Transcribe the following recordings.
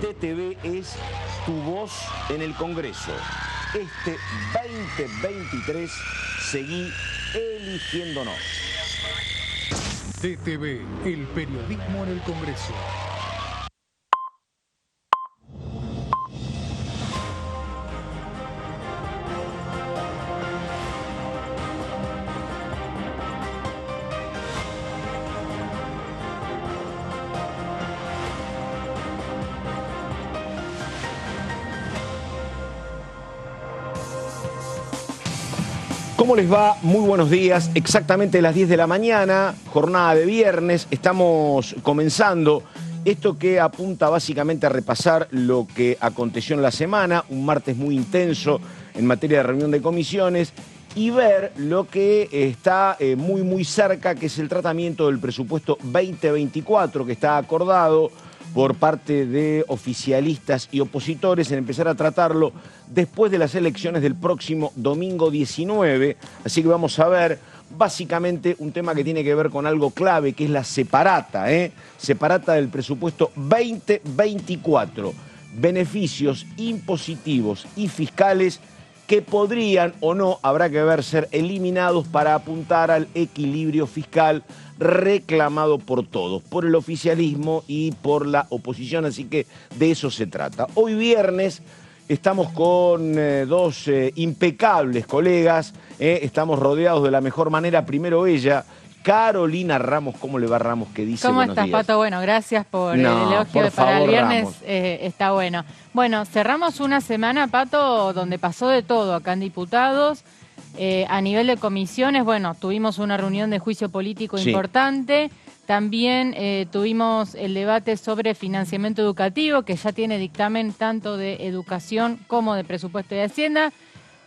DTV es tu voz en el Congreso. Este 2023 seguí eligiéndonos. DTV, el periodismo en el Congreso. ¿Cómo les va? Muy buenos días. Exactamente las 10 de la mañana, jornada de viernes. Estamos comenzando esto que apunta básicamente a repasar lo que aconteció en la semana, un martes muy intenso en materia de reunión de comisiones, y ver lo que está muy cerca, que es el tratamiento del presupuesto 2024, que está acordado por parte de oficialistas y opositores en empezar a tratarlo después de las elecciones del próximo domingo 19. Así que vamos a ver básicamente un tema que tiene que ver con algo clave, que es la separata, separata del presupuesto 2024. Beneficios impositivos y fiscales que podrían o no, habrá que ver, ser eliminados para apuntar al equilibrio fiscal reclamado por todos, por el oficialismo y por la oposición, así que de eso se trata. Hoy viernes estamos con dos impecables colegas, estamos rodeados de la mejor manera. Primero ella, Carolina Ramos. ¿Cómo le va, Ramos? ¿Qué dice? ¿Cómo Buenos estás, días. Pato? Bueno, gracias por el elogio para el viernes. Está bueno. Bueno, cerramos una semana, Pato, donde pasó de todo acá en Diputados. A nivel de comisiones, bueno, tuvimos una reunión de juicio político importante. También tuvimos el debate sobre financiamiento educativo, que ya tiene dictamen tanto de educación como de presupuesto de Hacienda.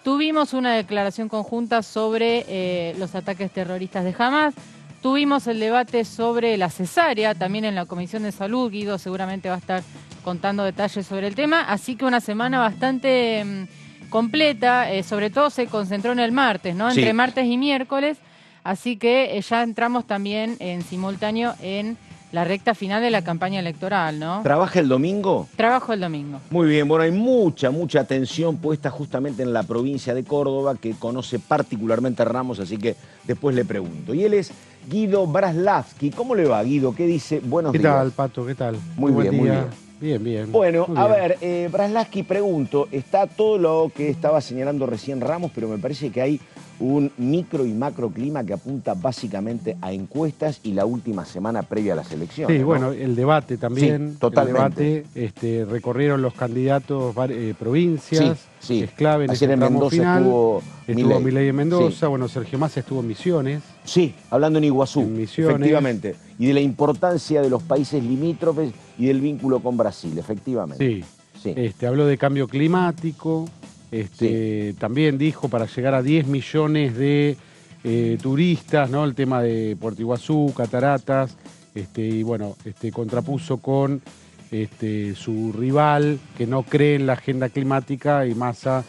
Tuvimos una declaración conjunta sobre los ataques terroristas de Hamás. Tuvimos el debate sobre la cesárea, también en la Comisión de Salud. Guido seguramente va a estar contando detalles sobre el tema. Así que una semana bastante completa, sobre todo se concentró en el martes, ¿no? Entre martes y miércoles. Así que ya entramos también en simultáneo en la recta final de la campaña electoral, ¿no? ¿Trabaja el domingo? Trabajo el domingo. Muy bien, bueno, hay mucha atención puesta justamente en la provincia de Córdoba, que conoce particularmente a Ramos, así que después le pregunto. Y él es Guido Braslavsky. ¿Cómo le va, Guido? ¿Qué dice? Buenos días. ¿Qué tal, Pato? ¿Qué tal? Muy bien, muy bien. Bien. Bueno, muy a bien. ver, Braslavsky, pregunto, está todo lo que estaba señalando recién Ramos, pero me parece que hay un micro y macro clima que apunta básicamente a encuestas y la última semana previa a las elecciones. Sí, ¿no? bueno, el debate también. Sí, totalmente. El debate, recorrieron los candidatos provincias. Sí. Es clave en Ayer este en tramo Mendoza final. estuvo Milei en Mendoza. Sí. Bueno, Sergio Massa estuvo en Misiones. Sí, hablando en Iguazú, En Misiones. efectivamente. Y de la importancia de los países limítrofes y del vínculo con Brasil, efectivamente. Sí. Habló de cambio climático. También dijo para llegar a 10 millones de turistas, ¿no? El tema de Puerto Iguazú, cataratas, y bueno, contrapuso con su rival que no cree en la agenda climática, y Massa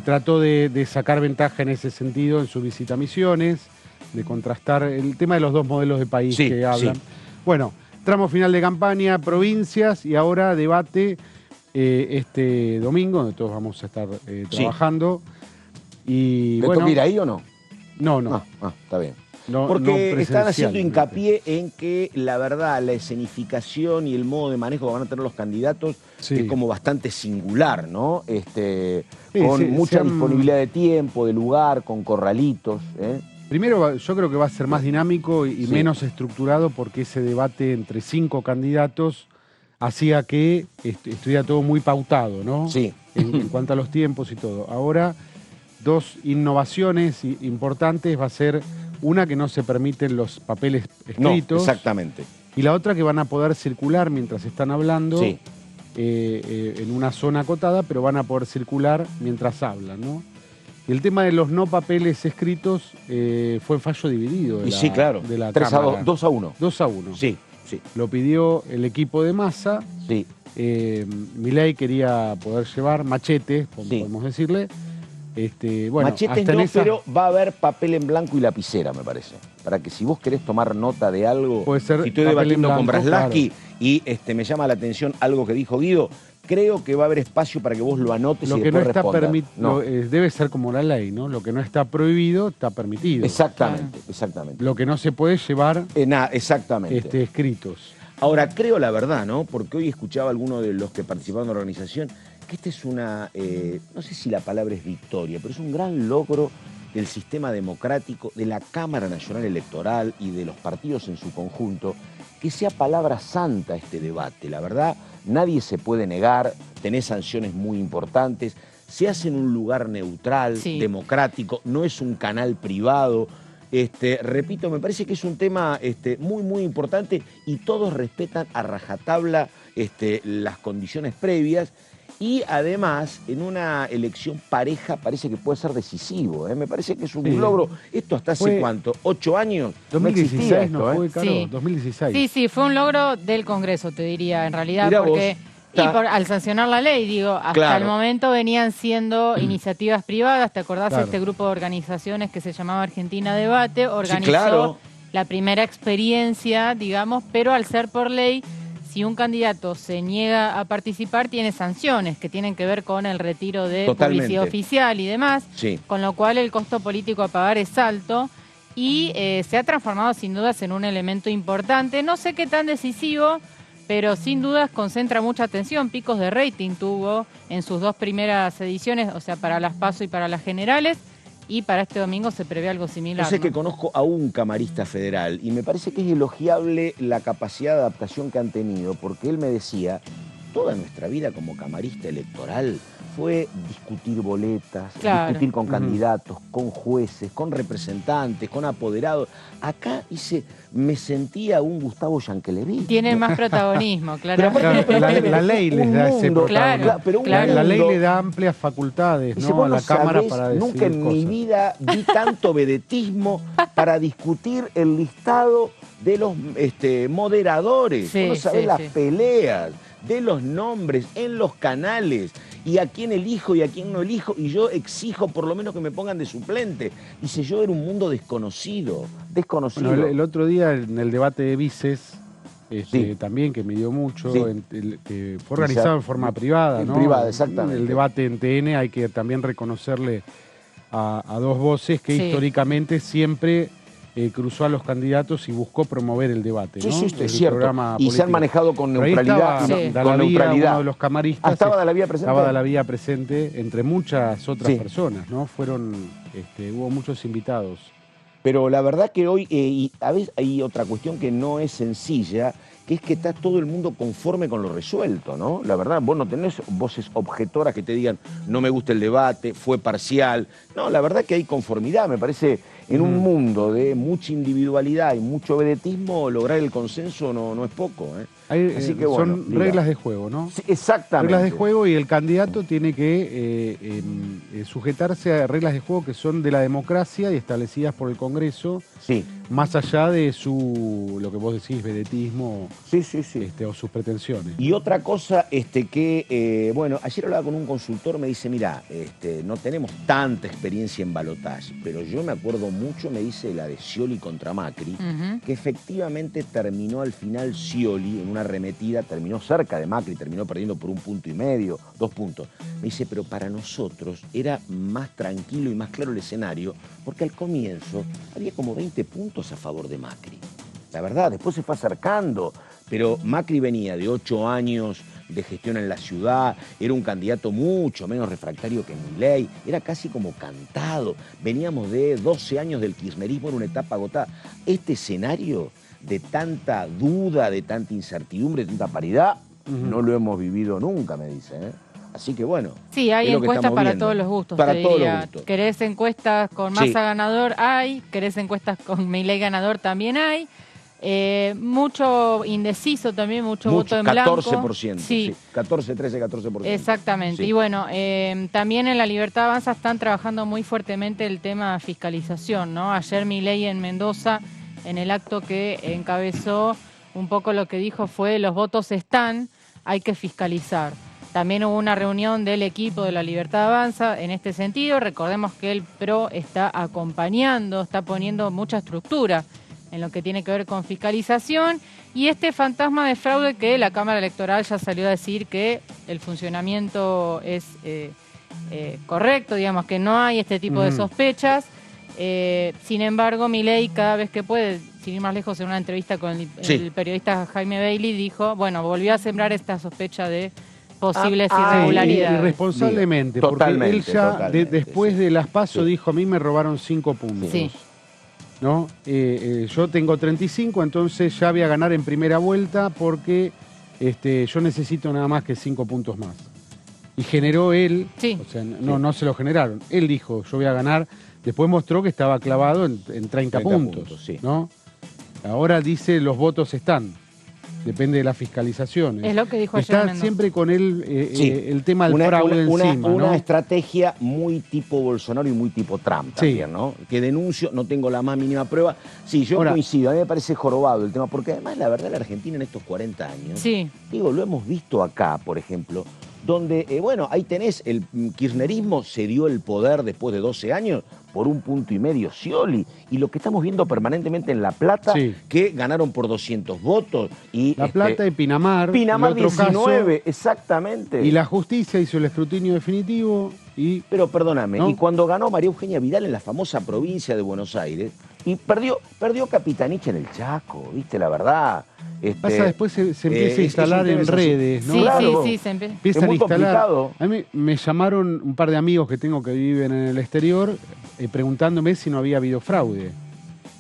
trató de sacar ventaja en ese sentido en su visita a Misiones, de contrastar el tema de los dos modelos de país que hablan. Bueno, tramo final de campaña, provincias, y ahora debate este domingo, donde todos vamos a estar trabajando. Y ¿Le toca ir ahí o no? No. Está bien. Porque están haciendo hincapié en que la verdad, la escenificación y el modo de manejo que van a tener los candidatos es como bastante singular, ¿no? Con mucha disponibilidad de tiempo, de lugar, con corralitos. Primero, yo creo que va a ser más dinámico y menos estructurado, porque ese debate entre 5 candidatos hacía que estuviera todo muy pautado, ¿no? Sí. En cuanto a los tiempos y todo. Ahora, 2 innovaciones importantes va a ser una, que no se permiten los papeles escritos. No, exactamente. Y la otra, que van a poder circular mientras están hablando en una zona acotada, pero van a poder circular mientras hablan, ¿no? Y el tema de los no papeles escritos fue fallo dividido de la Cámara. 2-1. 2-1. Sí. Lo pidió el equipo de Massa. Milei quería poder llevar machete, podemos decirle, Bueno, machetes no, pero va a haber papel en blanco y lapicera, me parece. Para que si vos querés tomar nota de algo, puede ser si estoy debatiendo con Braslaski y me llama la atención algo que dijo Guido, creo que va a haber espacio para que vos lo anotes lo y que no después está respondas. debe ser como la ley, ¿no? Lo que no está prohibido está permitido. Exactamente, exactamente. Lo que no se puede llevar exactamente. Escritos. Ahora, creo la verdad, ¿no? Porque hoy escuchaba a alguno de los que participaron en la organización que esta es una, no sé si la palabra es victoria, pero es un gran logro del sistema democrático, de la Cámara Nacional Electoral y de los partidos en su conjunto, que sea palabra santa este debate. La verdad, nadie se puede negar, tenés sanciones muy importantes, se hace en un lugar neutral, democrático, no es un canal privado. Repito, me parece que es un tema muy, muy importante y todos respetan a rajatabla las condiciones previas. Y además, en una elección pareja parece que puede ser decisivo. Me parece que es un logro. Esto hasta hace ¿cuánto? ¿8 años? 2016 no fue, Caro, 2016. Sí, fue un logro del Congreso, te diría, en realidad, Mirá porque al sancionar la ley, digo, hasta el momento venían siendo iniciativas privadas. ¿Te acordás de este grupo de organizaciones que se llamaba Argentina Debate? Organizó la primera experiencia, digamos, pero al ser por ley, si un candidato se niega a participar, tiene sanciones que tienen que ver con el retiro de publicidad oficial y demás, con lo cual el costo político a pagar es alto y se ha transformado sin dudas en un elemento importante. No sé qué tan decisivo, pero sin dudas concentra mucha atención. Picos de rating tuvo en sus 2 primeras ediciones, o sea, para las PASO y para las generales. Y para este domingo se prevé algo similar. Yo sé que conozco a un camarista federal y me parece que es elogiable la capacidad de adaptación que han tenido, porque él me decía, toda nuestra vida como camarista electoral fue discutir boletas, discutir con candidatos, con jueces, con representantes, con apoderados. Acá me sentía un Gustavo Yankelevich. Tiene más protagonismo, claro. La ley les da ese protagonismo. La ley le da amplias facultades, ¿no? A la Cámara para decir nunca en mi vida vi tanto vedetismo para discutir el listado de los moderadores. Vos no sabés las peleas de los nombres en los canales y a quién elijo y a quién no elijo, y yo exijo por lo menos que me pongan de suplente. Dice, yo era un mundo desconocido. Bueno, el otro día en el debate de vices, también que me dio mucho, que fue organizado en forma privada, ¿no? Privada, exactamente. El debate en TN hay que también reconocerle a 2 voces que históricamente siempre cruzó a los candidatos y buscó promover el debate, ¿no? Sí, es cierto. Y se han manejado con neutralidad. Dalavía, uno de los camaristas. ¿Estaba Dalavía presente? Estaba Dalavía presente, entre muchas otras personas, ¿no? Hubo muchos invitados. Pero la verdad que hoy, a veces hay otra cuestión que no es sencilla, que es que está todo el mundo conforme con lo resuelto, ¿no? La verdad, vos no tenés voces objetoras que te digan, no me gusta el debate, fue parcial. No, la verdad que hay conformidad, me parece, en un mundo de mucha individualidad y mucho vedetismo, lograr el consenso no es poco, ¿eh? Así que son reglas de juego, ¿no? Sí, exactamente. Reglas de juego, y el candidato tiene que sujetarse a reglas de juego que son de la democracia y establecidas por el Congreso, más allá de lo que vos decís, vedetismo o sus pretensiones. Y otra cosa bueno, ayer hablaba con un consultor, me dice, mira, no tenemos tanta experiencia en balotaje, pero yo me acuerdo mucho, me dice, la de Scioli contra Macri, que efectivamente terminó al final Scioli en una arremetida, terminó cerca de Macri, terminó perdiendo por 1,5 puntos, 2 puntos. Me dice, pero para nosotros era más tranquilo y más claro el escenario, porque al comienzo había como 20 puntos a favor de Macri. La verdad, después se fue acercando, pero Macri venía de 8 años de gestión en la ciudad, era un candidato mucho menos refractario que Milei, era casi como cantado, veníamos de 12 años del kirchnerismo en una etapa agotada. Este escenario de tanta duda, de tanta incertidumbre, de tanta paridad, no lo hemos vivido nunca, me dice, ¿eh? Así que bueno. Sí, hay encuestas para todos los gustos. Para todos los gustos. ¿Querés encuestas con Massa ganador? Hay. ¿Querés encuestas con Milei ganador? También hay. Mucho indeciso también, mucho voto en blanco. 14%. Sí. 14, 13, 14%. Exactamente. Y bueno, también en La Libertad Avanza están trabajando muy fuertemente el tema fiscalización, ¿no? Ayer Milei en Mendoza, en el acto que encabezó, un poco lo que dijo fue, los votos están, hay que fiscalizar. También hubo una reunión del equipo de La Libertad Avanza en este sentido. Recordemos que el PRO está acompañando, está poniendo mucha estructura en lo que tiene que ver con fiscalización. Y este fantasma de fraude que la Cámara Electoral ya salió a decir que el funcionamiento es correcto, digamos, que no hay este tipo de sospechas. Sin embargo, Milei cada vez que puede, sin ir más lejos, en una entrevista con el periodista Jaime Bailey, dijo, bueno, volvió a sembrar esta sospecha de posibles irregularidades. Irresponsablemente, porque él ya después de las PASO dijo, a mí me robaron 5 puntos. Sí. ¿No? Yo tengo 35, entonces ya voy a ganar en primera vuelta porque yo necesito nada más que 5 puntos más. Y generó él, o sea, no se lo generaron. Él dijo, yo voy a ganar. Después mostró que estaba clavado en 30 puntos, ¿no? Ahora dice, los votos están. Depende de la fiscalización. Es lo que dijo ayer Está Mendoza. siempre con él el tema del fraude encima, una ¿no? estrategia muy tipo Bolsonaro y muy tipo Trump también, ¿no? Que denuncio, no tengo la más mínima prueba. Sí, yo coincido, a mí me parece jorobado el tema, porque además la verdad la Argentina en estos 40 años, digo, lo hemos visto acá, por ejemplo, donde, bueno, ahí tenés, el kirchnerismo se dio el poder después de 12 años por 1,5 puntos Scioli, y lo que estamos viendo permanentemente en La Plata, que ganaron por 200 votos. Y La Plata y Pinamar. Pinamar en otro 19, caso, exactamente. Y la justicia hizo el escrutinio definitivo y... Pero perdóname, ¿no? Y cuando ganó María Eugenia Vidal en la famosa provincia de Buenos Aires, y perdió Capitanich en el Chaco, ¿viste? La verdad. Pasa después se empieza a instalar en redes, ¿no? Sí, claro, sí, se empieza. Empiezan es muy a instalar. complicado. A mí me llamaron un par de amigos que tengo que viven en el exterior preguntándome si no había habido fraude.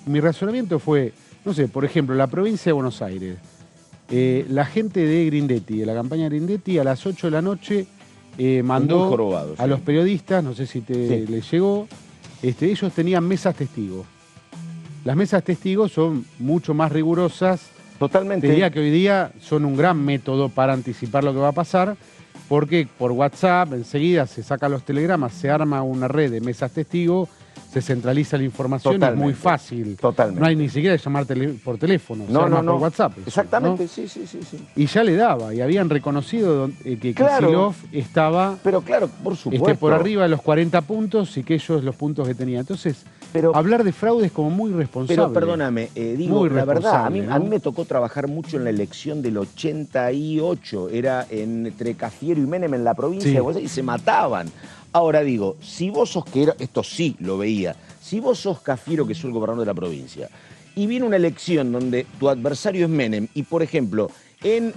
Mi razonamiento fue, no sé, por ejemplo, la provincia de Buenos Aires. La gente de Grindetti, de la campaña Grindetti, a las 8 de la noche mandó a los periodistas, no sé si les llegó, ellos tenían mesas testigos. Las mesas testigos son mucho más rigurosas. Totalmente. Te diría que hoy día son un gran método para anticipar lo que va a pasar, porque por WhatsApp enseguida se sacan los telegramas, se arma una red de mesas testigos, se centraliza la información, es muy fácil. Totalmente. No hay ni siquiera que llamar por teléfono, se arma por WhatsApp. Eso, exactamente, ¿no? sí. Y ya le daba, y habían reconocido que Kicillof estaba pero claro, por supuesto. Por arriba de los 40 puntos y que ellos los puntos que tenían. Entonces, hablar de fraude es como muy responsable. Pero perdóname, digo, muy la verdad, a mí ¿no? me tocó trabajar mucho en la elección del 88, era entre Cafiero y Menem en la provincia de Buenos Aires, y se mataban. Ahora digo, si vos sos esto sí lo veía, si vos sos Cafiero, que soy el gobernador de la provincia, y viene una elección donde tu adversario es Menem, y por ejemplo, en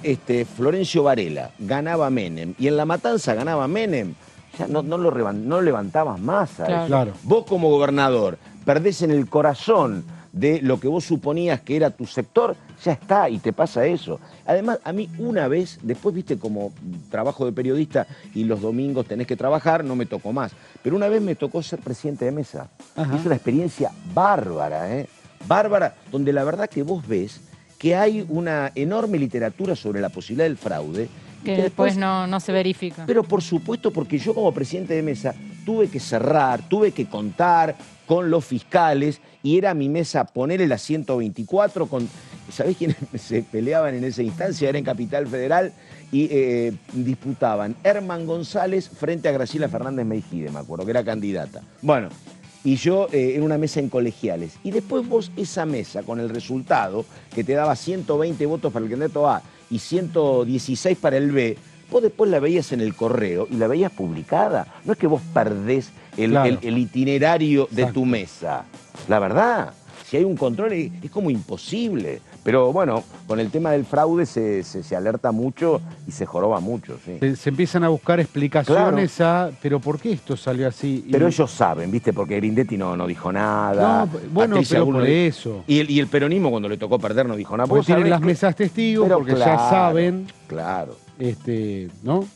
Florencio Varela ganaba Menem, y en La Matanza ganaba Menem, ya no levantabas más a eso. Claro. Vos como gobernador perdés en el corazón de lo que vos suponías que era tu sector, ya está, y te pasa eso. Además, a mí una vez, después viste como trabajo de periodista y los domingos tenés que trabajar, no me tocó más, pero una vez me tocó ser presidente de mesa. Es una experiencia bárbara, bárbara, donde la verdad que vos ves que hay una enorme literatura sobre la posibilidad del fraude, que después no se verifica. Pero por supuesto, porque yo como presidente de mesa tuve que cerrar, tuve que contar con los fiscales, y era mi mesa ponerle la 124 con... ¿Sabés quiénes se peleaban en esa instancia? Era en Capital Federal y disputaban Herman González frente a Graciela Fernández Meijide, me acuerdo, que era candidata. Bueno, y yo en una mesa en colegiales. Y después vos esa mesa, con el resultado, que te daba 120 votos para el candidato A y 116 para el B, vos después la veías en el correo y la veías publicada. No es que vos perdés el itinerario de tu mesa. La verdad, si hay un control es como imposible. Pero bueno, con el tema del fraude se alerta mucho y se joroba mucho. Sí. Se empiezan a buscar explicaciones pero ¿por qué esto salió así? Pero ellos saben, ¿viste? Porque Grindetti no dijo nada. No, bueno, pero por eso. Y el peronismo cuando le tocó perder no dijo nada. Porque tienen las mesas testigos, porque ya saben. Claro. ¿No?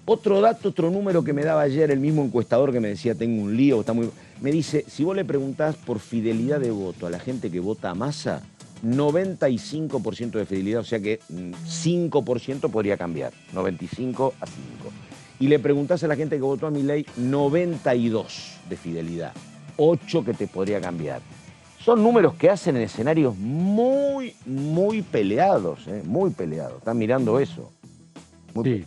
Otro dato, otro número que me daba ayer el mismo encuestador que me decía, tengo un lío, me dice, si vos le preguntás por fidelidad de voto a la gente que vota a Massa, 95% de fidelidad, o sea que 5% podría cambiar, 95 a 5. Y le preguntás a la gente que votó a Milei, 92 de fidelidad, 8 que te podría cambiar. Son números que hacen en escenarios muy, muy peleados, muy peleados. Están mirando eso. Sí.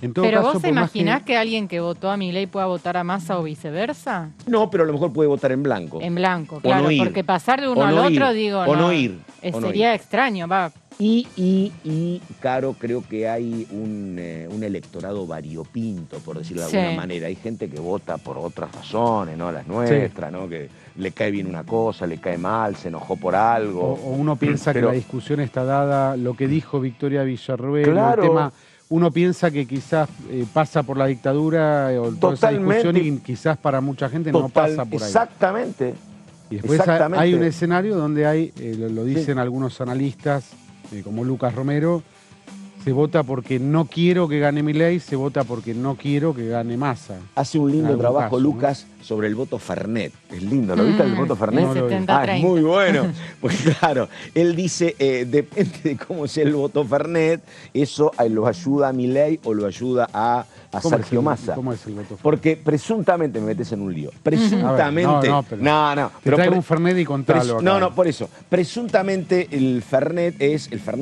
En todo ¿Pero caso, vos te por más imaginás que alguien que votó a Milei pueda votar a Massa o viceversa? No, pero a lo mejor puede votar en blanco. En blanco, O claro, no ir. porque pasar de uno O al no otro, ir. digo, O no ir. O no sería ir. extraño, va. Y Caro, creo que hay un electorado variopinto, por decirlo de alguna manera. Hay gente que vota por otras razones, ¿no? Las nuestras, ¿no? Que le cae bien una cosa, le cae mal, se enojó por algo. O uno piensa Pero- que la discusión está dada, lo que dijo Victoria Villarruel, Claro. el tema, uno piensa que quizás pasa por la dictadura o toda esa discusión y quizás para mucha gente no pasa por ahí. Exactamente. Y después Exactamente. hay un escenario donde hay, lo dicen algunos analistas, como Lucas Romero, se vota porque no quiero que gane Milei, se vota porque no quiero que gane Massa. Hace un En lindo algún trabajo, caso, Lucas, sobre el voto Fernet. Es lindo, ¿lo viste el voto Fernet? No lo vi. Es muy bueno. Pues claro, él dice, depende de cómo sea el voto Fernet, eso lo ayuda a Milei o lo ayuda a Sergio Massa. ¿Cómo es el voto Fernet? Porque presuntamente, me metes en un lío, presuntamente... no, te traigo un Fernet y contalo acá. No, por eso. Presuntamente el Fernet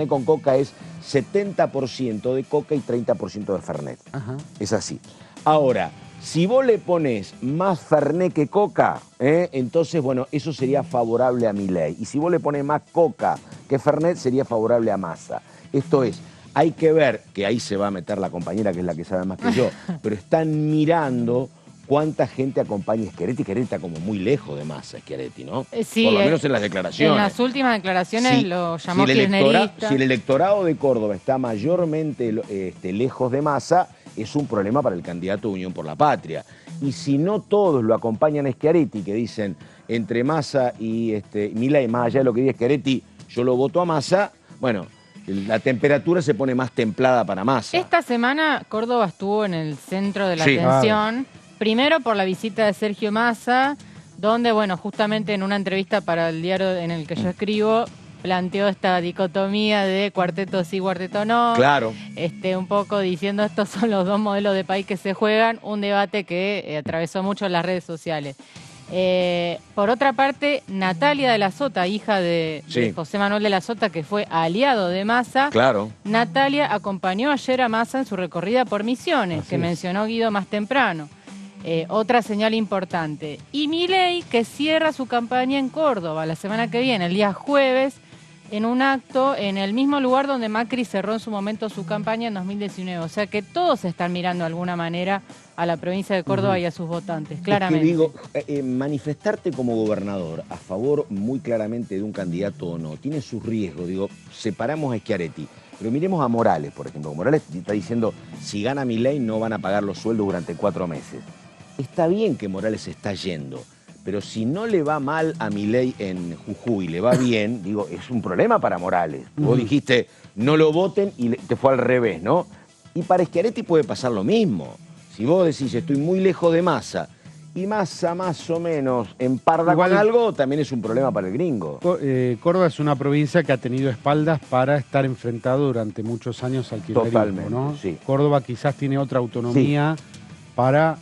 con coca es 70% de coca y 30% de Fernet. Ajá. Es así. Ahora, si vos le pones más Fernet que coca, entonces, bueno, eso sería favorable a Milei. Y si vos le pones más coca que Fernet, sería favorable a Massa. Esto es, hay que ver, que ahí se va a meter la compañera, que es la que sabe más que yo, pero están mirando cuánta gente acompaña a Schiaretti. Schiaretti está como muy lejos de Massa, Schiaretti, ¿no? Sí, por lo menos en las declaraciones. En las últimas declaraciones lo llamó si kirchnerista. el electorado de Córdoba está mayormente lejos de Massa, es un problema para el candidato de Unión por la Patria. Y si no todos lo acompañan a Schiaretti, que dicen entre Massa y Milei, más allá de lo que diga Schiaretti, yo lo voto a Massa, bueno, la temperatura se pone más templada para Massa. Esta semana Córdoba estuvo en el centro de la Sí. atención, primero por la visita de Sergio Massa, donde, bueno, justamente en una entrevista para el diario en el que yo escribo, planteó esta dicotomía de cuarteto sí, cuarteto no. Claro. Un poco diciendo estos son los dos modelos de país que se juegan, un debate que atravesó mucho las redes sociales. Por otra parte, Natalia de la Sota, hija de José Manuel de la Sota, que fue aliado de Massa. Claro. Natalia acompañó ayer a Massa en su recorrida por Misiones, que mencionó Guido más temprano. Otra señal importante. Y Milei, que cierra su campaña en Córdoba la semana que viene, el día jueves, en un acto en el mismo lugar donde Macri cerró en su momento su campaña en 2019. O sea que todos están mirando de alguna manera a la provincia de Córdoba y a sus votantes, claramente. Es que digo, manifestarte como gobernador a favor muy claramente de un candidato o no, tiene sus riesgos. Digo, separamos a Schiaretti, pero miremos a Morales, por ejemplo. Morales está diciendo, si gana Milei no van a pagar los sueldos durante 4 meses. Está bien que Morales se está yendo, pero si no le va mal a Milei en Jujuy, le va bien, digo, es un problema para Morales. Vos dijiste, no lo voten y te fue al revés, ¿no? Y para Schiaretti puede pasar lo mismo. Si vos decís, estoy muy lejos de Massa, y Massa más o menos emparda con algo, también es un problema para el gringo. Córdoba es una provincia que ha tenido espaldas para estar enfrentado durante muchos años al kirchnerismo, Totalmente, ¿no? sí. Córdoba quizás tiene otra autonomía para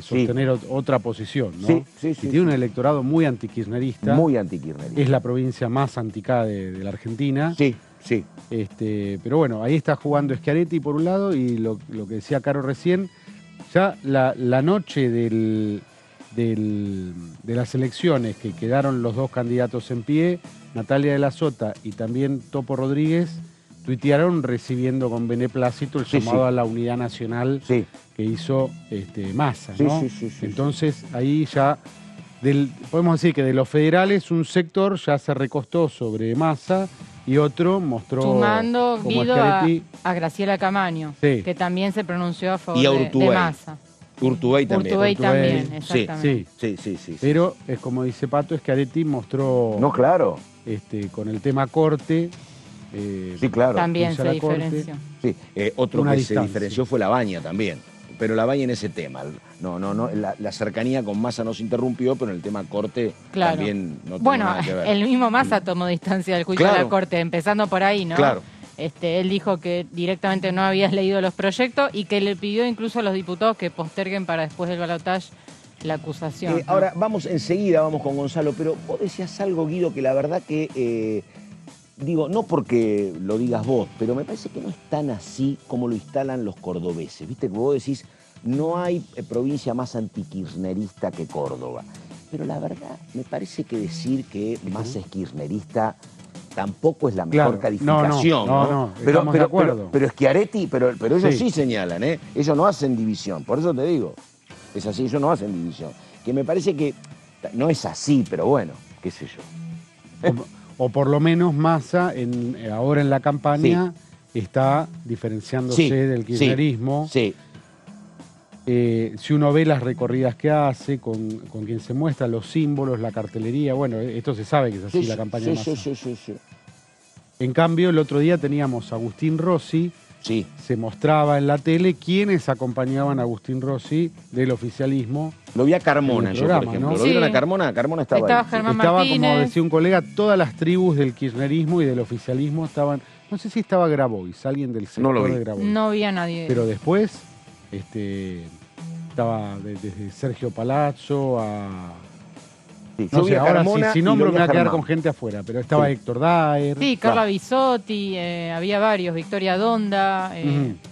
sostener otra posición, ¿no? Y tiene un electorado muy antikirchnerista. Muy antikirchnerista. Es la provincia más anticada de la Argentina. Sí, sí. Pero bueno, ahí está jugando Schiaretti por un lado y lo que decía Caro recién, ya la noche de las elecciones que quedaron los dos candidatos en pie, Natalia de la Sota y también Topo Rodríguez, tuitearon recibiendo con beneplácito el llamado a la unidad nacional que hizo Massa, ¿no? Sí. Entonces ahí ya, podemos decir que de los federales un sector ya se recostó sobre Massa y otro mostró sumando como Guido Schiaretti, a Graciela Camaño, que también se pronunció a favor y a de Massa. Urtubey también. Urtubey también, exactamente. Sí. Pero es como dice Pato, Schiaretti mostró No, claro. con el tema corte. Sí, claro. También se la diferenció. Sí, otro Una que distancia. se diferenció fue Labaña también. Pero Labaña en ese tema. No, la cercanía con Massa no se interrumpió, pero en el tema corte también no tuvo nada que ver. El mismo Massa tomó distancia del juicio de la Corte, empezando por ahí, ¿no? Claro. Él dijo que directamente no había leído los proyectos y que le pidió incluso a los diputados que posterguen para después del balotaje la acusación. ¿no? Ahora, vamos con Gonzalo, pero vos decías algo, Guido, que la verdad que digo, no porque lo digas vos, pero me parece que no es tan así como lo instalan los cordobeses. Viste que vos decís, no hay provincia más antikirchnerista que Córdoba. Pero la verdad, me parece que decir que más es kirchnerista tampoco es la mejor calificación. No, estamos de acuerdo. Pero Schiaretti, pero ellos sí señalan, ¿eh? Ellos no hacen división, por eso te digo. Es así, ellos no hacen división. Que me parece que no es así, pero bueno, qué sé yo. O por lo menos Massa, ahora en la campaña, está diferenciándose del kirchnerismo. Sí. Si uno ve las recorridas que hace, con quien se muestra, los símbolos, la cartelería, bueno, esto se sabe que es así la campaña de Massa. Sí. En cambio, el otro día teníamos a Agustín Rossi, se mostraba en la tele quiénes acompañaban a Agustín Rossi del oficialismo. Lo vi a Carmona, yo, por ejemplo. ¿no? ¿Lo vieron a Carmona? Carmona estaba ahí. Estaba, como decía un colega, todas las tribus del kirchnerismo y del oficialismo estaban. No sé si estaba Grabois, alguien del sector de Grabois. No vi a nadie. Pero después estaba desde Sergio Palazzo a... No sé, ahora si nombro me va a quedar con gente afuera, pero estaba Héctor Daer. Sí, Carla Bisotti, había varios, Victoria Donda,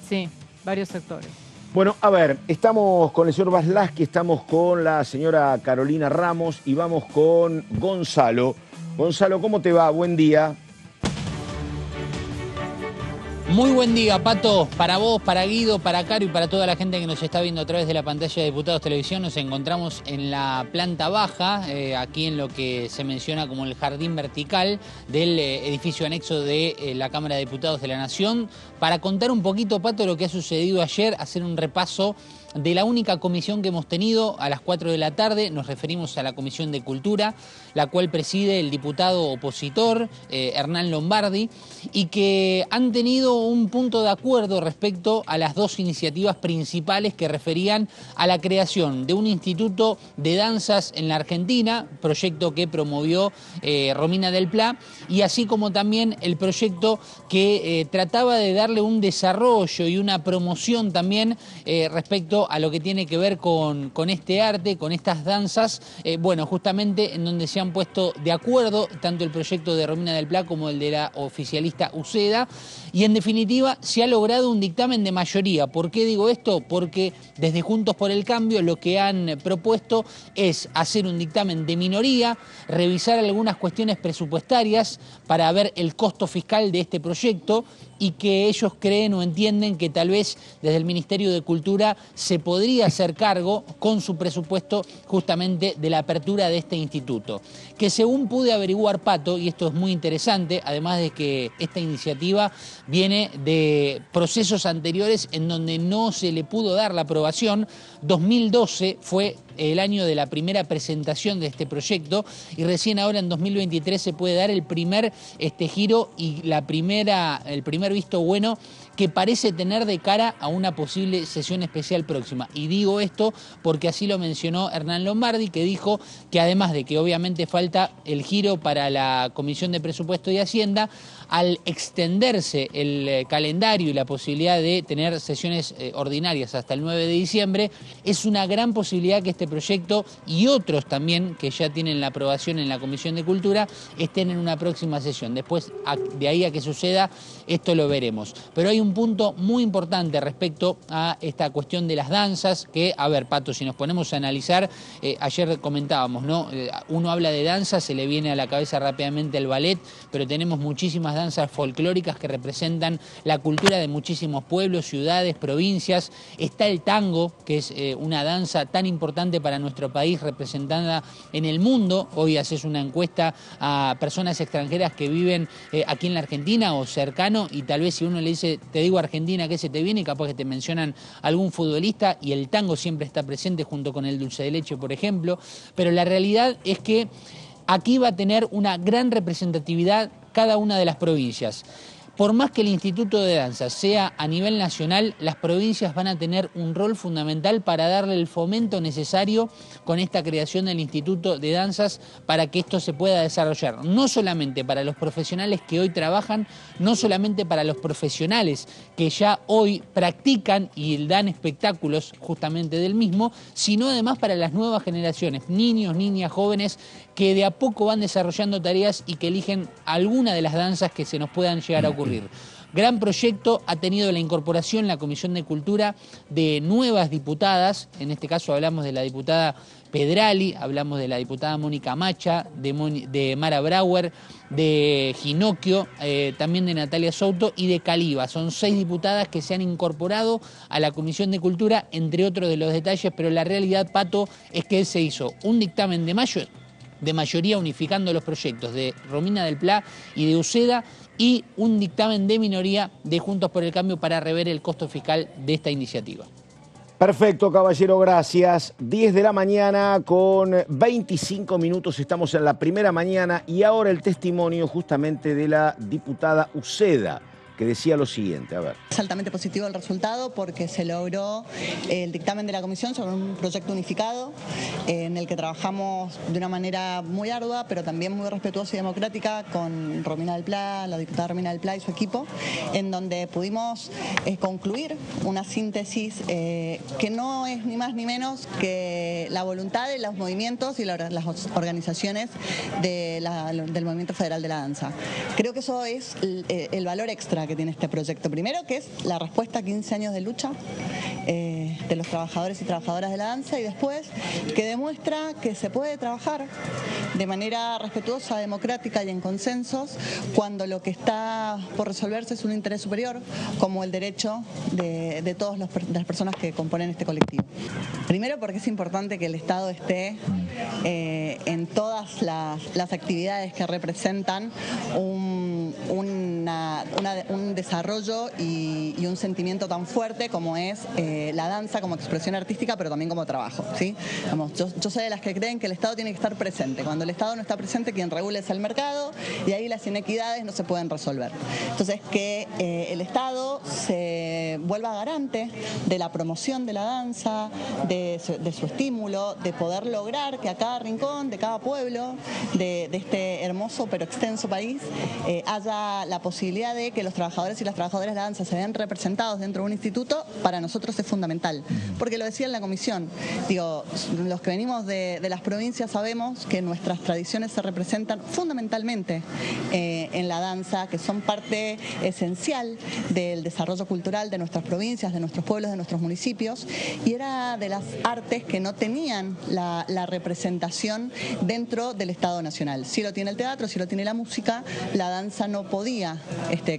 sí, varios sectores. Bueno, a ver, estamos con el señor Vaslasky, estamos con la señora Carolina Ramos y vamos con Gonzalo. Gonzalo, ¿cómo te va? Buen día. Muy buen día, Pato, para vos, para Guido, para Caro y para toda la gente que nos está viendo a través de la pantalla de Diputados Televisión. Nos encontramos en la planta baja, aquí en lo que se menciona como el jardín vertical del edificio anexo de la Cámara de Diputados de la Nación, para contar un poquito, Pato, lo que ha sucedido ayer, hacer un repaso de la única comisión que hemos tenido a las 4 de la tarde. Nos referimos a la Comisión de Cultura, la cual preside el diputado opositor Hernán Lombardi, y que han tenido un punto de acuerdo respecto a las dos iniciativas principales que referían a la creación de un instituto de danzas en la Argentina, proyecto que promovió Romina del Pla, y así como también el proyecto que trataba de darle un desarrollo y una promoción también respecto a lo que tiene que ver con este arte, con estas danzas, bueno, justamente en donde se han puesto de acuerdo tanto el proyecto de Romina del Pla como el de la oficialista Uceda, y en definitiva se ha logrado un dictamen de mayoría. ¿Por qué digo esto? Porque desde Juntos por el Cambio lo que han propuesto es hacer un dictamen de minoría, revisar algunas cuestiones presupuestarias para ver el costo fiscal de este proyecto, y que ellos creen o entienden que tal vez desde el Ministerio de Cultura se podría hacer cargo con su presupuesto justamente de la apertura de este instituto. Que según pude averiguar, Pato, y esto es muy interesante, además de que esta iniciativa viene de procesos anteriores en donde no se le pudo dar la aprobación. 2012 fue el año de la primera presentación de este proyecto, y recién ahora en 2023 se puede dar el primer giro y el primer visto bueno que parece tener de cara a una posible sesión especial próxima. Y digo esto porque así lo mencionó Hernán Lombardi, que dijo que además de que obviamente falta el giro para la Comisión de Presupuesto y Hacienda, al extenderse el calendario y la posibilidad de tener sesiones ordinarias hasta el 9 de diciembre, es una gran posibilidad que este proyecto y otros también que ya tienen la aprobación en la Comisión de Cultura estén en una próxima sesión. Después, de ahí a que suceda, esto lo veremos. Pero hay un punto muy importante respecto a esta cuestión de las danzas, que, a ver, Pato, si nos ponemos a analizar, ayer comentábamos, ¿no? Uno habla de danza, se le viene a la cabeza rápidamente el ballet, pero tenemos muchísimas danzas folclóricas que representan la cultura de muchísimos pueblos, ciudades, provincias. Está el tango, que es una danza tan importante para nuestro país, representada en el mundo. Hoy haces una encuesta a personas extranjeras que viven aquí en la Argentina o cercano, y tal vez si uno le dice, te digo Argentina, ¿qué se te viene? Capaz que te mencionan algún futbolista, y el tango siempre está presente junto con el dulce de leche, por ejemplo. Pero la realidad es que aquí va a tener una gran representatividad cada una de las provincias. por más que el Instituto de Danza sea a nivel nacional, las provincias van a tener un rol fundamental para darle el fomento necesario con esta creación del Instituto de Danzas para que esto se pueda desarrollar, no solamente para los profesionales que hoy trabajan, no solamente para los profesionales que ya hoy practican y dan espectáculos justamente del mismo, sino además para las nuevas generaciones, niños, niñas, jóvenes, que de a poco van desarrollando tareas y que eligen alguna de las danzas que se nos puedan llegar a ocurrir. Gran proyecto, ha tenido la incorporación en la Comisión de Cultura de nuevas diputadas, en este caso hablamos de la diputada Pedrali, hablamos de la diputada Mónica Macha, de Mara Brauer, de Ginocchio, también de Natalia Souto y de Caliba. Son 6 diputadas que se han incorporado a la Comisión de Cultura, entre otros de los detalles, pero la realidad, Pato, es que se hizo un dictamen de mayoría unificando los proyectos de Romina del Pla y de Uceda y un dictamen de minoría de Juntos por el Cambio para rever el costo fiscal de esta iniciativa. Perfecto, caballero, gracias. 10 de la mañana con 25 minutos, estamos en la primera mañana y ahora el testimonio justamente de la diputada Uceda, que decía lo siguiente, a ver. Es altamente positivo el resultado porque se logró el dictamen de la comisión sobre un proyecto unificado en el que trabajamos de una manera muy ardua, pero también muy respetuosa y democrática con Romina del Pla, la diputada Romina del Pla y su equipo, en donde pudimos concluir una síntesis que no es ni más ni menos que la voluntad de los movimientos y las organizaciones del Movimiento Federal de la Danza. Creo que eso es el valor extra que tiene este proyecto. Primero, que es la respuesta a 15 años de lucha de los trabajadores y trabajadoras de la danza, y después que demuestra que se puede trabajar de manera respetuosa, democrática y en consensos cuando lo que está por resolverse es un interés superior, como el derecho de todas las personas que componen este colectivo. Primero, porque es importante que el Estado esté en todas las actividades que representan un desarrollo y un sentimiento tan fuerte como es la danza como expresión artística, pero también como trabajo, ¿sí? Vamos, yo soy de las que creen que el Estado tiene que estar presente. Cuando el Estado no está presente, quien regula es el mercado y ahí las inequidades no se pueden resolver. Entonces, que el Estado se vuelva garante de la promoción de la danza, de su estímulo, de poder lograr que a cada rincón, de cada pueblo, de este hermoso pero extenso país, haya la posibilidad de que los trabajadores y las trabajadoras de la danza se vean representados dentro de un instituto, para nosotros es fundamental. Porque lo decía en la comisión, digo, los que venimos de las provincias sabemos que nuestras tradiciones se representan fundamentalmente en la danza, que son parte esencial del desarrollo cultural de nuestras provincias, de nuestros pueblos, de nuestros municipios, y era de las artes que no tenían la representación dentro del Estado Nacional. Sí lo tiene el teatro, sí lo tiene la música, la danza no podía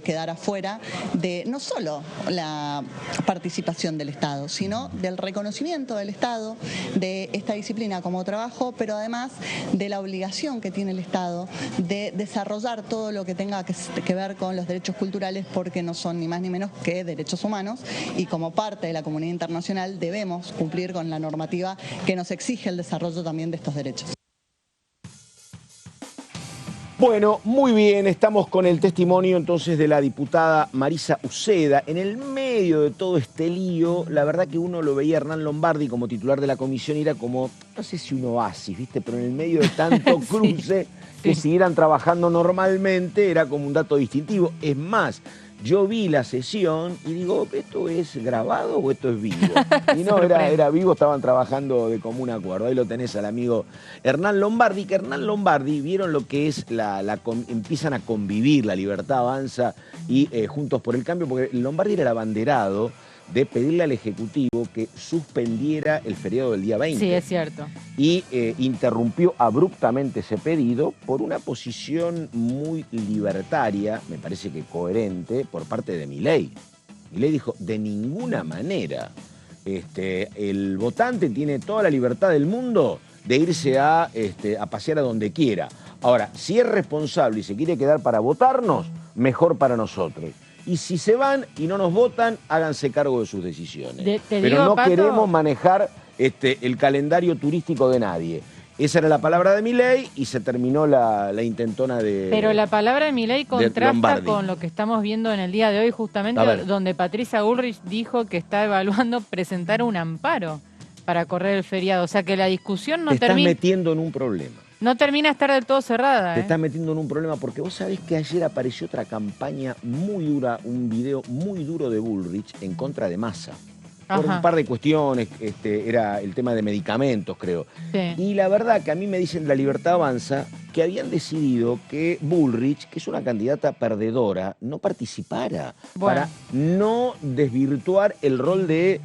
quedar afuera de no solo la participación del Estado, sino del reconocimiento del Estado de esta disciplina como trabajo, pero además de la obligación que tiene el Estado de desarrollar todo lo que tenga que ver con los derechos culturales, porque no son ni más ni menos que derechos humanos, y como parte de la comunidad internacional debemos cumplir con la normativa que nos exige el desarrollo también de estos derechos. Bueno, muy bien, estamos con el testimonio entonces de la diputada Marisa Uceda. En el medio de todo este lío, la verdad que uno lo veía a Hernán Lombardi como titular de la comisión y era como, no sé si un oasis, ¿viste? Pero en el medio de tanto cruce, que siguieran trabajando normalmente, era como un dato distintivo. Es más, yo vi la sesión y digo, ¿esto es grabado o esto es vivo? Y no, era vivo, estaban trabajando de común acuerdo. Ahí lo tenés al amigo Hernán Lombardi, que Hernán Lombardi, vieron lo que es, empiezan a convivir, la Libertad Avanza y Juntos por el Cambio, porque Lombardi era el abanderado de pedirle al Ejecutivo que suspendiera el feriado del día 20. Sí, es cierto. Y interrumpió abruptamente ese pedido por una posición muy libertaria, me parece que coherente, por parte de Milei. Milei dijo, de ninguna manera, el votante tiene toda la libertad del mundo de irse a pasear a donde quiera. Ahora, si es responsable y se quiere quedar para votarnos, mejor para nosotros. Y si se van y no nos votan, háganse cargo de sus decisiones. Pero no queremos manejar el calendario turístico de nadie. Esa era la palabra de Milei y se terminó la intentona de... Pero la palabra de Milei contrasta Lombardi. con lo que estamos viendo en el día de hoy, justamente donde Patricia Bullrich dijo que está evaluando presentar un amparo para correr el feriado. O sea que la discusión no Te estás termina... metiendo en un problema. No termina de estar del todo cerrada. Te estás metiendo en un problema porque vos sabés que ayer apareció otra campaña muy dura, un video muy duro de Bullrich en contra de Massa. Por un par de cuestiones, era el tema de medicamentos, creo. Sí. Y la verdad que a mí me dicen de La Libertad Avanza que habían decidido que Bullrich, que es una candidata perdedora, no participara para no desvirtuar el rol de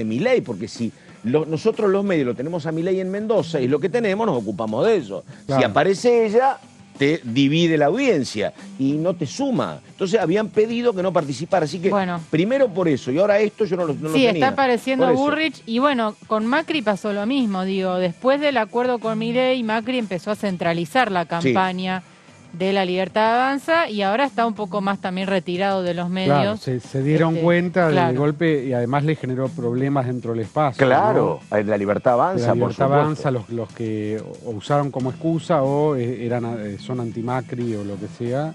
Milei, porque si nosotros los medios lo tenemos a Milei en Mendoza y es lo que tenemos, nos ocupamos de eso. Claro. Si aparece ella, te divide la audiencia y no te suma. Entonces habían pedido que no participara. Así que primero por eso, y ahora esto yo no lo tenía. Sí, está apareciendo Bullrich. Y bueno, con Macri pasó lo mismo. Digo, después del acuerdo con Milei, Macri empezó a centralizar la campaña de La Libertad Avanza y ahora está un poco más también retirado de los medios. Claro, se dieron cuenta del golpe y además le generó problemas dentro del espacio. Claro, ¿no? La Libertad Avanza, La Libertad Avanza, los que usaron como excusa o son anti-Macri o lo que sea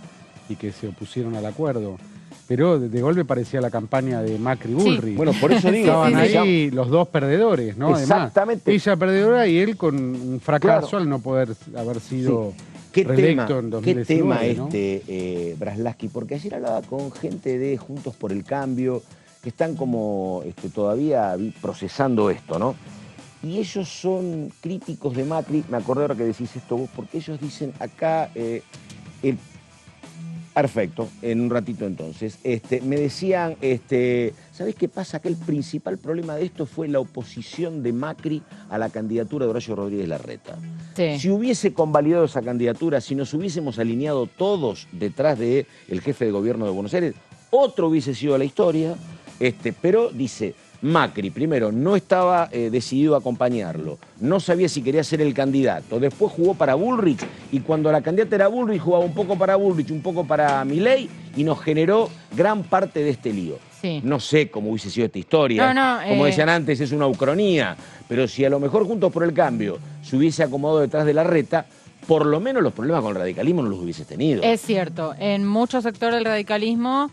y que se opusieron al acuerdo. Pero de golpe parecía la campaña de Macri-Bullrich. Bueno, por eso digo. Estaban ahí los dos perdedores, ¿no? Exactamente. Además, ella perdedora y él con un fracaso al no poder haber sido... ¿Qué tema, en 2019, ¿no? Braslavsky? Porque ayer hablaba con gente de Juntos por el Cambio, que están como todavía procesando esto, ¿no? Y ellos son críticos de Macri, me acordé ahora que decís esto vos, porque ellos dicen acá, perfecto, en un ratito entonces, me decían, ¿sabés qué pasa? Que el principal problema de esto fue la oposición de Macri a la candidatura de Horacio Rodríguez Larreta. Sí. Si hubiese convalidado esa candidatura, si nos hubiésemos alineado todos detrás del jefe de gobierno de Buenos Aires, otro hubiese sido la historia, pero dice, Macri, primero, no estaba decidido a acompañarlo, no sabía si quería ser el candidato, después jugó para Bullrich y cuando la candidata era Bullrich jugaba un poco para Bullrich, un poco para Milei y nos generó gran parte de este lío. Sí. No sé cómo hubiese sido esta historia, como decían antes, es una ucronía, pero si a lo mejor Juntos por el Cambio se hubiese acomodado detrás de Larreta, por lo menos los problemas con el radicalismo no los hubiese tenido. Es cierto, en muchos sectores del radicalismo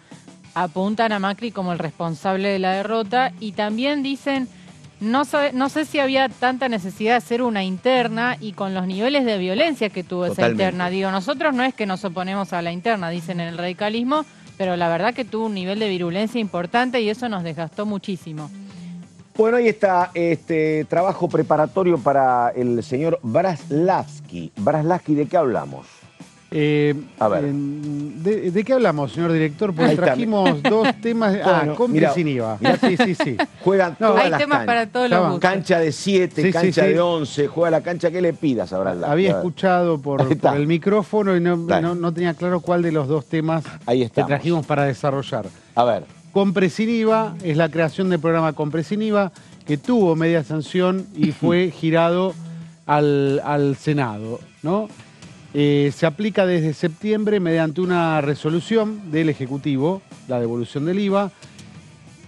apuntan a Macri como el responsable de la derrota y también dicen, no sé si había tanta necesidad de hacer una interna y con los niveles de violencia que tuvo esa interna. Digo, nosotros no es que nos oponemos a la interna, dicen en el radicalismo, pero la verdad que tuvo un nivel de virulencia importante y eso nos desgastó muchísimo. Bueno, ahí está trabajo preparatorio para el señor Braslavsky. Braslavsky, ¿de qué hablamos? A ver. ¿De qué hablamos, señor director? Pues trajimos dos temas. Compre sin IVA. Sí. Juegan todas las temas para todos los gustos. Cancha de 7, cancha de 11, juega la cancha que le pidas a Braslavsky. Había escuchado por el micrófono y no tenía claro cuál de los dos temas que trajimos para desarrollar. A ver. Compre sin IVA es la creación del programa Compre sin IVA que tuvo media sanción y fue girado al Senado, ¿no? Se aplica desde septiembre mediante una resolución del Ejecutivo, la devolución del IVA,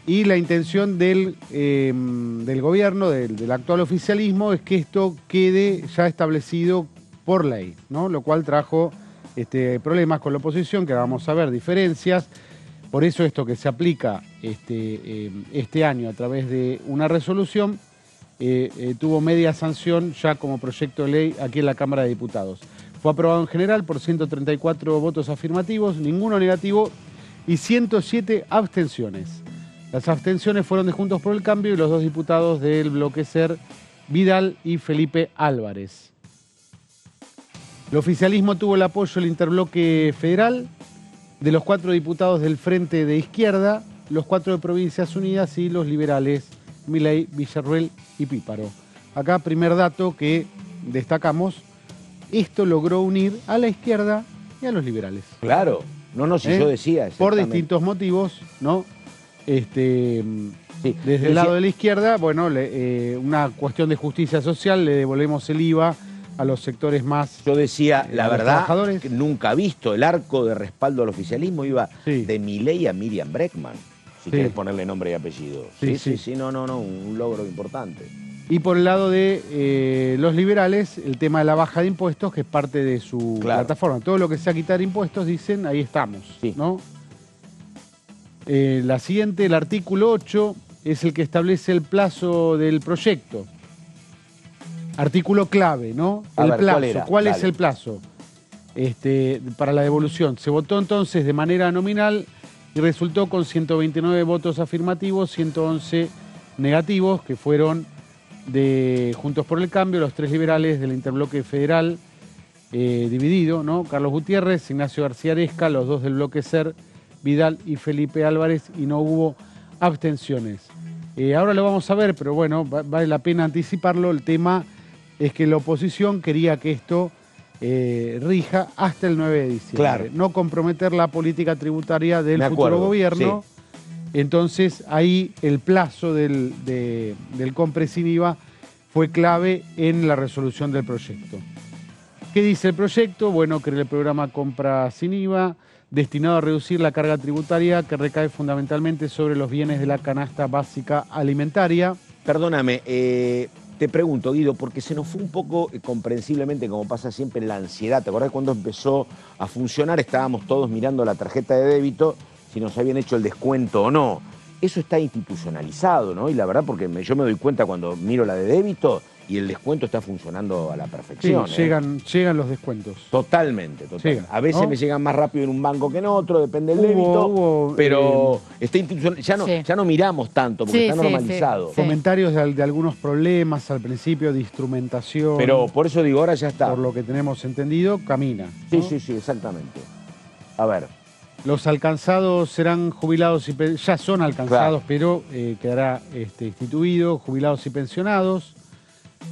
y la intención del gobierno, del actual oficialismo, es que esto quede ya establecido por ley, ¿no? Lo cual trajo problemas con la oposición, que vamos a ver, diferencias. Por eso esto que se aplica este año a través de una resolución tuvo media sanción ya como proyecto de ley aquí en la Cámara de Diputados. Fue aprobado en general por 134 votos afirmativos, ninguno negativo y 107 abstenciones. Las abstenciones fueron de Juntos por el Cambio y los dos diputados del bloque SER, Vidal y Felipe Álvarez. El oficialismo tuvo el apoyo del interbloque federal, de los 4 diputados del Frente de Izquierda, los 4 de Provincias Unidas y los liberales Milei, Villarruel y Píparo. Acá, primer dato que destacamos, esto logró unir a la izquierda y a los liberales. Claro, si yo decía. Por distintos motivos, ¿no? Desde el lado de la izquierda, bueno, una cuestión de justicia social, le devolvemos el IVA a los sectores más... Yo decía, la verdad, que nunca visto el arco de respaldo al oficialismo iba de Milei a Miriam Bregman, si querés ponerle nombre y apellido. Sí, no, un logro importante. Y por el lado de los liberales, el tema de la baja de impuestos, que es parte de su plataforma. Todo lo que sea quitar impuestos, dicen, ahí estamos, ¿no? La siguiente, el artículo 8, es el que establece el plazo del proyecto. Artículo clave, ¿no? El plazo. ¿Cuál es el plazo? Para la devolución. Se votó entonces de manera nominal y resultó con 129 votos afirmativos, 111 negativos, que fueron de Juntos por el Cambio, los 3 liberales del interbloque federal dividido, ¿no? Carlos Gutiérrez, Ignacio García Aresca, los 2 del bloque SER, Vidal y Felipe Álvarez, y no hubo abstenciones. Ahora lo vamos a ver, pero bueno, vale la pena anticiparlo. El tema es que la oposición quería que esto rija hasta el 9 de diciembre. No comprometer la política tributaria del futuro gobierno. Entonces ahí el plazo del compre sin IVA fue clave en la resolución del proyecto. ¿Qué dice el proyecto? Bueno, crea el programa Compra sin IVA, destinado a reducir la carga tributaria que recae fundamentalmente sobre los bienes de la canasta básica alimentaria. Perdóname, te pregunto, Guido, porque se nos fue un poco, comprensiblemente, como pasa siempre, en la ansiedad. ¿Te acordás cuando empezó a funcionar? Estábamos todos mirando la tarjeta de débito, si nos habían hecho el descuento o no. Eso está institucionalizado, ¿no? Y la verdad, porque yo me doy cuenta cuando miro la de débito y el descuento está funcionando a la perfección. Sí, llegan los descuentos. Totalmente. A veces me llegan más rápido en un banco que en otro, depende del débito, pero está institucionalizado. Ya no miramos tanto, porque está normalizado. Comentarios de algunos problemas al principio de instrumentación. Pero por eso digo, ahora ya está. Por lo que tenemos entendido, camina, ¿no? Sí, exactamente. A ver. Los alcanzados serán jubilados y ya son alcanzados, pero quedará instituido, jubilados y pensionados,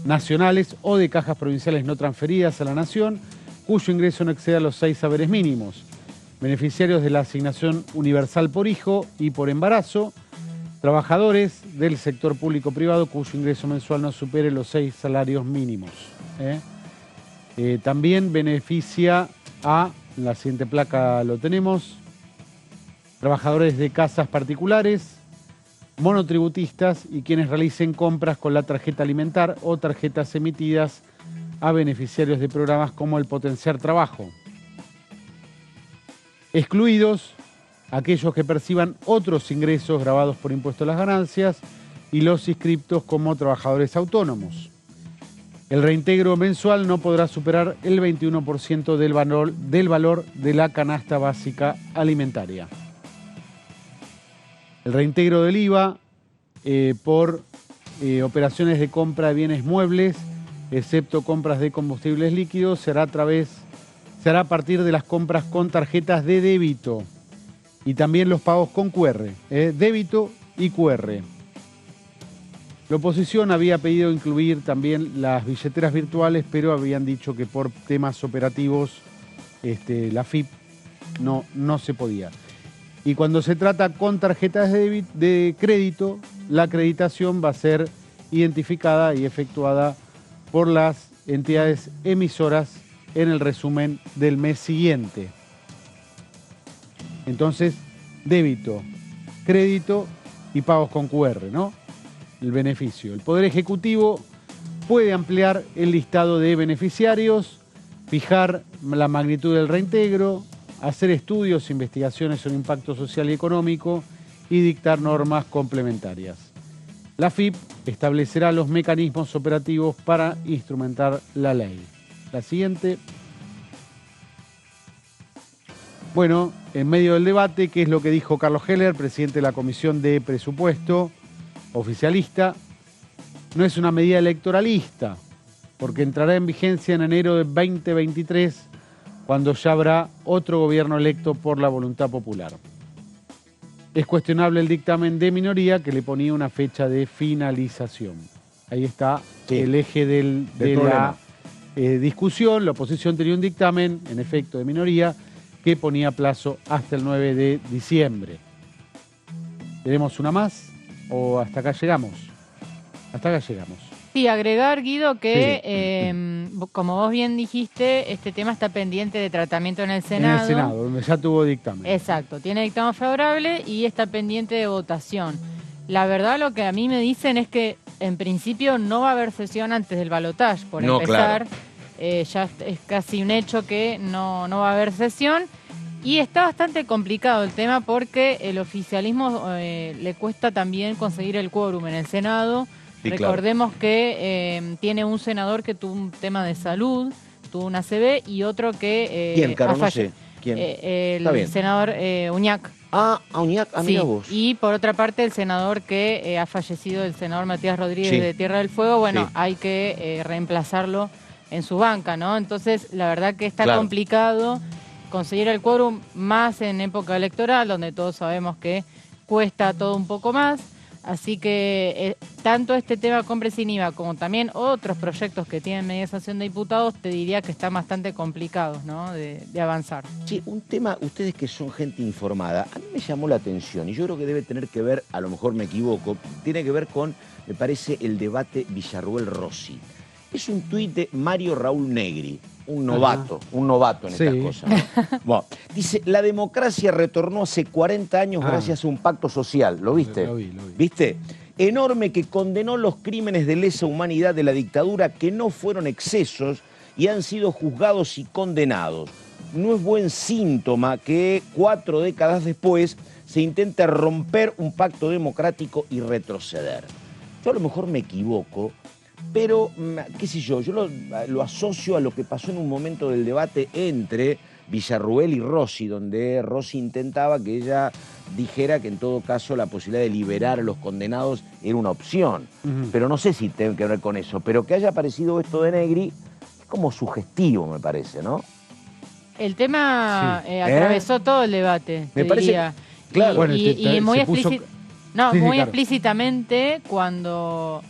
nacionales o de cajas provinciales no transferidas a la nación, cuyo ingreso no exceda los 6 saberes mínimos, beneficiarios de la asignación universal por hijo y por embarazo, trabajadores del sector público-privado cuyo ingreso mensual no supere los 6 salarios mínimos. También beneficia a, la siguiente placa lo tenemos, trabajadores de casas particulares, monotributistas y quienes realicen compras con la tarjeta alimentar o tarjetas emitidas a beneficiarios de programas como el Potenciar Trabajo. Excluidos aquellos que perciban otros ingresos grabados por impuesto a las ganancias y los inscriptos como trabajadores autónomos. El reintegro mensual no podrá superar el 21% del valor de la canasta básica alimentaria. El reintegro del IVA por operaciones de compra de bienes muebles, excepto compras de combustibles líquidos, será a partir de las compras con tarjetas de débito y también los pagos con QR, débito y QR. La oposición había pedido incluir también las billeteras virtuales, pero habían dicho que por temas operativos la FIP no se podía. Y cuando se trata con tarjetas de crédito, la acreditación va a ser identificada y efectuada por las entidades emisoras en el resumen del mes siguiente. Entonces, débito, crédito y pagos con QR, ¿no? El beneficio. El Poder Ejecutivo puede ampliar el listado de beneficiarios, fijar la magnitud del reintegro, hacer estudios, investigaciones sobre impacto social y económico y dictar normas complementarias. La FIP establecerá los mecanismos operativos para instrumentar la ley. La siguiente. Bueno, en medio del debate, ¿qué es lo que dijo Carlos Heller, presidente de la Comisión de Presupuesto, oficialista? No es una medida electoralista, porque entrará en vigencia en enero de 2023, cuando ya habrá otro gobierno electo por la voluntad popular. Es cuestionable el dictamen de minoría que le ponía una fecha de finalización. Ahí está el eje de la discusión. La oposición tenía un dictamen, en efecto, de minoría, que ponía plazo hasta el 9 de diciembre. ¿Tenemos una más o hasta acá llegamos? Hasta acá llegamos. Sí, agregar, Guido, que como vos bien dijiste, este tema está pendiente de tratamiento en el Senado. En el Senado, donde ya tuvo dictamen. Exacto, tiene dictamen favorable y está pendiente de votación. La verdad, lo que a mí me dicen es que en principio no va a haber sesión antes del balotaje, por No, empezar. claro. Ya es casi un hecho que no va a haber sesión. Y está bastante complicado el tema porque el oficialismo le cuesta también conseguir el quórum en el Senado. Sí, Recordemos que tiene un senador que tuvo un tema de salud, tuvo una ACV, y otro que... ¿Quién, Caro? No sé. ¿Quién? Está bien. El senador Uñac. Uñac, mira vos. Y por otra parte el senador que ha fallecido, el senador Matías Rodríguez Sí. de Tierra del Fuego, bueno, Sí. hay que reemplazarlo en su banca, ¿no? Entonces, la verdad que está Claro. complicado conseguir el quórum, más en época electoral, donde todos sabemos que cuesta todo un poco más. Así que tanto este tema compra sin IVA como también otros proyectos que tienen mediación de diputados, te diría que están bastante complicados, ¿no? de avanzar. Sí, un tema, ustedes que son gente informada, a mí me llamó la atención y yo creo que debe tener que ver, a lo mejor me equivoco, tiene que ver con, me parece, el debate Villarruel-Rossi. Es un tuit de Mario Raúl Negri, un novato en estas Sí. cosas, ¿no? Bueno, dice, la democracia retornó hace 40 años gracias a un pacto social, ¿lo viste? Lo vi. ¿Viste? Enorme, que condenó los crímenes de lesa humanidad de la dictadura, que no fueron excesos y han sido juzgados y condenados. No es buen síntoma que 4 décadas después se intente romper un pacto democrático y retroceder. Yo a lo mejor me equivoco, pero, qué sé yo lo asocio a lo que pasó en un momento del debate entre Villarruel y Rossi, donde Rossi intentaba que ella dijera que en todo caso la posibilidad de liberar a los condenados era una opción. Pero no sé si tiene que ver con eso. Pero que haya aparecido esto de Negri es como sugestivo, me parece, ¿no? El tema Sí. atravesó todo el debate, Me te parece- diría. claro. Y, Bueno, y muy, se puso- Sí, muy claro. explícitamente cuando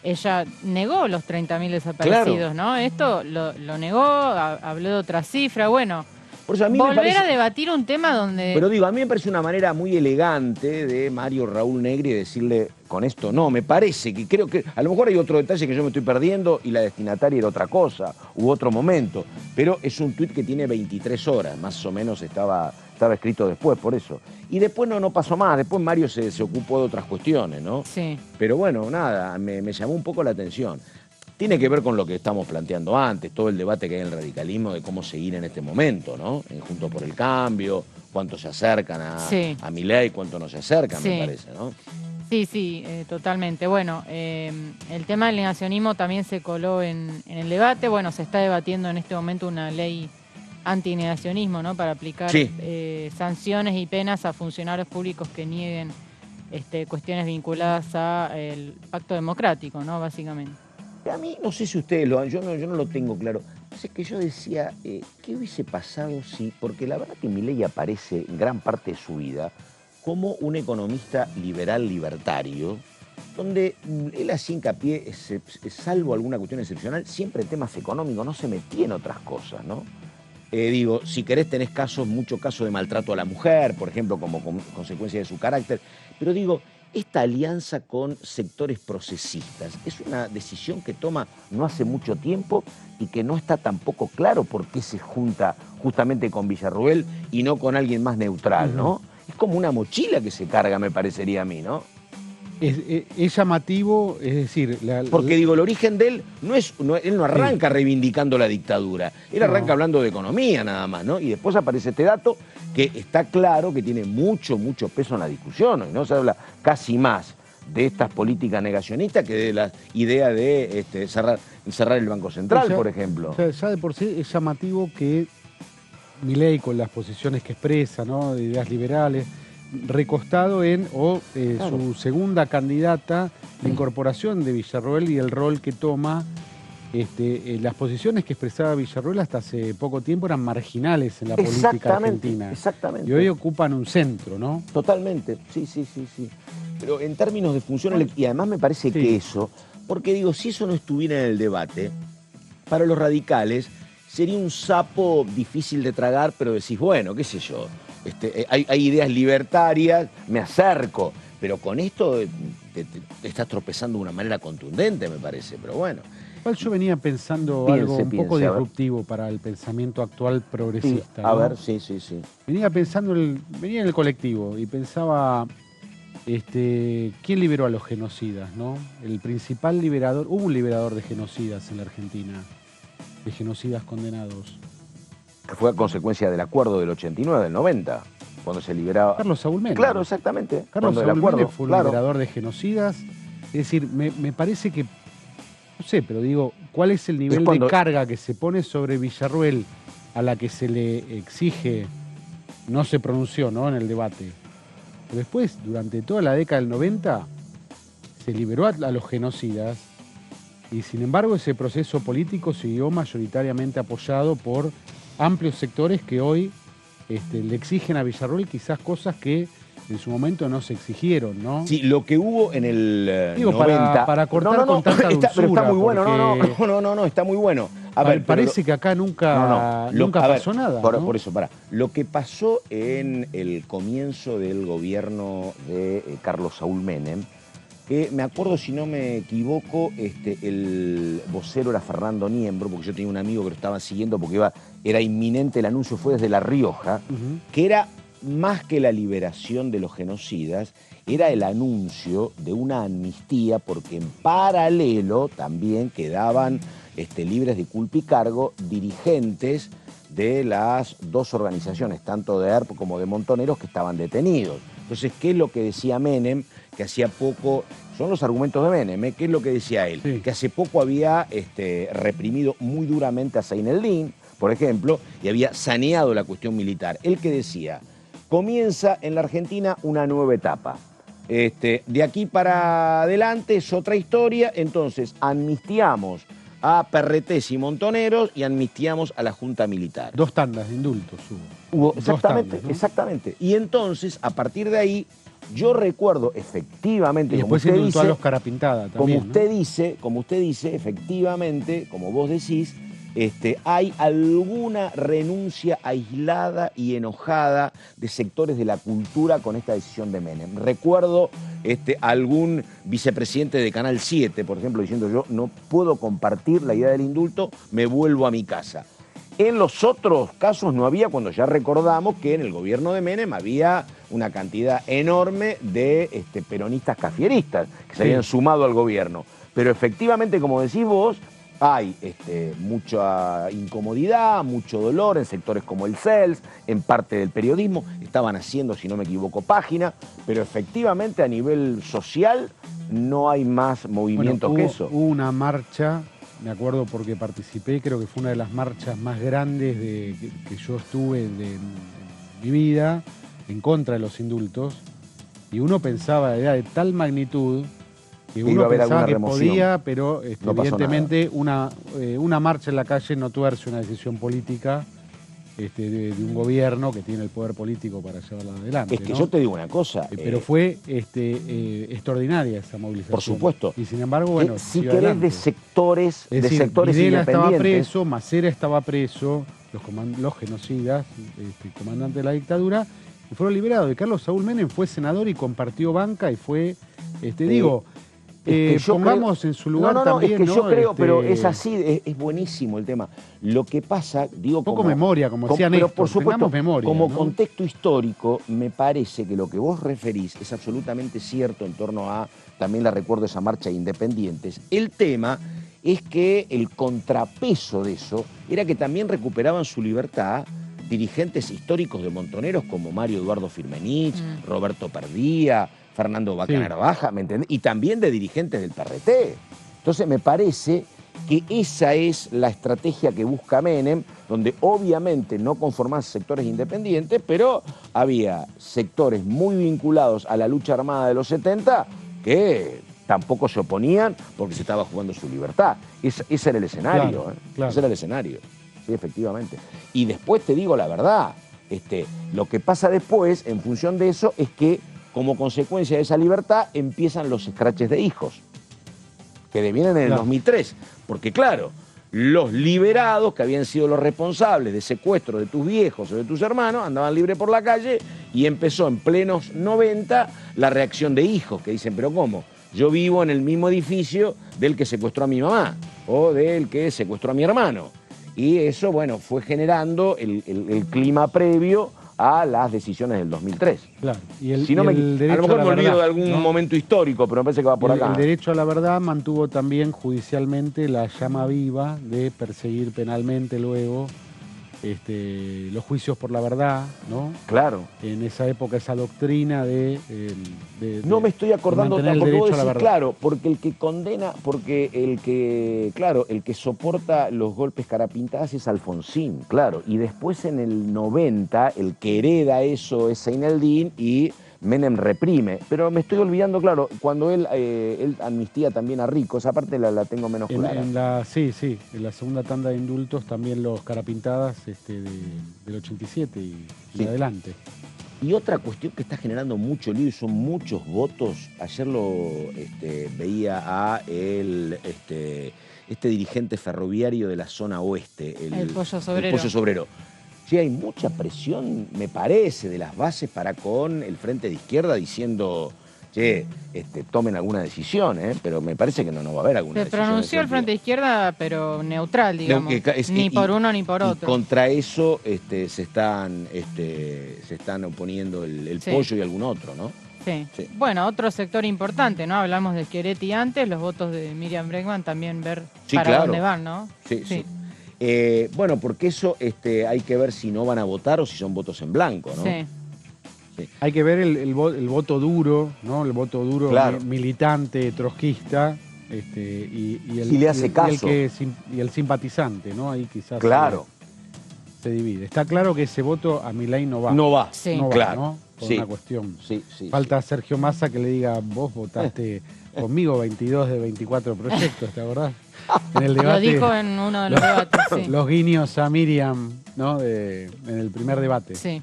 ella negó los 30.000 desaparecidos, ¿no? Esto lo negó, habló de otra cifra, bueno. Por eso a mí me Volver parece... a debatir un tema donde... Pero digo, a mí me parece una manera muy elegante de Mario Raúl Negri decirle con esto no. Me parece que creo que a lo mejor hay otro detalle que yo me estoy perdiendo y la destinataria era otra cosa u otro momento. Pero es un tuit que tiene 23 horas, más o menos estaba escrito después, por eso. Y después no pasó más, después Mario se ocupó de otras cuestiones, ¿no? Sí. Pero bueno, nada, me llamó un poco la atención. Tiene que ver con lo que estamos planteando antes, todo el debate que hay en el radicalismo de cómo seguir en este momento, ¿no? En Juntos por el Cambio, cuántos se acercan a Milei, cuántos no se acercan, Sí. me parece, ¿no? Sí, totalmente. Bueno, el tema del negacionismo también se coló en el debate. Bueno, se está debatiendo en este momento una ley antinegacionismo, ¿no? Para aplicar Sí. sanciones y penas a funcionarios públicos que nieguen cuestiones vinculadas al pacto democrático, ¿no? Básicamente. A mí, no sé si ustedes yo no lo tengo claro. Es que yo decía, ¿qué hubiese pasado si...? Porque la verdad que Milei aparece en gran parte de su vida como un economista liberal libertario, donde él hacía hincapié, salvo alguna cuestión excepcional, siempre en temas económicos, no se metía en otras cosas, ¿no? Digo, si querés tenés muchos casos de maltrato a la mujer, por ejemplo, como consecuencia de su carácter, pero digo, esta alianza con sectores procesistas es una decisión que toma no hace mucho tiempo y que no está tampoco claro por qué se junta justamente con Villarruel y no con alguien más neutral, ¿no? Es como una mochila que se carga, me parecería a mí, ¿no? Es llamativo, es decir... Porque digo, el origen de él él no arranca reivindicando la dictadura, él arranca hablando de economía nada más, ¿no? Y después aparece este dato que está claro que tiene mucho peso en la discusión, ¿no? Se habla casi más de estas políticas negacionistas que de la idea de cerrar el Banco Central, por ejemplo. O sea, ya de por sí es llamativo que Milei, con las posiciones que expresa, ¿no? De ideas liberales, recostado en su segunda candidata, la incorporación de Villarruel y el rol que toma. Las posiciones que expresaba Villarruel hasta hace poco tiempo eran marginales en la política argentina. Exactamente. Y hoy ocupan un centro, ¿no? Totalmente, sí. Pero en términos de función, y además me parece que eso, porque digo, si eso no estuviera en el debate, para los radicales sería un sapo difícil de tragar, pero decís, bueno, qué sé yo, hay ideas libertarias, me acerco, pero con esto te estás tropezando de una manera contundente, me parece, pero bueno. Igual yo venía pensando algo un poco disruptivo para el pensamiento actual progresista. Sí, a ¿no? ver, sí. Venía en el colectivo y pensaba, ¿quién liberó a los genocidas, no? El principal liberador, hubo un liberador de genocidas en la Argentina, de genocidas condenados. Que fue a consecuencia del acuerdo del 89, del 90, cuando se liberaba... Carlos Saúl Menem. Claro, exactamente. Carlos Saúl Menem fue un claro. liberador de genocidas. Es decir, me parece que, no sé, pero digo, ¿cuál es el nivel de carga que se pone sobre Villarruel a la que se le exige? No se pronunció, ¿no?, en el debate. Pero después, durante toda la década del 90, se liberó a los genocidas y, sin embargo, ese proceso político siguió mayoritariamente apoyado por amplios sectores que hoy le exigen a Villarruel quizás cosas que en su momento no se exigieron, ¿no? Sí, lo que hubo en el Digo, 90... para cortar con tanta dulzura. Pero está muy bueno, porque... no, está muy bueno. A ver, parece que acá nunca pasó nada. Por eso, lo que pasó en el comienzo del gobierno de Carlos Saúl Menem, que me acuerdo, si no me equivoco, el vocero era Fernando Niembro, porque yo tenía un amigo que lo estaba siguiendo porque era inminente el anuncio, fue desde La Rioja, que era más que la liberación de los genocidas, era el anuncio de una amnistía, porque en paralelo también quedaban libres de culpa y cargo dirigentes de las dos organizaciones, tanto de ERP como de Montoneros, que estaban detenidos. Entonces, ¿qué es lo que decía Menem? Que hacía poco, son los argumentos de Menem, ¿qué es lo que decía él? Sí. Que hace poco había reprimido muy duramente a Saineldin, por ejemplo, y había saneado la cuestión militar. Él que decía, comienza en la Argentina una nueva etapa. De aquí para adelante es otra historia, entonces amnistiamos a Perretés y Montoneros y amnistiamos a la Junta Militar. 2 tandas de indultos hubo. Exactamente, tandas, ¿no? Exactamente. Y entonces, a partir de ahí, yo recuerdo efectivamente, y después como usted indultó dice, a los Carapintada también, como usted dice, efectivamente, como vos decís, hay alguna renuncia aislada y enojada de sectores de la cultura con esta decisión de Menem. Recuerdo algún vicepresidente de Canal 7, por ejemplo, diciendo yo no puedo compartir la idea del indulto, me vuelvo a mi casa. En los otros casos no había, cuando ya recordamos que en el gobierno de Menem había una cantidad enorme de peronistas cafieristas que se habían sumado al gobierno. Pero efectivamente, como decís vos, hay mucha incomodidad, mucho dolor en sectores como el CELS, en parte del periodismo. Estaban haciendo, si no me equivoco, página, pero efectivamente a nivel social no hay más movimiento que eso. Hubo una marcha, me acuerdo porque participé, creo que fue una de las marchas más grandes que yo estuve en mi vida, en contra de los indultos, y uno pensaba, era de tal magnitud que uno pensaba que podía, pero no evidentemente una marcha en la calle no tuerce una decisión política de un gobierno que tiene el poder político para llevarla adelante. Es que yo te digo una cosa. Pero fue extraordinaria esa movilización. Por supuesto. Y sin embargo, bueno, si querés adelante. De sectores Videla independientes. Estaba preso, Macera estaba preso, los genocidas, comandantes de la dictadura, y fueron liberados. Y Carlos Saúl Menem fue senador y compartió banca y fue, pongamos en su lugar también. Es que yo creo, pero es así, es buenísimo el tema. Lo que pasa, digo, poco memoria, como decía Néstor, por supuesto, memoria, como contexto histórico, me parece que lo que vos referís es absolutamente cierto en torno a, también la recuerdo esa marcha de independientes. El tema es que el contrapeso de eso era que también recuperaban su libertad dirigentes históricos de Montoneros como Mario Eduardo Firmenich, Roberto Perdía, Fernando Vaca Narvaja, ¿me entendés? Y también de dirigentes del PRT. Entonces me parece que esa es la estrategia que busca Menem, donde obviamente no conformás sectores independientes, pero había sectores muy vinculados a la lucha armada de los 70 que tampoco se oponían porque se estaba jugando su libertad. Ese era el escenario, claro. Ese era el escenario, sí, efectivamente. Y después te digo la verdad, lo que pasa después, en función de eso, es que como consecuencia de esa libertad empiezan los escraches de hijos, que devienen en el 2003. Porque claro, los liberados, que habían sido los responsables de secuestro de tus viejos o de tus hermanos, andaban libres por la calle y empezó en plenos 90 la reacción de hijos, que dicen, pero ¿cómo? Yo vivo en el mismo edificio del que secuestró a mi mamá o del que secuestró a mi hermano. Y eso, bueno, fue generando el clima previo a las decisiones del 2003. Claro. Y el, si no y me, el a derecho lo mejor a me la olvido verdad, de algún ¿no? momento histórico, pero me parece que va por acá. El derecho a la verdad mantuvo también judicialmente la llama viva de perseguir penalmente luego los juicios por la verdad, ¿no? Claro. En esa época esa doctrina no me estoy acordando de mantener el porque vos derecho a la decís, verdad. claro, porque el que condena, porque el que soporta los golpes carapintadas es Alfonsín, claro, y después en el 90 el que hereda eso es Zaineldin y Menem reprime, pero me estoy olvidando, claro, cuando él amnistía también a ricos, esa parte la tengo menos clara. Sí, en la segunda tanda de indultos también los carapintadas del 87 y Sí. adelante. Y otra cuestión que está generando mucho lío y son muchos votos, ayer lo veía a este dirigente ferroviario de la zona oeste, el Pollo Sobrero. El Pollo Sobrero. Sí, hay mucha presión, me parece, de las bases para con el Frente de Izquierda diciendo, che, tomen alguna decisión, pero me parece que no va a haber alguna decisión. Se pronunció el Frente de Izquierda, pero neutral, digamos. Ni por uno ni por otro. Y contra eso se están oponiendo el Sí. Pollo y algún otro, ¿no? Sí. Sí. Bueno, otro sector importante, ¿no? Hablamos de Schiaretti antes, los votos de Miriam Bregman también ver Sí, para claro. dónde van, ¿no? Sí. Bueno, porque eso hay que ver si no van a votar o si son votos en blanco, ¿no? Sí. Hay que ver el voto duro, ¿no? El voto duro Claro. militante, trotskista, y el, Si le hace caso. y el simpatizante, ¿no? Ahí quizás Claro. se divide. Está claro que ese voto a Milei no va. No va. Sí. No va, Claro. ¿no? Por Sí. una cuestión. Sí. Falta Sergio Massa que le diga, vos votaste conmigo 22 de 24 proyectos, ¿te acordás? En el Lo debate, dijo en uno de los debates, sí. los guiños a Miriam, ¿no? En el primer debate. Sí.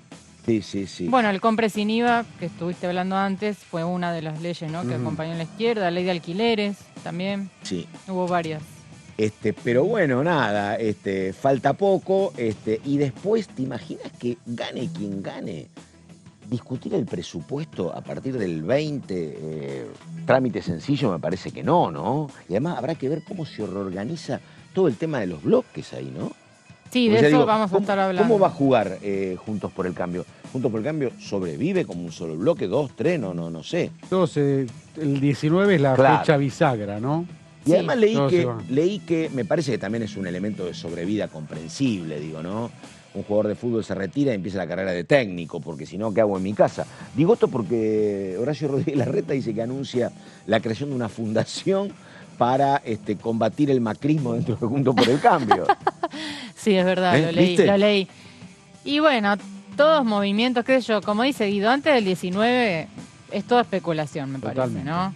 Sí. Bueno, el compre sin IVA, que estuviste hablando antes, fue una de las leyes, ¿no? Que acompañó a la izquierda, ley de alquileres también. Sí. Hubo varias. Pero bueno, nada, falta poco, y después, ¿te imaginas que gane quien gane? Discutir el presupuesto a partir del 20, trámite sencillo, me parece que no. Y además habrá que ver cómo se reorganiza todo el tema de los bloques ahí, ¿no? Sí, de eso vamos a estar hablando. ¿Cómo va a jugar Juntos por el Cambio? ¿Juntos por el Cambio sobrevive como un solo bloque, 2, 3, no sé? Entonces, el 19 es la Claro. fecha bisagra, ¿no? Y además Todo se va. leí que me parece que también es un elemento de sobrevida comprensible, digo, ¿no? Un jugador de fútbol se retira y empieza la carrera de técnico, porque si no, ¿qué hago en mi casa? Digo esto porque Horacio Rodríguez Larreta dice que anuncia la creación de una fundación para combatir el macrismo dentro de Juntos por el Cambio. Sí, es verdad, ¿Viste? lo leí. Y bueno, todos movimientos, qué sé yo, como dice Guido, antes del 19 es toda especulación, me parece, Totalmente. ¿no?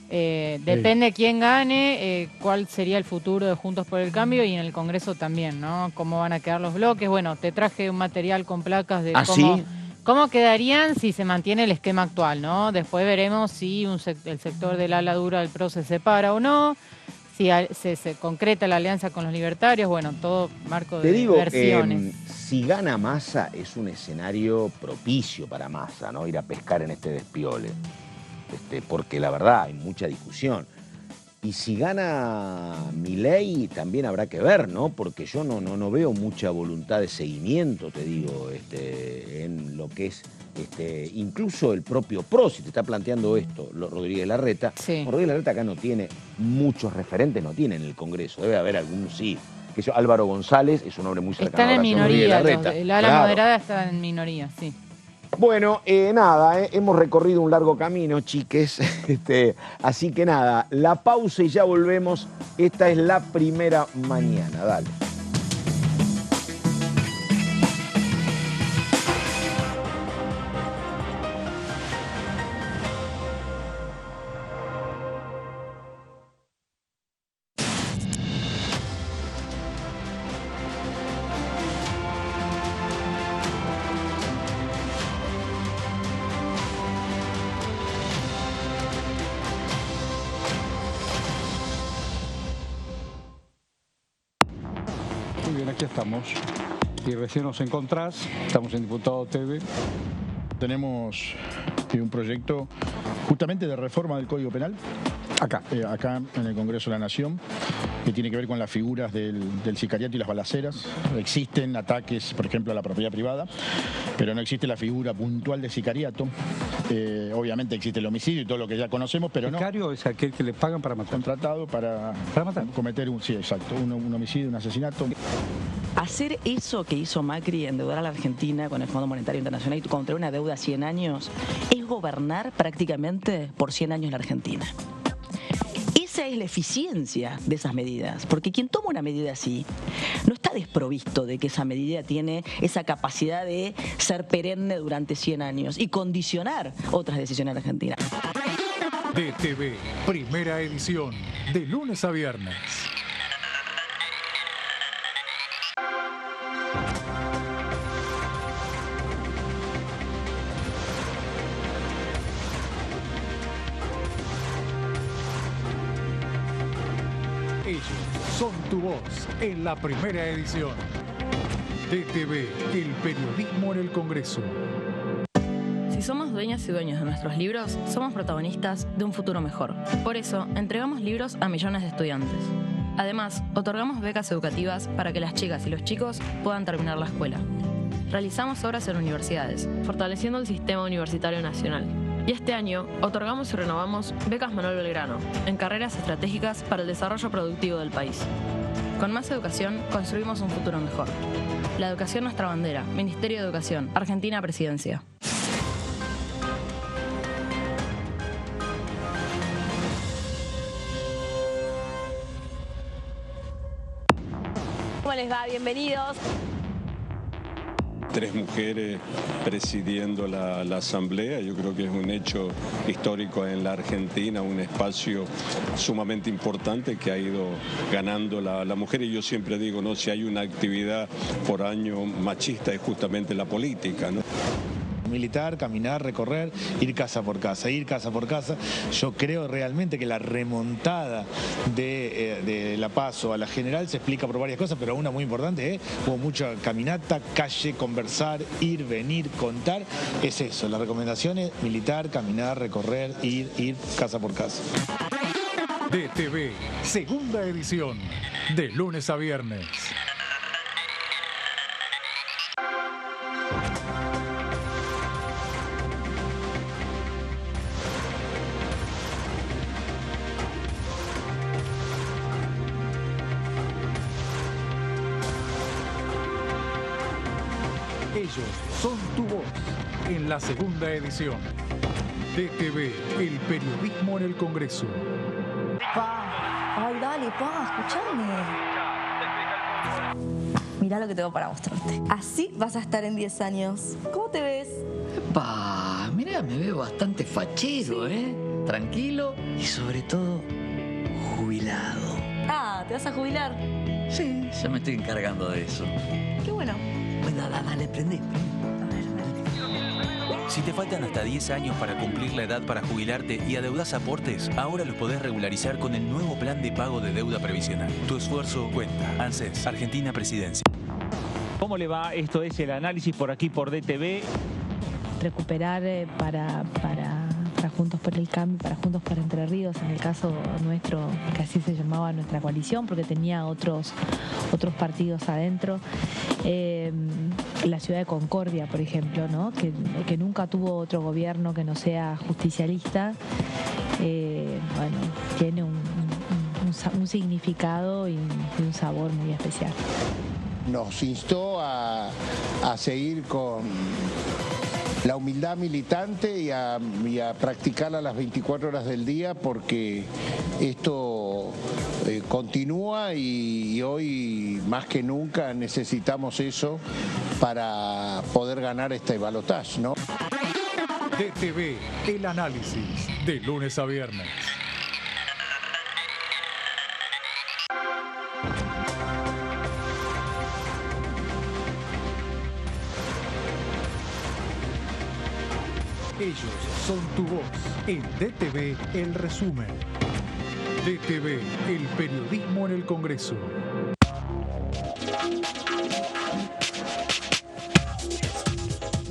Depende quién gane, cuál sería el futuro de Juntos por el Cambio y en el Congreso también, ¿no? Cómo van a quedar los bloques. Bueno, te traje un material con placas de ¿Ah, cómo, sí? cómo quedarían si se mantiene el esquema actual, ¿no? Después veremos si el sector del ala dura del PRO se separa o no, si se concreta la alianza con los libertarios, bueno, todo marco Te de digo, versiones. si gana Massa es un escenario propicio para Massa, ¿no? Ir a pescar en este despiole. Porque la verdad hay mucha discusión. Y si gana Milei también habrá que ver, ¿no? Porque yo no veo mucha voluntad de seguimiento, te digo, en lo que es incluso el propio PRO, si te está planteando esto, Rodríguez Larreta. Sí. Rodríguez Larreta acá no tiene muchos referentes, no tiene en el Congreso. Debe haber algunos, sí. Álvaro González es un hombre muy cercano Están a en Horacio Rodríguez minoría, Larreta. el ala Claro. moderada está en minoría, sí. Bueno, nada, hemos recorrido un largo camino, chiques. Así que nada, la pausa y ya volvemos. Esta es La Primera Mañana. Dale. Muy bien, aquí estamos. Y recién nos encontrás, estamos en Diputado TV. Tenemos un proyecto justamente de reforma del Código Penal, acá en el Congreso de la Nación. que tiene que ver con las figuras del sicariato y las balaceras. Existen ataques, por ejemplo, a la propiedad privada, pero no existe la figura puntual de sicariato. Obviamente existe el homicidio y todo lo que ya conocemos, pero no. ¿Sicario es aquel que le pagan para matar? Contratado para matar. Cometer un homicidio, un asesinato. Hacer eso que hizo Macri, endeudar a la Argentina con el Fondo Monetario Internacional y contraer una deuda a 100 años, es gobernar prácticamente por 100 años la Argentina. Esa es la eficiencia de esas medidas, porque quien toma una medida así no está desprovisto de que esa medida tiene esa capacidad de ser perenne durante 100 años y condicionar otras decisiones en Argentina. DTV, primera edición, de lunes a viernes. Ellos son tu voz en la primera edición. DTV, el periodismo en el Congreso. Si somos dueñas y dueños de nuestros libros, somos protagonistas de un futuro mejor. Por eso, entregamos libros a millones de estudiantes. Además, otorgamos becas educativas para que las chicas y los chicos puedan terminar la escuela. Realizamos obras en universidades, fortaleciendo el sistema universitario nacional. Y este año, otorgamos y renovamos becas Manuel Belgrano, en carreras estratégicas para el desarrollo productivo del país. Con más educación, construimos un futuro mejor. La educación nuestra bandera. Ministerio de Educación. Argentina Presidencia. ¿Cómo les va? Bienvenidos. 3 mujeres presidiendo la asamblea, yo creo que es un hecho histórico en la Argentina, un espacio sumamente importante que ha ido ganando la mujer, y yo siempre digo, ¿no?, si hay una actividad por año machista es justamente la política, ¿no? Militar, caminar, recorrer, ir casa por casa. Yo creo realmente que la remontada de la PASO a la general se explica por varias cosas, pero una muy importante, hubo mucha caminata, calle, conversar, ir, venir, contar. Es eso, las recomendaciones: militar, caminar, recorrer, ir casa por casa. DTV, segunda edición, de lunes a viernes. Ellos son tu voz en la segunda edición. DTV, el periodismo en el Congreso. Ay, dale, escuchame. Mirá lo que tengo para mostrarte. Así vas a estar en 10 años. ¿Cómo te ves? Mirá, me veo bastante fachero, sí. Tranquilo y sobre todo jubilado. Ah, ¿te vas a jubilar? Sí, ya me estoy encargando de eso. Qué bueno. Bueno, dale, prende. Si te faltan hasta 10 años para cumplir la edad para jubilarte y adeudás aportes, ahora los podés regularizar con el nuevo plan de pago de deuda previsional. Tu esfuerzo cuenta. ANSES, Argentina Presidencia. ¿Cómo le va? Esto es el análisis por aquí por DTV. Recuperar para Juntos por el Cambio, para Juntos por Entre Ríos, en el caso nuestro, que así se llamaba nuestra coalición, porque tenía otros partidos adentro. La ciudad de Concordia, por ejemplo, ¿no? que nunca tuvo otro gobierno que no sea justicialista, tiene un significado y un sabor muy especial. Nos instó a seguir con la humildad militante y a practicarla a las 24 horas del día, porque esto continúa y hoy más que nunca necesitamos eso para poder ganar este balotaje, ¿no? DTV, el análisis, de lunes a viernes. Ellos son tu voz en DTV, el resumen. DTV, el periodismo en el Congreso.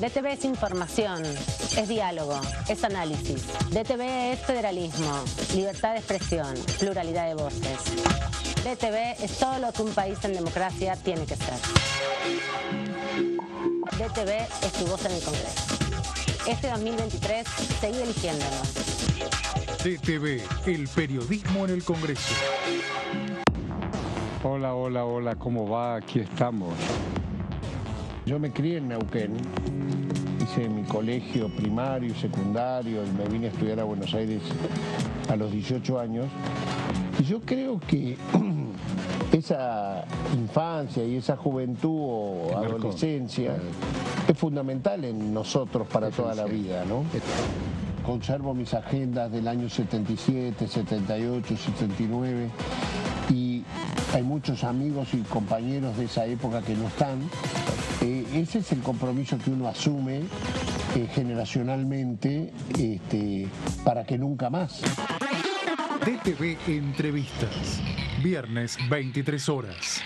DTV es información, es diálogo, es análisis. DTV es federalismo, libertad de expresión, pluralidad de voces. DTV es todo lo que un país en democracia tiene que ser. DTV es tu voz en el Congreso. Este 2023, seguí eligiéndonos. DTV, el periodismo en el Congreso. Hola, hola, hola, ¿cómo va? Aquí estamos. Yo me crié en Neuquén, hice mi colegio primario y secundario y me vine a estudiar a Buenos Aires a los 18 años. Y yo creo que esa infancia y esa juventud o adolescencia es fundamental en nosotros para toda la vida, ¿no? Conservo mis agendas del año 77, 78, 79 y hay muchos amigos y compañeros de esa época que no están. Ese es el compromiso que uno asume generacionalmente para que nunca más. DTV Entrevistas, viernes 23 horas.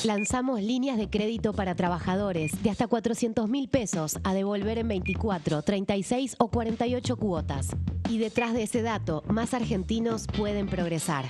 Lanzamos líneas de crédito para trabajadores de hasta 400.000 pesos a devolver en 24, 36 o 48 cuotas. Y detrás de ese dato, más argentinos pueden progresar.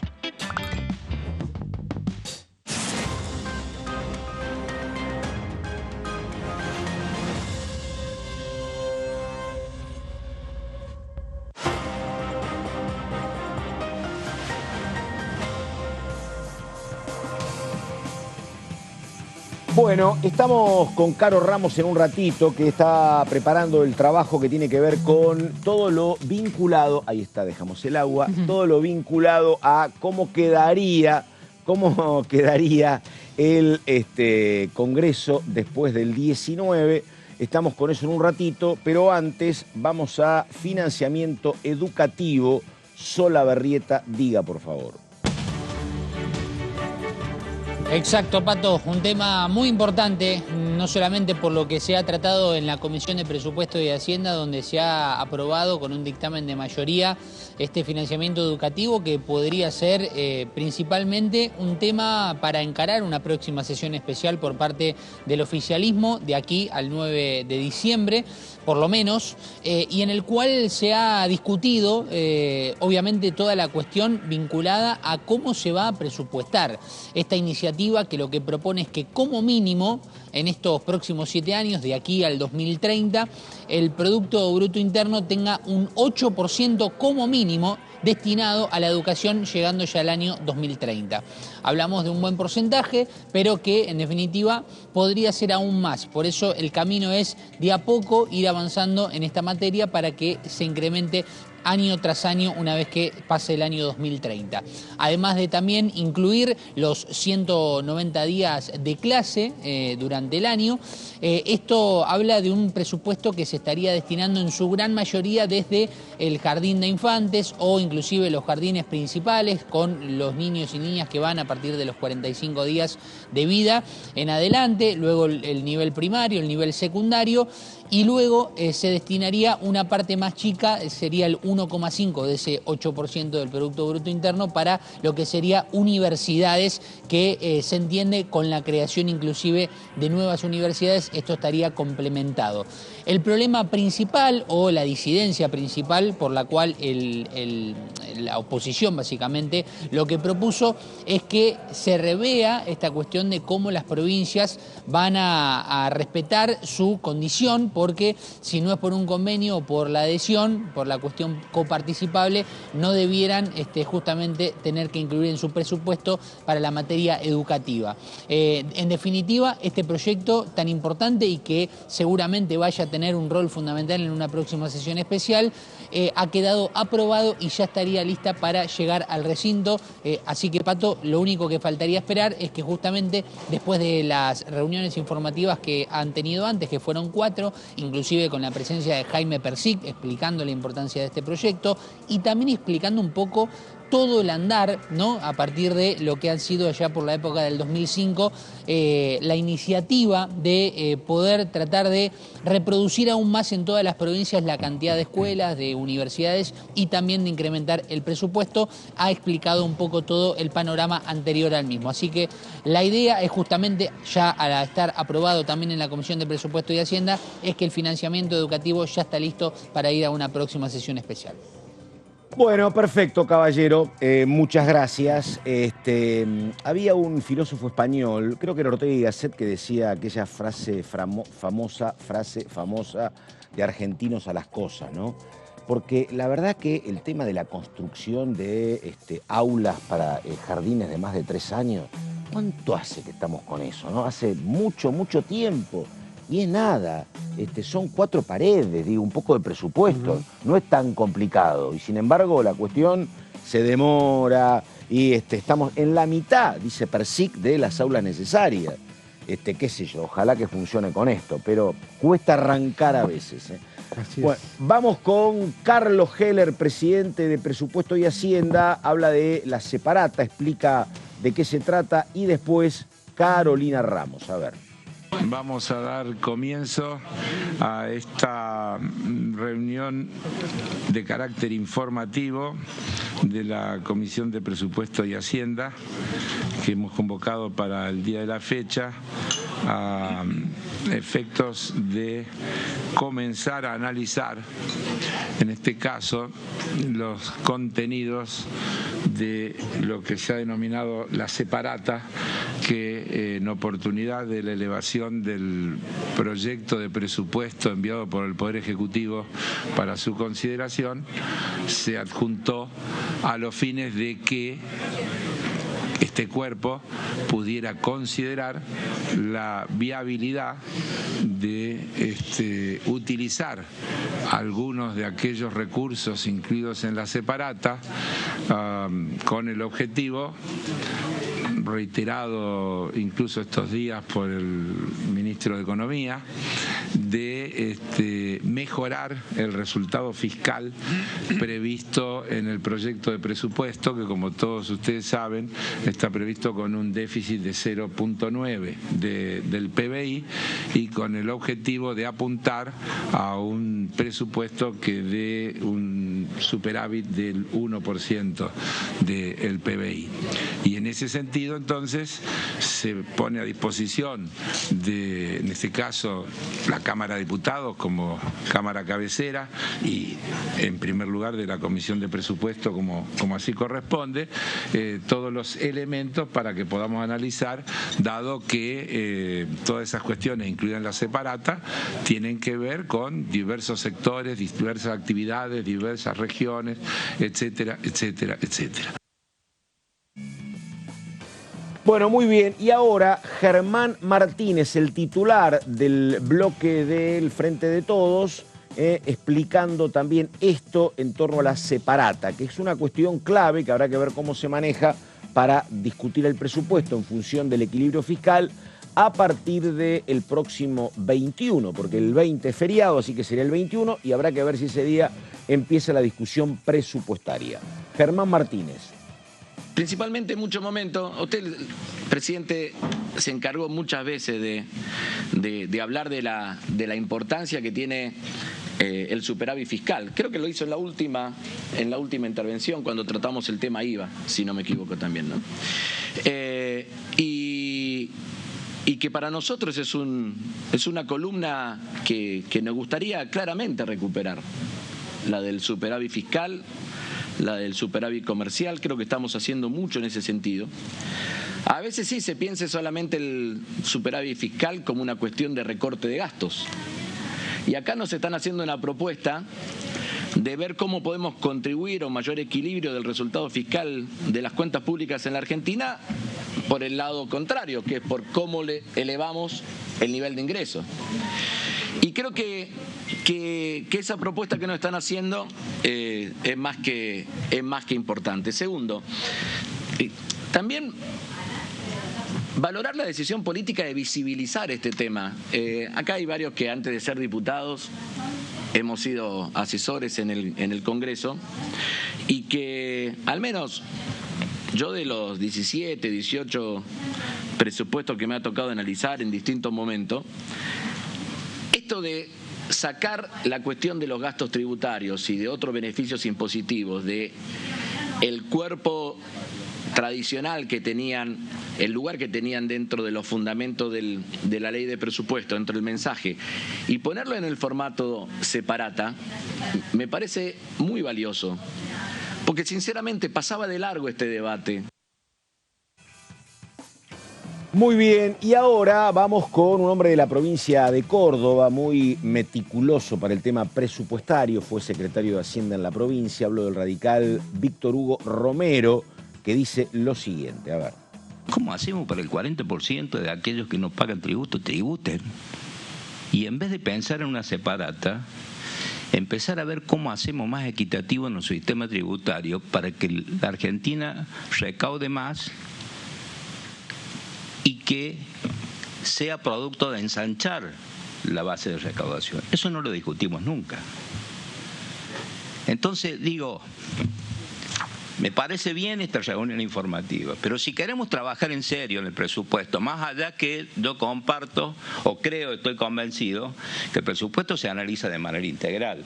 Bueno, estamos con Caro Ramos en un ratito, que está preparando el trabajo que tiene que ver con todo lo vinculado, ahí está, dejamos el agua, todo lo vinculado a cómo quedaría el Congreso después del 19. Estamos con eso en un ratito, pero antes vamos a financiamiento educativo. Sola Berrieta, diga por favor. Exacto, Pato, un tema muy importante, no solamente por lo que se ha tratado en la Comisión de Presupuesto y Hacienda, donde se ha aprobado con un dictamen de mayoría este financiamiento educativo, que podría ser principalmente un tema para encarar una próxima sesión especial por parte del oficialismo de aquí al 9 de diciembre, por lo menos, y en el cual se ha discutido, obviamente, toda la cuestión vinculada a cómo se va a presupuestar esta iniciativa, que lo que propone es que como mínimo en estos próximos 7 años, de aquí al 2030, el Producto Bruto Interno tenga un 8% como mínimo destinado a la educación, llegando ya al año 2030. Hablamos de un buen porcentaje, pero que en definitiva podría ser aún más. Por eso el camino es de a poco ir avanzando en esta materia para que se incremente año tras año una vez que pase el año 2030. Además de también incluir los 190 días de clase durante el año. Esto habla de un presupuesto que se estaría destinando en su gran mayoría desde el jardín de infantes o inclusive los jardines principales, con los niños y niñas que van a partir de los 45 días de vida en adelante, luego el nivel primario, el nivel secundario, y luego se destinaría una parte más chica, sería el 1,5 de ese 8% del Producto Bruto Interno, para lo que sería universidades, que se entiende con la creación inclusive de nuevas universidades, esto estaría complementado. El problema principal o la disidencia principal por la cual la oposición básicamente lo que propuso es que se revea esta cuestión de cómo las provincias van a respetar su condición, porque si no es por un convenio o por la adhesión, por la cuestión coparticipable, no debieran justamente tener que incluir en su presupuesto para la materia educativa. En definitiva, este proyecto tan importante y que seguramente vaya a tener un rol fundamental en una próxima sesión especial, ha quedado aprobado y ya estaría lista para llegar al recinto. Así que, Pato, lo único que faltaría esperar es que justamente después de las reuniones informativas que han tenido antes, que fueron 4, inclusive con la presencia de Jaime Persic explicando la importancia de este proyecto y también explicando un poco todo el andar, ¿no? A partir de lo que han sido allá por la época del 2005, la iniciativa de poder tratar de reproducir aún más en todas las provincias la cantidad de escuelas, de universidades y también de incrementar el presupuesto, ha explicado un poco todo el panorama anterior al mismo. Así que la idea es justamente, ya al estar aprobado también en la Comisión de Presupuesto y Hacienda, es que el financiamiento educativo ya está listo para ir a una próxima sesión especial. Bueno, perfecto, caballero. Muchas gracias. Había un filósofo español, creo que era Ortega y Gasset, que decía aquella frase famosa de argentinos a las cosas, ¿no? Porque la verdad que el tema de la construcción de aulas para jardines de más de 3 años, ¿cuánto hace que estamos con eso, no? Hace mucho, mucho tiempo. Y es nada, son 4 paredes, digo, un poco de presupuesto, no es tan complicado. Y sin embargo la cuestión se demora y estamos en la mitad, dice Persic, de las aulas necesarias. Qué sé yo, ojalá que funcione con esto, pero cuesta arrancar a veces. Bueno, vamos con Carlos Heller, presidente de Presupuesto y Hacienda, habla de la separata, explica de qué se trata y después Carolina Ramos, a ver. Vamos a dar comienzo a esta reunión de carácter informativo de la Comisión de Presupuesto y Hacienda que hemos convocado para el día de la fecha a efectos de comenzar a analizar, en este caso, los contenidos de lo que se ha denominado la separata, que en oportunidad de la elevación del proyecto de presupuesto enviado por el Poder Ejecutivo para su consideración, se adjuntó a los fines de que este cuerpo pudiera considerar la viabilidad de utilizar algunos de aquellos recursos incluidos en la separata con el objetivo, reiterado incluso estos días por el ministro de Economía, de mejorar el resultado fiscal previsto en el proyecto de presupuesto, que como todos ustedes saben está previsto con un déficit de 0,9 del PBI y con el objetivo de apuntar a un presupuesto que dé un superávit del 1% del PBI. Y en ese sentido entonces se pone a disposición de, en este caso, la Cámara de Diputados como Cámara cabecera y en primer lugar de la Comisión de Presupuesto como así corresponde, todos los elementos para que podamos analizar, dado que todas esas cuestiones, incluidas la separata, tienen que ver con diversos sectores, diversas actividades, diversas regiones, etcétera, etcétera, etcétera. Bueno, muy bien. Y ahora Germán Martínez, el titular del bloque del Frente de Todos, explicando también esto en torno a la separata, que es una cuestión clave que habrá que ver cómo se maneja para discutir el presupuesto en función del equilibrio fiscal a partir del próximo 21, porque el 20 es feriado, así que sería el 21, y habrá que ver si ese día empieza la discusión presupuestaria. Germán Martínez. Principalmente en muchos momentos, usted, presidente, se encargó muchas veces de hablar de la importancia que tiene el superávit fiscal. Creo que lo hizo en la última intervención cuando tratamos el tema IVA, si no me equivoco también, ¿no? Y que para nosotros es una columna que nos gustaría claramente recuperar, la del superávit fiscal, la del superávit comercial. Creo que estamos haciendo mucho en ese sentido. A veces sí se piensa solamente el superávit fiscal como una cuestión de recorte de gastos. Y acá nos están haciendo una propuesta de ver cómo podemos contribuir a un mayor equilibrio del resultado fiscal de las cuentas públicas en la Argentina por el lado contrario, que es por cómo le elevamos el nivel de ingreso. Y creo que esa propuesta que nos están haciendo es más que importante. Segundo, también valorar la decisión política de visibilizar este tema. Acá hay varios que antes de ser diputados hemos sido asesores en el Congreso y que al menos yo de los 17, 18 presupuestos que me ha tocado analizar en distintos momentos, esto de sacar la cuestión de los gastos tributarios y de otros beneficios impositivos de el cuerpo tradicional que tenían, el lugar que tenían dentro de los fundamentos de la ley de presupuesto, dentro del mensaje, y ponerlo en el formato separata, me parece muy valioso, porque sinceramente pasaba de largo este debate. Muy bien, y ahora vamos con un hombre de la provincia de Córdoba, muy meticuloso para el tema presupuestario, fue secretario de Hacienda en la provincia, hablo del radical Víctor Hugo Romero, que dice lo siguiente, a ver. ¿Cómo hacemos para el 40% de aquellos que no pagan tributo, tributen? Y en vez de pensar en una separata, empezar a ver cómo hacemos más equitativo en nuestro sistema tributario para que la Argentina recaude más y que sea producto de ensanchar la base de recaudación. Eso no lo discutimos nunca. Entonces, digo, me parece bien esta reunión informativa, pero si queremos trabajar en serio en el presupuesto, más allá que yo comparto, o creo, estoy convencido, que el presupuesto se analiza de manera integral.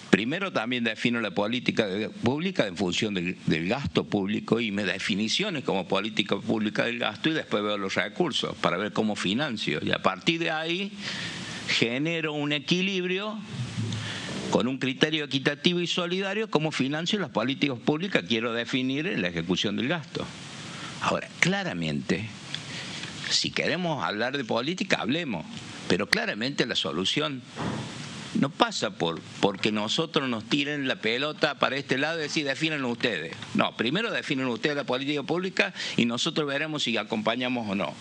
Primero también defino la política pública en función del gasto público y me definiciones como política pública del gasto y después veo los recursos para ver cómo financio. Y a partir de ahí genero un equilibrio con un criterio equitativo y solidario como financio las políticas públicas quiero definir en la ejecución del gasto. Ahora, claramente, si queremos hablar de política, hablemos, pero claramente la solución no pasa porque nosotros nos tiren la pelota para este lado y decir, defínenlo ustedes. No, primero definen ustedes la política pública y nosotros veremos si acompañamos o no.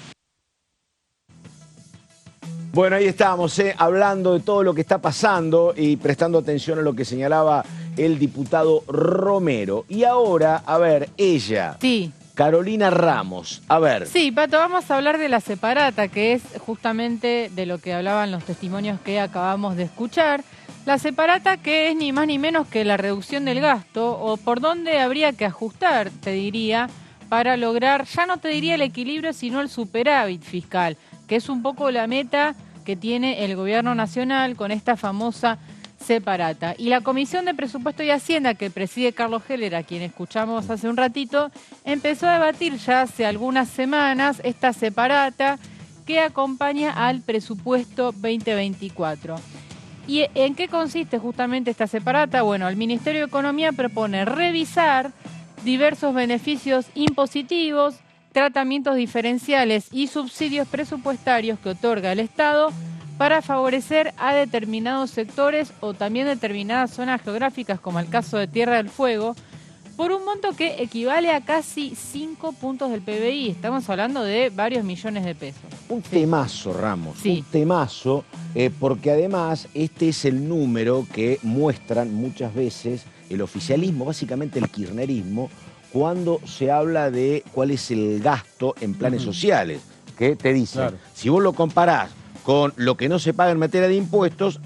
Bueno, ahí estamos, hablando de todo lo que está pasando y prestando atención a lo que señalaba el diputado Romero. Y ahora, a ver, ella, sí. Carolina Ramos, a ver. Sí, Pato, vamos a hablar de la separata, que es justamente de lo que hablaban los testimonios que acabamos de escuchar. La separata que es ni más ni menos que la reducción del gasto, o por dónde habría que ajustar, te diría, para lograr, ya no te diría el equilibrio, sino el superávit fiscal, que es un poco la meta que tiene el gobierno nacional con esta famosa separata. Y la Comisión de Presupuesto y Hacienda, que preside Carlos Heller, a quien escuchamos hace un ratito, empezó a debatir ya hace algunas semanas esta separata que acompaña al presupuesto 2024. ¿Y en qué consiste justamente esta separata? Bueno, el Ministerio de Economía propone revisar diversos beneficios impositivos, tratamientos diferenciales y subsidios presupuestarios que otorga el Estado para favorecer a determinados sectores o también determinadas zonas geográficas, como el caso de Tierra del Fuego, por un monto que equivale a casi 5 puntos del PBI. Estamos hablando de varios millones de pesos. Un temazo, Ramos, sí. Un temazo, porque además este es el número que muestran muchas veces el oficialismo, básicamente el kirchnerismo, cuando se habla de cuál es el gasto en planes sociales, que te dicen, claro, si vos lo comparás con lo que no se paga en materia de impuestos,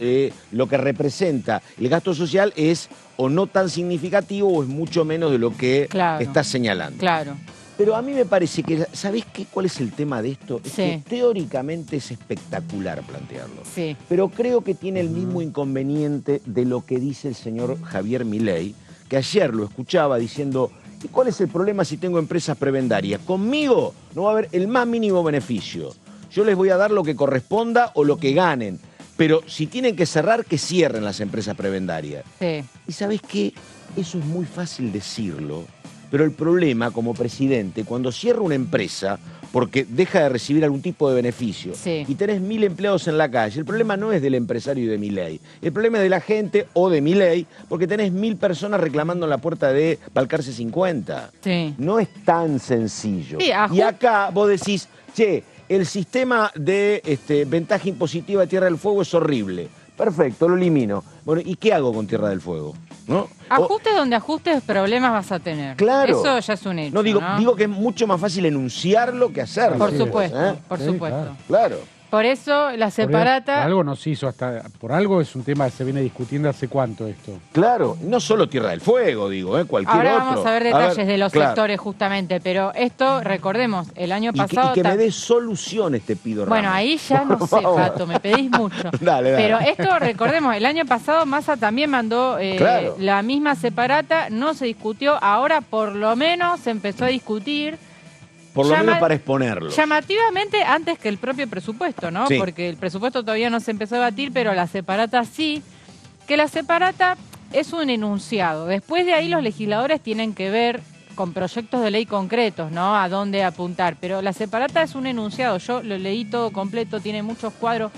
lo que representa el gasto social es o no tan significativo o es mucho menos de lo que estás señalando. Claro. Pero a mí me parece que, ¿sabés cuál es el tema de esto? Es que teóricamente es espectacular plantearlo. Sí. Pero creo que tiene el mismo inconveniente de lo que dice el señor Javier Milei, que ayer lo escuchaba diciendo, ¿y cuál es el problema si tengo empresas prebendarias? Conmigo no va a haber el más mínimo beneficio. Yo les voy a dar lo que corresponda o lo que ganen. Pero si tienen que cerrar, que cierren las empresas prebendarias. Sí. Y ¿sabés qué? Eso es muy fácil decirlo. Pero el problema, como presidente, cuando cierra una empresa porque deja de recibir algún tipo de beneficio y tenés 1000 empleados en la calle, el problema no es del empresario y de Milei. El problema es de la gente o de Milei porque tenés 1000 personas reclamando en la puerta de Balcarce 50. Sí. No es tan sencillo. Sí, y acá vos decís, che, el sistema de ventaja impositiva de Tierra del Fuego es horrible. Perfecto, lo elimino. Bueno, ¿y qué hago con Tierra del Fuego? ¿No? Ajustes donde ajustes, problemas vas a tener. Claro. Eso ya es un hecho. No, digo que es mucho más fácil enunciarlo que hacerlo. Por supuesto, por supuesto. Claro. Por eso la separata... Por algo nos hizo por algo es un tema que se viene discutiendo hace cuánto esto. Claro, no solo Tierra del Fuego, digo, cualquier Ahora otro. vamos a ver detalles de los claro. sectores justamente, pero esto, recordemos, el año pasado... Y que me des soluciones, te pido, Bueno, Ramos. ahí ya no sé, Pato, me pedís mucho. Dale. Pero esto, recordemos, el año pasado Massa también mandó Claro. la misma separata, no se discutió, ahora por lo menos se empezó a discutir. Por lo menos para exponerlo. Llamativamente antes que el propio presupuesto, ¿no? Sí. Porque el presupuesto todavía no se empezó a debatir, pero la separata sí. Que la separata es un enunciado. Después de ahí los legisladores tienen que ver con proyectos de ley concretos, ¿no? A dónde apuntar. Pero la separata es un enunciado. Yo lo leí todo completo, tiene muchos cuadros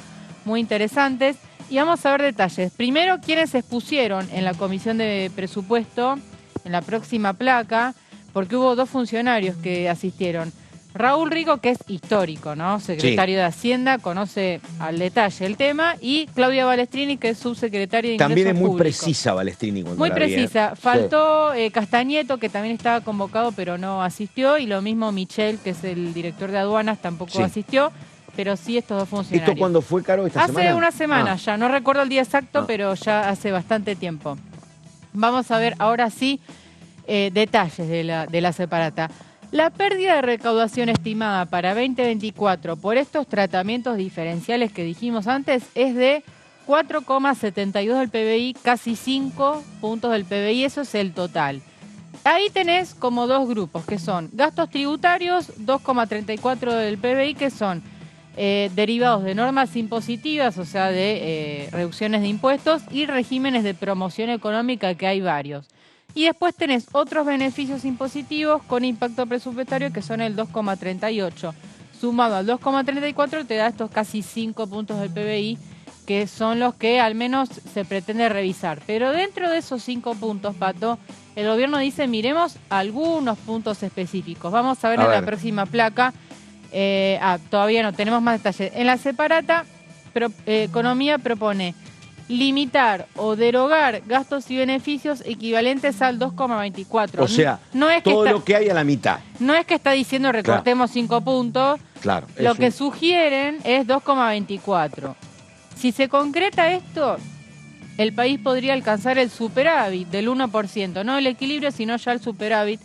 muy interesantes. Y vamos a ver detalles. Primero, quienes se expusieron en la comisión de presupuesto, en la próxima placa, porque hubo 2 funcionarios que asistieron. Raúl Rico, que es histórico, ¿no? Secretario de Hacienda, conoce al detalle el tema, y Claudia Balestrini, que es subsecretaria de Ingresos También es muy Públicos. precisa Balestrini cuando Muy la vi, precisa. Faltó Castañeto, que también estaba convocado, pero no asistió, y lo mismo Michel, que es el director de aduanas, tampoco asistió, pero sí estos 2 funcionarios. ¿Esto cuándo fue, Caro, esta semana? Hace una semana ya, no recuerdo el día exacto, pero ya hace bastante tiempo. Vamos a ver ahora sí detalles de la separata. La pérdida de recaudación estimada para 2024 por estos tratamientos diferenciales que dijimos antes es de 4,72 del PBI, casi 5 puntos del PBI, eso es el total. Ahí tenés como 2 grupos, que son gastos tributarios, 2,34 del PBI, que son derivados de normas impositivas, o sea, de reducciones de impuestos, y regímenes de promoción económica, que hay varios. Y después tenés otros beneficios impositivos con impacto presupuestario, que son el 2,38. Sumado al 2,34 te da estos casi 5 puntos del PBI, que son los que al menos se pretende revisar. Pero dentro de esos 5 puntos, Pato, el gobierno dice, miremos algunos puntos específicos. Vamos a ver en la próxima placa. Todavía no tenemos más detalles. En la separata, Economía propone limitar o derogar gastos y beneficios equivalentes al 2,24. O sea, no es todo que lo que hay a la mitad. No es que está diciendo recortemos 5 puntos. Claro. Lo que sugieren es 2,24. Si se concreta esto, el país podría alcanzar el superávit del 1%. No el equilibrio, sino ya el superávit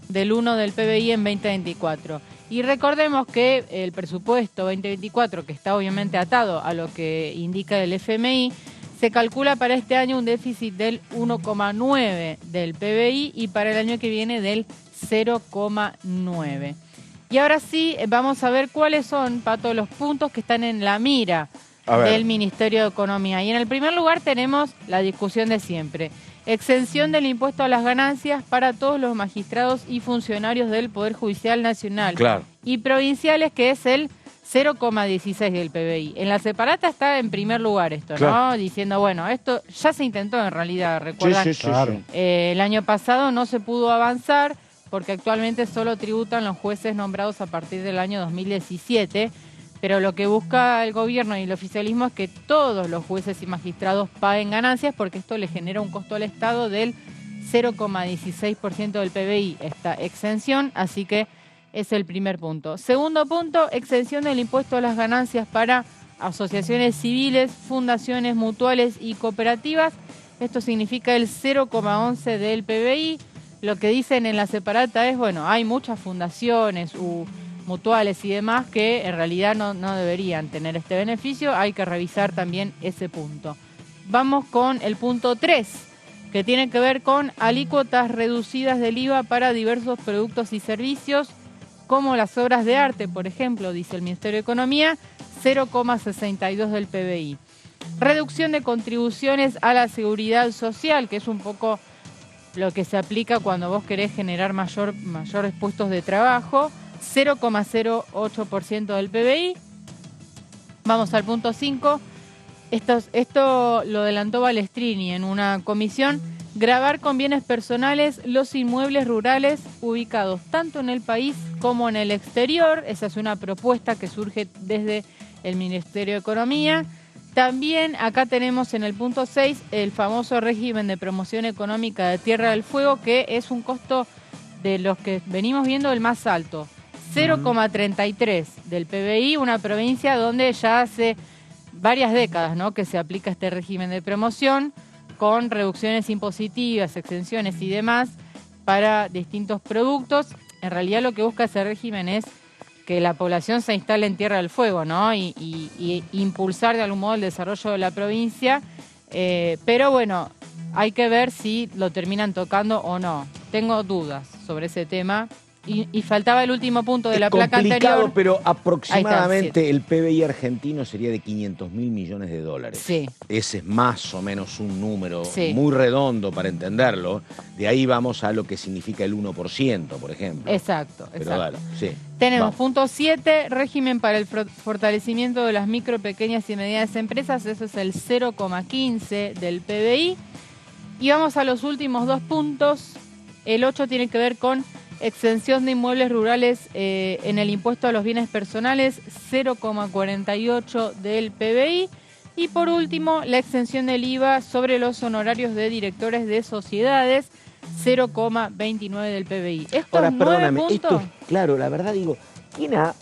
del 1 del PBI en 2024. Y recordemos que el presupuesto 2024, que está obviamente atado a lo que indica el FMI, se calcula para este año un déficit del 1,9 del PBI y para el año que viene del 0,9. Y ahora sí, vamos a ver cuáles son, Pato, los puntos que están en la mira del Ministerio de Economía. Y en el primer lugar tenemos la discusión de siempre. Exención del impuesto a las ganancias para todos los magistrados y funcionarios del Poder Judicial Nacional y provinciales, que es el 0,16 del PBI. En la separata está en primer lugar esto, ¿no? Diciendo, bueno, esto ya se intentó en realidad, recuerdan. El año pasado no se pudo avanzar porque actualmente solo tributan los jueces nombrados a partir del año 2017, pero lo que busca el gobierno y el oficialismo es que todos los jueces y magistrados paguen ganancias, porque esto le genera un costo al Estado del 0,16% del PBI, esta exención, así que es el primer punto. Segundo punto, exención del impuesto a las ganancias para asociaciones civiles, fundaciones, mutuales y cooperativas. Esto significa el 0,11 del PBI. Lo que dicen en la separata es, bueno, hay muchas fundaciones mutuales y demás que en realidad no deberían tener este beneficio. Hay que revisar también ese punto. Vamos con el punto 3, que tiene que ver con alícuotas reducidas del IVA para diversos productos y servicios, como las obras de arte, por ejemplo, dice el Ministerio de Economía, 0,62 del PBI. Reducción de contribuciones a la seguridad social, que es un poco lo que se aplica cuando vos querés generar mayores puestos de trabajo, 0,08% del PBI. Vamos al punto 5. Esto lo adelantó Balestrini en una comisión. Gravar con bienes personales los inmuebles rurales ubicados tanto en el país como en el exterior. Esa es una propuesta que surge desde el Ministerio de Economía. También acá tenemos en el punto 6 el famoso régimen de promoción económica de Tierra del Fuego, que es un costo de los que venimos viendo el más alto. 0,33 del PBI, una provincia donde ya hace varias décadas, ¿no?, que se aplica este régimen de promoción con reducciones impositivas, exenciones y demás para distintos productos. En realidad lo que busca ese régimen es que la población se instale en Tierra del Fuego, ¿no?, y impulsar de algún modo el desarrollo de la provincia, pero bueno, hay que ver si lo terminan tocando o no. Tengo dudas sobre ese tema. Y faltaba el último punto de la placa anterior. Pero aproximadamente Ahí está, sí. el PBI argentino sería de 500.000 millones de dólares. Sí. Ese es más o menos un número Sí. muy redondo para entenderlo. De ahí vamos a lo que significa el 1%, por ejemplo. Exacto, Pero exacto. dale, sí. Tenemos Vamos. punto 7, régimen para el fortalecimiento de las micro, pequeñas y medianas empresas. Eso es el 0,15 del PBI. Y vamos a los últimos 2 puntos. El 8 tiene que ver con exención de inmuebles rurales en el impuesto a los bienes personales, 0,48 del PBI. Y por último, la exención del IVA sobre los honorarios de directores de sociedades, 0,29 del PBI. Estos Ahora, 9 perdóname, puntos... esto es, claro, la verdad digo, ¿quién ha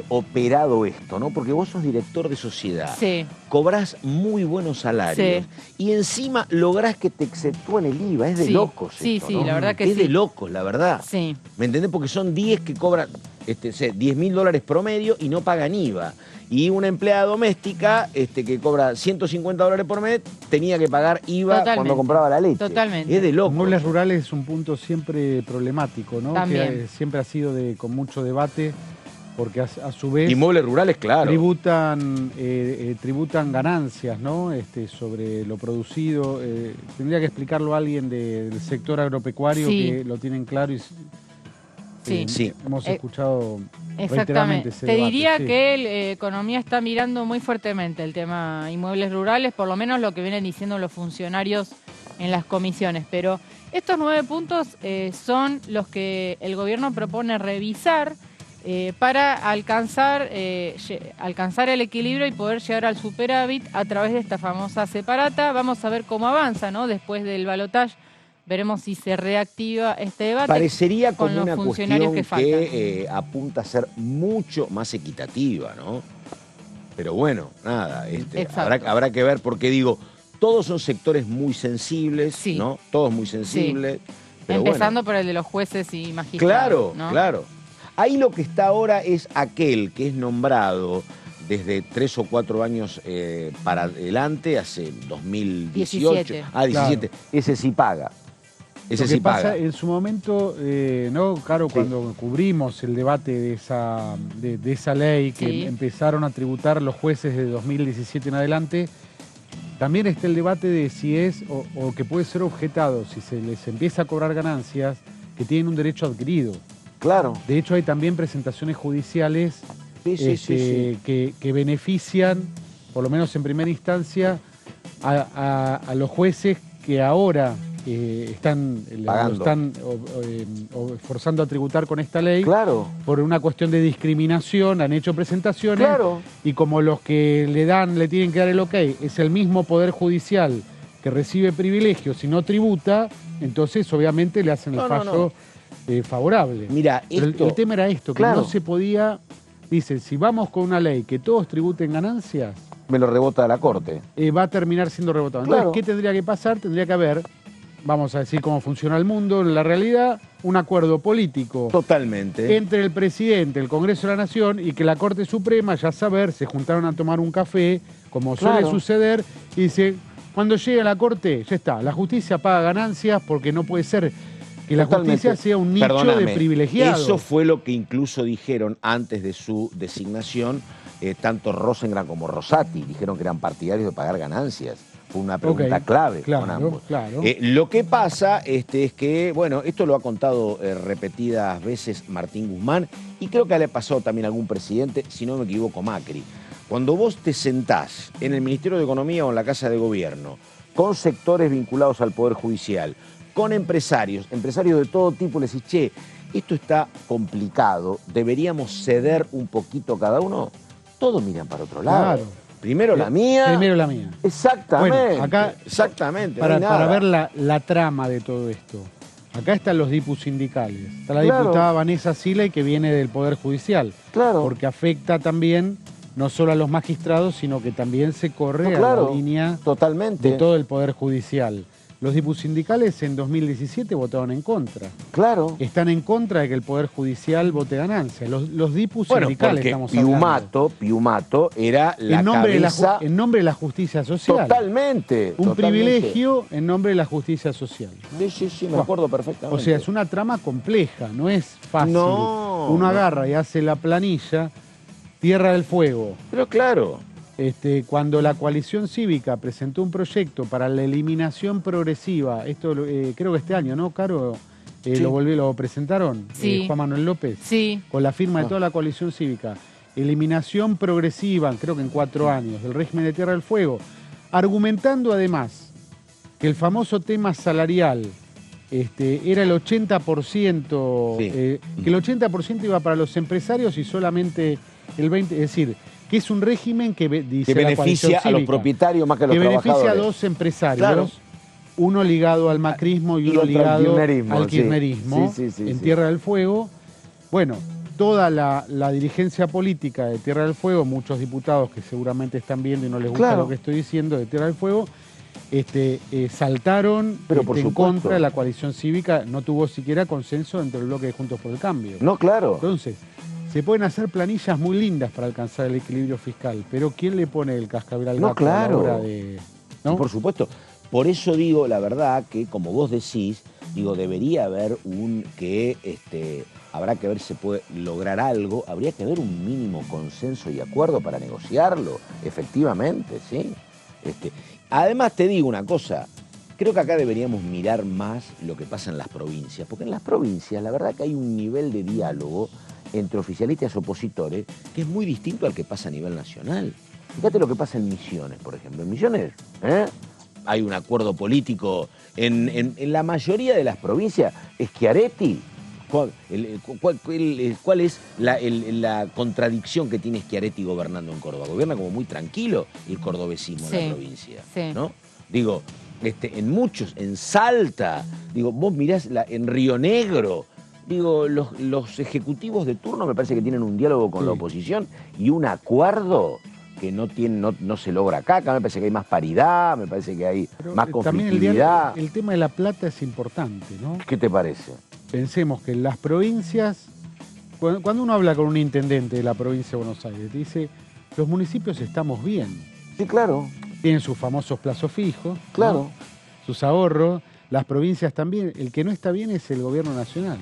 operado esto, no? Porque vos sos director de sociedad, Sí. cobrás muy buenos salarios y encima lográs que te exceptúen el IVA. Es de Sí. locos Sí, esto, sí, ¿no? la verdad que es sí. de locos, la verdad. Sí. ¿Me entendés? Porque son 10 que cobran $10.000 promedio y no pagan IVA. Y una empleada doméstica que cobra $150 por mes tenía que pagar IVA Totalmente. cuando compraba la leche. Totalmente. Es de locos. Inmuebles rurales es un punto siempre problemático, ¿no? También. Que siempre ha sido con mucho debate, porque a su vez Inmuebles rurales, claro. tributan ganancias, ¿no? Sobre lo producido. Tendría que explicarlo alguien del sector agropecuario, Sí. que lo tienen claro y Sí. hemos escuchado reiteradamente Exactamente. ese Te debate, diría sí. que Economía está mirando muy fuertemente el tema inmuebles rurales, por lo menos lo que vienen diciendo los funcionarios en las comisiones. Pero estos 9 puntos son los que el gobierno propone revisar para alcanzar el equilibrio y poder llegar al superávit a través de esta famosa separata. Vamos a ver cómo avanza, ¿no? Después del balotaje. Veremos si se reactiva este debate. Parecería con como los una funcionarios cuestión que faltan. apunta a ser mucho más equitativa, ¿no? Pero bueno, nada, habrá que ver, porque digo, todos son sectores muy sensibles, ¿no? Todos muy sensibles. Pero empezando bueno. por el de los jueces y magistrados. Claro, ¿no? claro. Ahí lo que está ahora es aquel que es nombrado desde 3 o 4 años para adelante, hace 2018. 17. 17. Claro. Ese sí paga. Ese Lo que sí pasa, paga. en su momento, ¿no, Caro? Cuando cubrimos el debate de esa ley que Sí. empezaron a tributar los jueces de 2017 en adelante, también está el debate de si es o que puede ser objetado, si se les empieza a cobrar ganancias, que tienen un derecho adquirido. Claro. De hecho, hay también presentaciones judiciales que benefician, por lo menos en primera instancia, a los jueces que ahora están forzando a tributar con esta ley. Claro. Por una cuestión de discriminación, han hecho presentaciones. Claro. Y como los que le tienen que dar el ok, es el mismo Poder Judicial que recibe privilegios y no tributa, entonces obviamente le hacen el fallo favorable. Mira, pero esto, el tema era esto, que claro. no se podía. Dicen, si vamos con una ley que todos tributen ganancias, me lo rebota la Corte. Va a terminar siendo rebotado. Claro. Entonces, ¿qué tendría que pasar? Tendría que haber, vamos a decir cómo funciona el mundo, en la realidad, un acuerdo político. Totalmente. Entre el presidente, el Congreso de la Nación y que la Corte Suprema, ya saber, se juntaron a tomar un café, como suele suceder, y dice, cuando llegue a la Corte, ya está, la justicia paga ganancias porque no puede ser que la justicia sea un nicho de privilegiados. Eso fue lo que incluso dijeron antes de su designación, tanto Rosengren como Rosati, dijeron que eran partidarios de pagar ganancias. Fue una pregunta clave con ambos. Claro. Lo que pasa es que, bueno, esto lo ha contado repetidas veces Martín Guzmán y creo que le pasó también a algún presidente, si no me equivoco, Macri. Cuando vos te sentás en el Ministerio de Economía o en la Casa de Gobierno, con sectores vinculados al Poder Judicial, con empresarios de todo tipo, le decís, che, esto está complicado, deberíamos ceder un poquito cada uno. Todos miran para otro lado. Claro. Primero la mía. Primero la mía. Exactamente. Bueno, acá, exactamente. Para no hay nada. ver la trama de todo esto. Acá están los dipus sindicales. Está la Claro. diputada Vanessa Siley, que viene del Poder Judicial. Claro. Porque afecta también no solo a los magistrados, sino que también se corre No, claro, a la línea totalmente de todo el Poder Judicial. Los dipus sindicales en 2017 votaron en contra. Claro. Están en contra de que el Poder Judicial vote ganancia. Los dipus Bueno, sindicales porque estamos hablando. Piumato era la En nombre, cabeza... en nombre de la justicia social. Totalmente. Un totalmente. privilegio en nombre de la justicia social. ¿no? Sí, me acuerdo perfectamente. O sea, es una trama compleja, no es fácil. No, Uno no. agarra y hace la planilla, Tierra del Fuego. Pero claro. Cuando la coalición cívica presentó un proyecto para la eliminación progresiva, esto creo que este año, ¿no, Caro? Sí. Lo presentaron, Sí. Juan Manuel López, Sí. con la firma de toda la coalición cívica. Eliminación progresiva, creo que en 4 años, del régimen de Tierra del Fuego, argumentando además que el famoso tema salarial era el 80%, que el 80% iba para los empresarios y solamente el 20%, es decir, que es un régimen que dice Que la beneficia coalición a los cívica, propietarios más que a los que beneficia a trabajadores. 2 empresarios, Claro. uno ligado al macrismo y uno otro al ligado kirchnerismo, al sí. kirchnerismo Sí, en sí. Tierra del Fuego. Bueno, toda la dirigencia política de Tierra del Fuego, muchos diputados que seguramente están viendo y no les gusta Claro. lo que estoy diciendo de Tierra del Fuego, saltaron Pero por en supuesto. contra de la coalición cívica, no tuvo siquiera consenso entre el bloque de Juntos por el Cambio. No, claro. Entonces, se pueden hacer planillas muy lindas para alcanzar el equilibrio fiscal, pero ¿quién le pone el cascabel al No, gato a la claro. hora de...? ¿no? Por supuesto. Por eso digo, la verdad, que como vos decís, debería haber habrá que ver si se puede lograr algo, habría que haber un mínimo consenso y acuerdo para negociarlo, efectivamente, ¿sí? Además te digo una cosa, creo que acá deberíamos mirar más lo que pasa en las provincias, porque en las provincias la verdad que hay un nivel de diálogo entre oficialistas y opositores que es muy distinto al que pasa a nivel nacional. Fíjate lo que pasa en Misiones, por ejemplo. En Misiones, hay un acuerdo político en la mayoría de las provincias. Schiaretti, ¿cuál es la contradicción que tiene Schiaretti gobernando en Córdoba? Gobierna como muy tranquilo el cordobesismo en la provincia, ¿no? Digo, en muchos, en Salta, vos mirás en Río Negro, los ejecutivos de turno me parece que tienen un diálogo con la oposición y un acuerdo que no se logra acá. Acá me parece que hay más paridad, me parece que hay más conflictividad. También el tema de la plata es importante, ¿no? ¿Qué te parece? Pensemos que en las provincias, cuando uno habla con un intendente de la provincia de Buenos Aires, te dice, los municipios estamos bien. Sí, claro. Tienen sus famosos plazos fijos, claro, ¿no? Sus ahorros, las provincias también. El que no está bien es el gobierno nacional.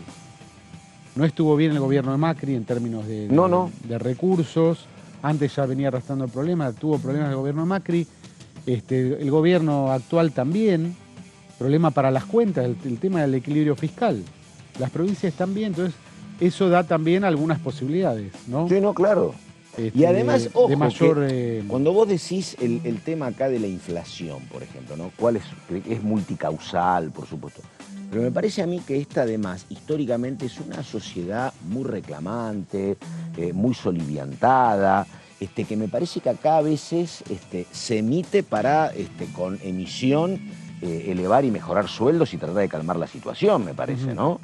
No estuvo bien el gobierno de Macri en términos de recursos. Antes ya venía arrastrando el problema, tuvo problemas el gobierno de Macri. El gobierno actual también. Problema para las cuentas, el tema del equilibrio fiscal. Las provincias están bien, entonces eso da también algunas posibilidades, ¿no? Sí, no, claro. Y además, ojo, de mayor, cuando vos decís el tema acá de la inflación, por ejemplo, ¿no? Es multicausal, por supuesto. Pero me parece a mí que esta, además, históricamente es una sociedad muy reclamante, muy soliviantada, que me parece que acá a veces se emite para, con emisión, elevar y mejorar sueldos y tratar de calmar la situación, me parece, ¿no?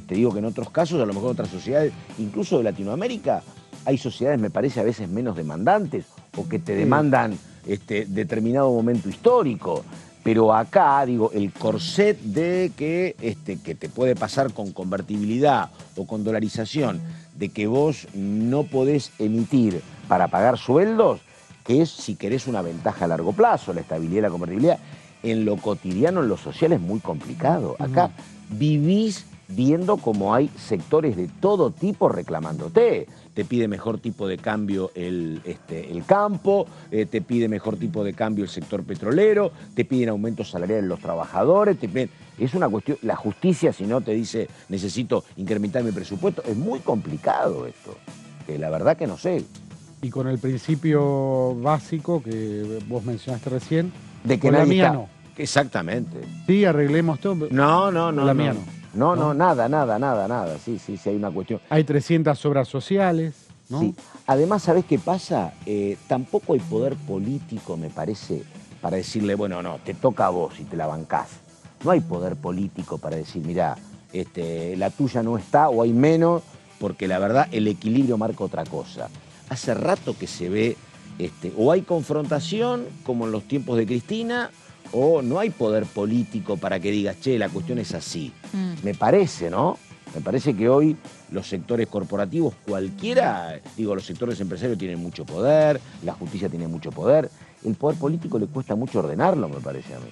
Digo que en otros casos, a lo mejor en otras sociedades, incluso de Latinoamérica, hay sociedades, me parece, a veces menos demandantes o que te demandan determinado momento histórico. Pero acá, el corset de que te puede pasar con convertibilidad o con dolarización, de que vos no podés emitir para pagar sueldos, que es, si querés, una ventaja a largo plazo, la estabilidad y la convertibilidad, en lo cotidiano, en lo social, es muy complicado. Acá vivís viendo cómo hay sectores de todo tipo reclamándote. Te pide mejor tipo de cambio el campo, te pide mejor tipo de cambio el sector petrolero, te piden aumentos salariales los trabajadores, es una cuestión, la justicia si no te dice necesito incrementar mi presupuesto, es muy complicado esto, que la verdad que no sé. Y con el principio básico que vos mencionaste recién, de que con la mía está... no. Exactamente. Sí, arreglemos todo. No, la mía no. No, nada. Sí, hay una cuestión. Hay 300 obras sociales, ¿no? Sí. Además, ¿sabés qué pasa? Tampoco hay poder político, me parece, para decirle, bueno, no, te toca a vos y te la bancás. No hay poder político para decir, mirá, la tuya no está o hay menos, porque la verdad el equilibrio marca otra cosa. Hace rato que se ve, o hay confrontación, como en los tiempos de Cristina, o no hay poder político para que digas, che, la cuestión es así. Me parece, ¿no? Me parece que hoy los sectores corporativos, cualquiera, digo, los sectores empresarios tienen mucho poder, la justicia tiene mucho poder. El poder político le cuesta mucho ordenarlo, me parece a mí.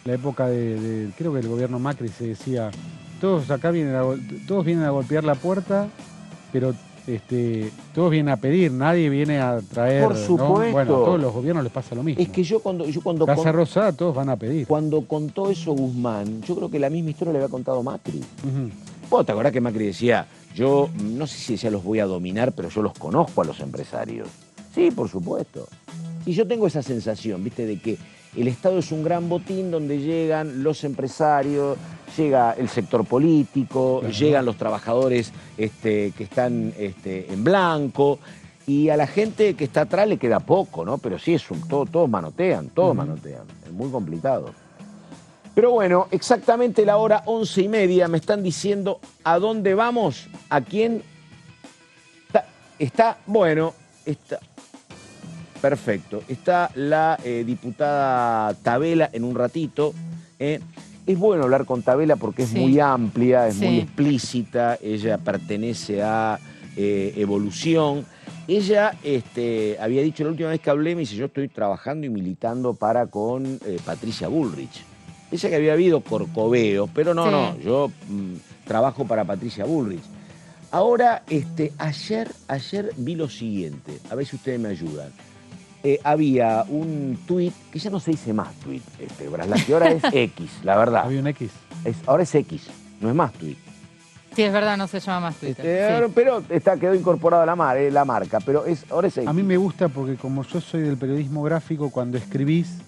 La época creo que el gobierno Macri se decía, todos acá vienen a golpear la puerta, pero todos vienen a pedir, nadie viene a traer. Por supuesto. ¿no? Bueno, a todos los gobiernos les pasa lo mismo. Es que yo cuando Casa Rosada todos van a pedir. Cuando contó eso Guzmán, yo creo que la misma historia le había contado Macri. ¿Vos te acordás que Macri decía, yo no sé si decía los voy a dominar, pero yo los conozco a los empresarios? Sí, por supuesto. Y yo tengo esa sensación, ¿viste? De que el Estado es un gran botín donde llegan los empresarios, llega el sector político, llegan los trabajadores que están en blanco, y a la gente que está atrás le queda poco, ¿no? Pero sí, todos manotean, manotean. Es muy complicado. Pero bueno, exactamente la hora 11:30, me están diciendo a dónde vamos, a quién está perfecto. Está la diputada Tabela en un ratito. Es bueno hablar con Tabela porque es muy amplia, es muy explícita. Ella pertenece a Evolución. Ella había dicho la última vez que hablé, me dice, yo estoy trabajando y militando con Patricia Bullrich. Ella que había habido Corcoveo, pero no, yo trabajo para Patricia Bullrich. Ahora, ayer vi lo siguiente, a ver si ustedes me ayudan. Había un tuit, que ya no se dice más tuit, Brasla, que ahora es X, la verdad. Había un X. Ahora es X, no es más tuit. Sí, es verdad, no se llama más Twitter. Pero quedó incorporada la marca, pero ahora es X. A mí me gusta porque como yo soy del periodismo gráfico, cuando escribís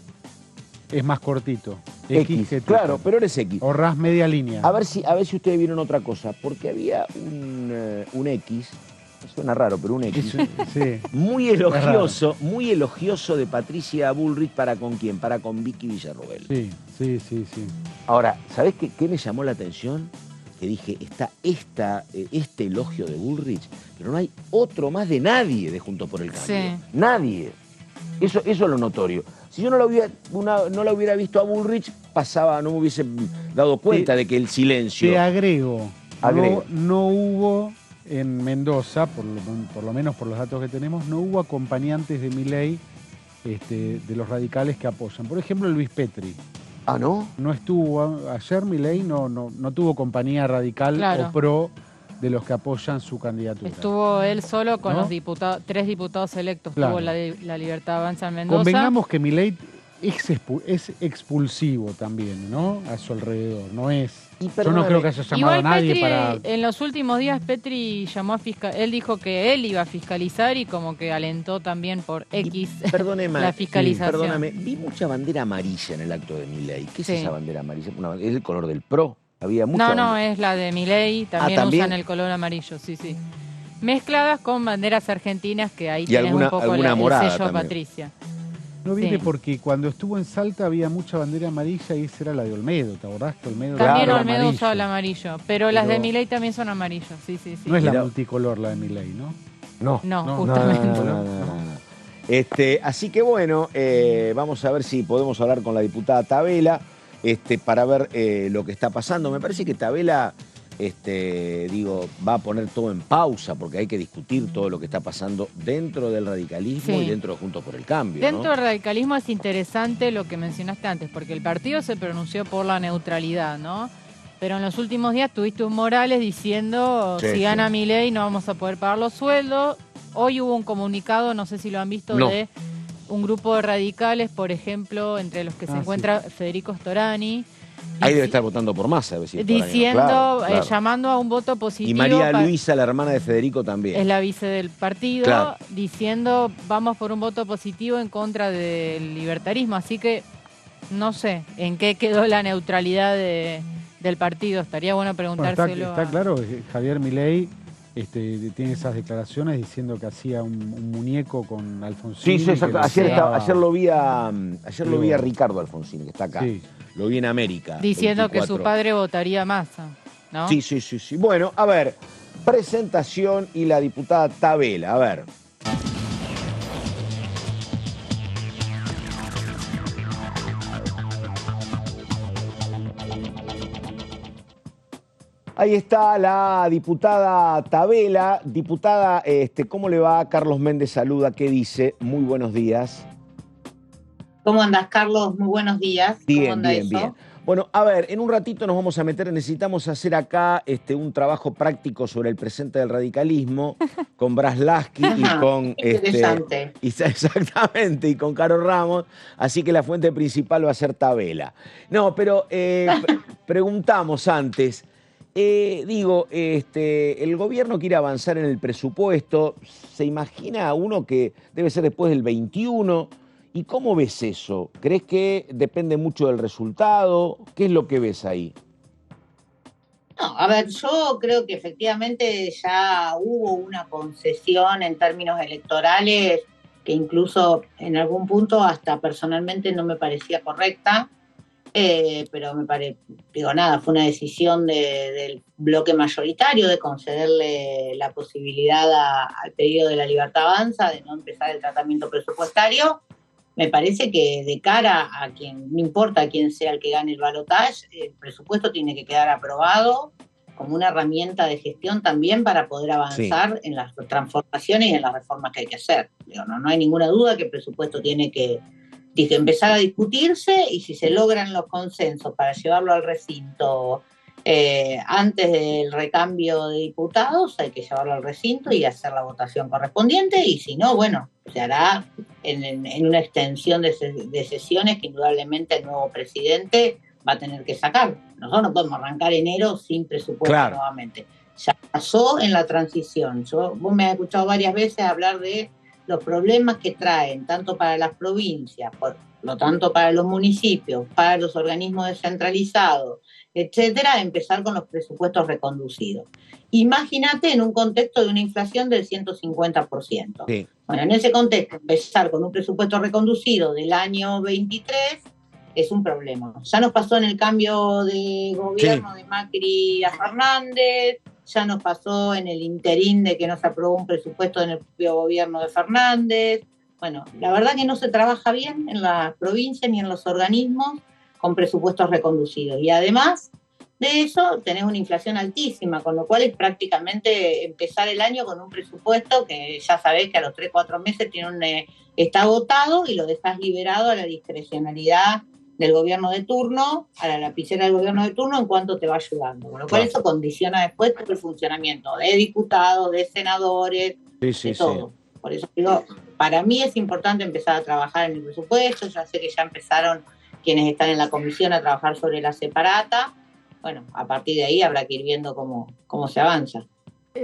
es más cortito. X, claro, pero ahora es X. Ahorrás media línea. A ver si ustedes vieron otra cosa, porque había un X, suena raro, pero un X, muy elogioso de Patricia Bullrich para ¿con quién? Para con Vicky Villarroel. Sí. Ahora, ¿sabés qué me llamó la atención? Que dije, está este elogio de Bullrich, pero no hay otro más de nadie de Juntos por el Cambio. Sí. Nadie. Eso es lo notorio. Si yo no la hubiera visto a Bullrich, no me hubiese dado cuenta de que el silencio... Te agrego. No hubo en Mendoza, por lo menos por los datos que tenemos, no hubo acompañantes de Milei de los radicales que apoyan. Por ejemplo, Luis Petri. ¿Ah, no? No estuvo. Ayer Milei no tuvo compañía radical o pro de los que apoyan su candidatura. Estuvo él solo con los 3 diputados electos. Tuvo la Libertad Avanza en Mendoza. Convengamos que Milei es expulsivo también, ¿no? A su alrededor. No es... Yo no creo que haya llamado a nadie Petri, para... En los últimos días Petri llamó a él dijo que él iba a fiscalizar y como que alentó también por X la fiscalización. Perdóname, vi mucha bandera amarilla en el acto de Milei. ¿Qué es esa bandera amarilla? ¿Es el color del PRO? Había mucha No, es la de Milei, también usan el color amarillo, sí. Mezcladas con banderas argentinas que ahí tienen un poco el sello también. Patricia. No viene porque cuando estuvo en Salta había mucha bandera amarilla y esa era la de Olmedo, ¿te acordás que Olmedo? También Olmedo usaba el amarillo, pero las de Milei también son amarillos, sí. No es la multicolor la de Milei, ¿no? No, justamente. No. Así que bueno, vamos a ver si podemos hablar con la diputada Tabela para ver lo que está pasando. Me parece que Tabela va a poner todo en pausa porque hay que discutir todo lo que está pasando dentro del radicalismo y dentro de Juntos por el Cambio. Dentro del radicalismo es interesante lo que mencionaste antes, porque el partido se pronunció por la neutralidad, ¿no? Pero en los últimos días tuviste un Morales diciendo si gana Milei no vamos a poder pagar los sueldos. Hoy hubo un comunicado, no sé si lo han visto, de un grupo de radicales, por ejemplo, entre los que se encuentra Federico Storani. Ahí debe estar votando por Massa. Diciendo, llamando a un voto positivo. Y María Luisa, la hermana de Federico, también. Es la vice del partido, diciendo vamos por un voto positivo en contra del libertarismo. Así que no sé en qué quedó la neutralidad del partido. Estaría bueno preguntárselo. Está claro que Javier Milei tiene esas declaraciones diciendo que hacía un muñeco con Alfonsín. Sí, exacto. Ayer lo vi a Ricardo Alfonsín, que está acá. Sí. Lo vi en América. Diciendo 24. que su padre votaría Massa, ¿no? Sí. Bueno, a ver, presentación y la diputada Tabela, a ver. Ahí está la diputada Tabela. Diputada, ¿cómo le va? Carlos Méndez saluda, ¿qué dice? Muy buenos días. ¿Cómo andás, Carlos? Muy buenos días. Bien. Bueno, a ver, en un ratito nos vamos a meter, necesitamos hacer acá un trabajo práctico sobre el presente del radicalismo con Braslavsky y con... Interesante. Exactamente, y con Caro Ramos, así que la fuente principal va a ser Tabela. No, pero preguntamos antes... el gobierno quiere avanzar en el presupuesto, se imagina uno que debe ser después del 21, ¿y cómo ves eso? ¿Crees que depende mucho del resultado? ¿Qué es lo que ves ahí? No, a ver, yo creo que efectivamente ya hubo una concesión en términos electorales que incluso en algún punto hasta personalmente no me parecía correcta. Pero fue una decisión del bloque mayoritario de concederle la posibilidad al pedido de La Libertad Avanza de no empezar el tratamiento presupuestario. Me parece que de cara a quien, no importa quién sea el que gane el balotaje, el presupuesto tiene que quedar aprobado como una herramienta de gestión también para poder avanzar en las transformaciones y en las reformas que hay que hacer. No hay ninguna duda que el presupuesto tiene que empezar a discutirse, y si se logran los consensos para llevarlo al recinto antes del recambio de diputados, hay que llevarlo al recinto y hacer la votación correspondiente, y si no, bueno, se hará en una extensión de sesiones que indudablemente el nuevo presidente va a tener que sacar. Nosotros no podemos arrancar enero sin presupuesto nuevamente. Ya pasó en la transición. Vos me has escuchado varias veces hablar de los problemas que traen, tanto para las provincias, por lo tanto para los municipios, para los organismos descentralizados, etcétera, empezar con los presupuestos reconducidos. Imagínate en un contexto de una inflación del 150%. Sí. Bueno, en ese contexto, empezar con un presupuesto reconducido del año 23 es un problema. Ya nos pasó en el cambio de gobierno de Macri a Fernández, ya nos pasó en el interín de que no se aprobó un presupuesto en el propio gobierno de Fernández. Bueno, la verdad que no se trabaja bien en la provincia ni en los organismos con presupuestos reconducidos. Y además de eso, tenés una inflación altísima, con lo cual es prácticamente empezar el año con un presupuesto que ya sabés que a los 3-4 meses está agotado y lo dejás liberado a la discrecionalidad del gobierno de turno, a la lapicera del gobierno de turno, en cuanto te va ayudando. Con lo cual eso condiciona después todo el funcionamiento de diputados, de senadores, de todo. Por eso digo, para mí es importante empezar a trabajar en el presupuesto. Ya sé que ya empezaron quienes están en la comisión a trabajar sobre la separata. Bueno, a partir de ahí habrá que ir viendo cómo se avanza.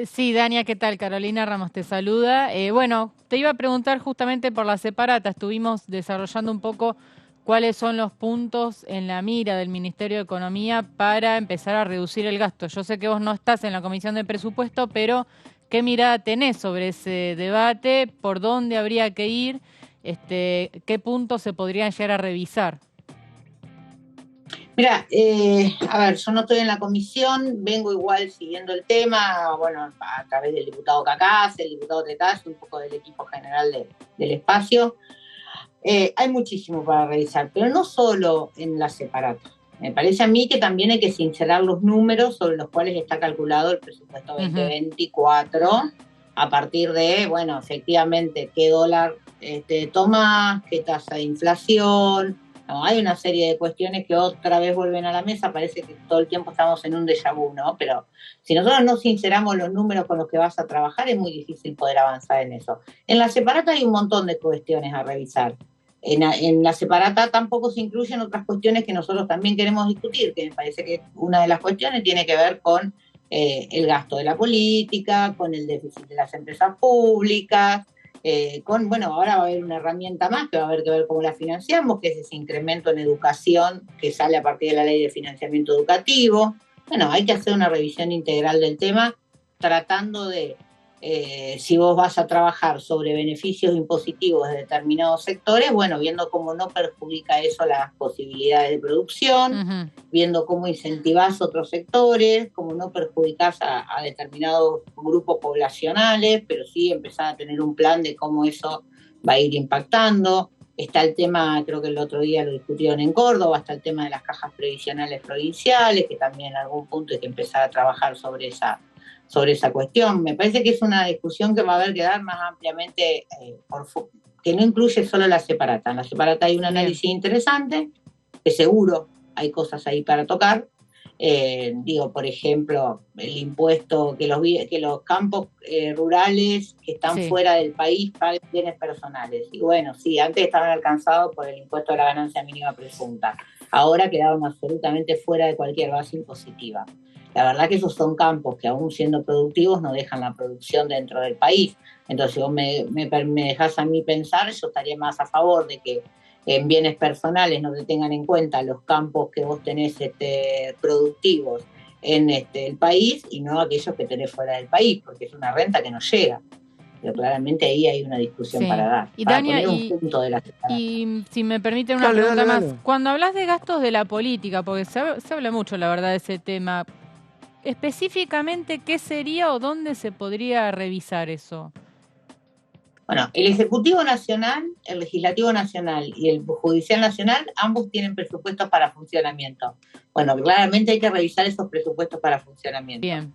Sí, Dania, ¿qué tal? Carolina Ramos te saluda. Bueno, te iba a preguntar justamente por la separata. Estuvimos desarrollando un poco cuáles son los puntos en la mira del Ministerio de Economía para empezar a reducir el gasto. Yo sé que vos no estás en la Comisión de Presupuesto, pero ¿qué mirada tenés sobre ese debate? ¿Por dónde habría que ir? ¿Qué puntos se podrían llegar a revisar? Mira, a ver, yo no estoy en la comisión, vengo igual siguiendo el tema, bueno, a través del diputado Cacás, el diputado Tetaz, un poco del equipo general del espacio. Hay muchísimo para revisar, pero no solo en la separata. Me parece a mí que también hay que sincerar los números sobre los cuales está calculado el presupuesto 2024, a partir de, bueno, efectivamente, qué dólar tomás, qué tasa de inflación. No, hay una serie de cuestiones que otra vez vuelven a la mesa. Parece que todo el tiempo estamos en un déjà vu, ¿no? Pero si nosotros no sinceramos los números con los que vas a trabajar, es muy difícil poder avanzar en eso. En la separata hay un montón de cuestiones a revisar. En la separata tampoco se incluyen otras cuestiones que nosotros también queremos discutir, que me parece que una de las cuestiones tiene que ver con el gasto de la política, con el déficit de las empresas públicas, bueno, ahora va a haber una herramienta más que va a haber que ver cómo la financiamos, que es ese incremento en educación que sale a partir de la ley de financiamiento educativo. Bueno, hay que hacer una revisión integral del tema tratando de, si vos vas a trabajar sobre beneficios impositivos de determinados sectores, bueno, viendo cómo no perjudica eso las posibilidades de producción, viendo cómo incentivás otros sectores, cómo no perjudicás a determinados grupos poblacionales, pero sí empezar a tener un plan de cómo eso va a ir impactando. Está el tema, creo que el otro día lo discutieron en Córdoba, está el tema de las cajas previsionales provinciales, que también en algún punto hay que empezar a trabajar sobre esa cuestión. Me parece que es una discusión que va a haber que dar más ampliamente, que no incluye solo la separata. En la separata hay un análisis interesante, que seguro hay cosas ahí para tocar. Por ejemplo, el impuesto, que los campos rurales que están fuera del país paguen bienes personales. Y bueno, sí, antes estaban alcanzados por el impuesto a la ganancia mínima presunta. Ahora quedaron absolutamente fuera de cualquier base impositiva. La verdad que esos son campos que, aún siendo productivos, no dejan la producción dentro del país. Entonces, si vos me dejás a mí pensar, yo estaría más a favor de que en bienes personales no te tengan en cuenta los campos que vos tenés productivos en el país, y no aquellos que tenés fuera del país, porque es una renta que no llega. Pero claramente ahí hay una discusión para dar. Y para Dania, poner un punto de la separata. Y si me permiten una pregunta más. Cuando hablas de gastos de la política, porque se habla mucho, la verdad, de ese tema, específicamente, ¿qué sería o dónde se podría revisar eso? Bueno, el Ejecutivo Nacional, el Legislativo Nacional y el Judicial Nacional, ambos tienen presupuestos para funcionamiento. Bueno, claramente hay que revisar esos presupuestos para funcionamiento. Bien.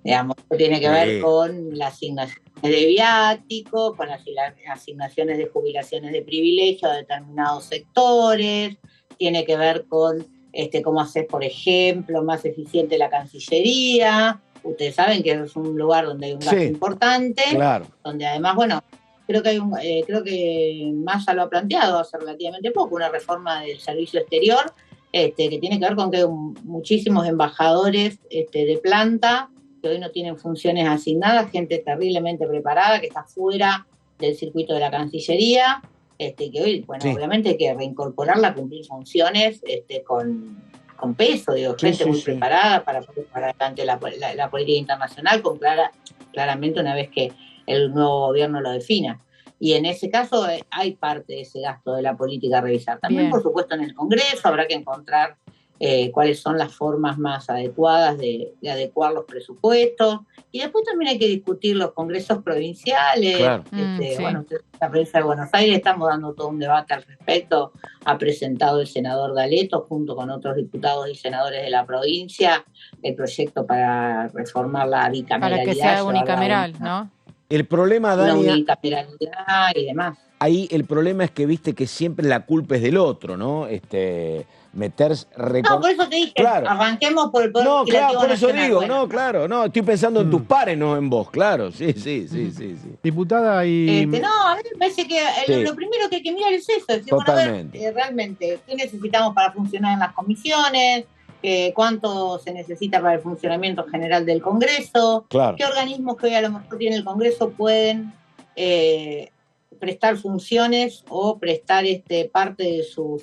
Digamos, tiene que ver con las asignaciones de viáticos, con las asignaciones de jubilaciones de privilegio a determinados sectores, tiene que ver con cómo hacer, por ejemplo, más eficiente la Cancillería. Ustedes saben que es un lugar donde hay un gasto importante, donde además, bueno, creo que Massa lo ha planteado hace relativamente poco, una reforma del servicio exterior, que tiene que ver con que hay muchísimos embajadores de planta que hoy no tienen funciones asignadas, gente terriblemente preparada que está fuera del circuito de la Cancillería, que hoy, bueno, obviamente hay que reincorporarla, cumplir funciones con peso, gente muy preparada para poder llevar adelante la política internacional, claramente una vez que el nuevo gobierno lo defina. Y en ese caso hay parte de ese gasto de la política a revisar. También, por supuesto, en el Congreso habrá que encontrar cuáles son las formas más adecuadas de adecuar los presupuestos. Y después también hay que discutir los congresos provinciales. Bueno, la provincia de Buenos Aires estamos dando todo un debate al respecto. Ha presentado el senador D'Aleto, junto con otros diputados y senadores de la provincia, el proyecto para reformar la bicameralidad. Para que sea unicameral, ¿no? El problema, Dania, la unicameralidad y demás. Ahí el problema es que viste que siempre la culpa es del otro, ¿no? Meterse... No, por eso te dije, arranquemos por el Poder Legislativo por eso Nacional, digo, bueno. no, estoy pensando en tus pares, no en vos, claro, sí. Diputada, y... no, a mí me parece que lo primero que hay que mirar es eso, es decir, totalmente. Bueno, a ver, realmente, ¿qué necesitamos para funcionar en las comisiones? ¿Cuánto se necesita para el funcionamiento general del Congreso? ¿Qué organismos que hoy a lo mejor tiene el Congreso pueden prestar funciones o prestar parte de sus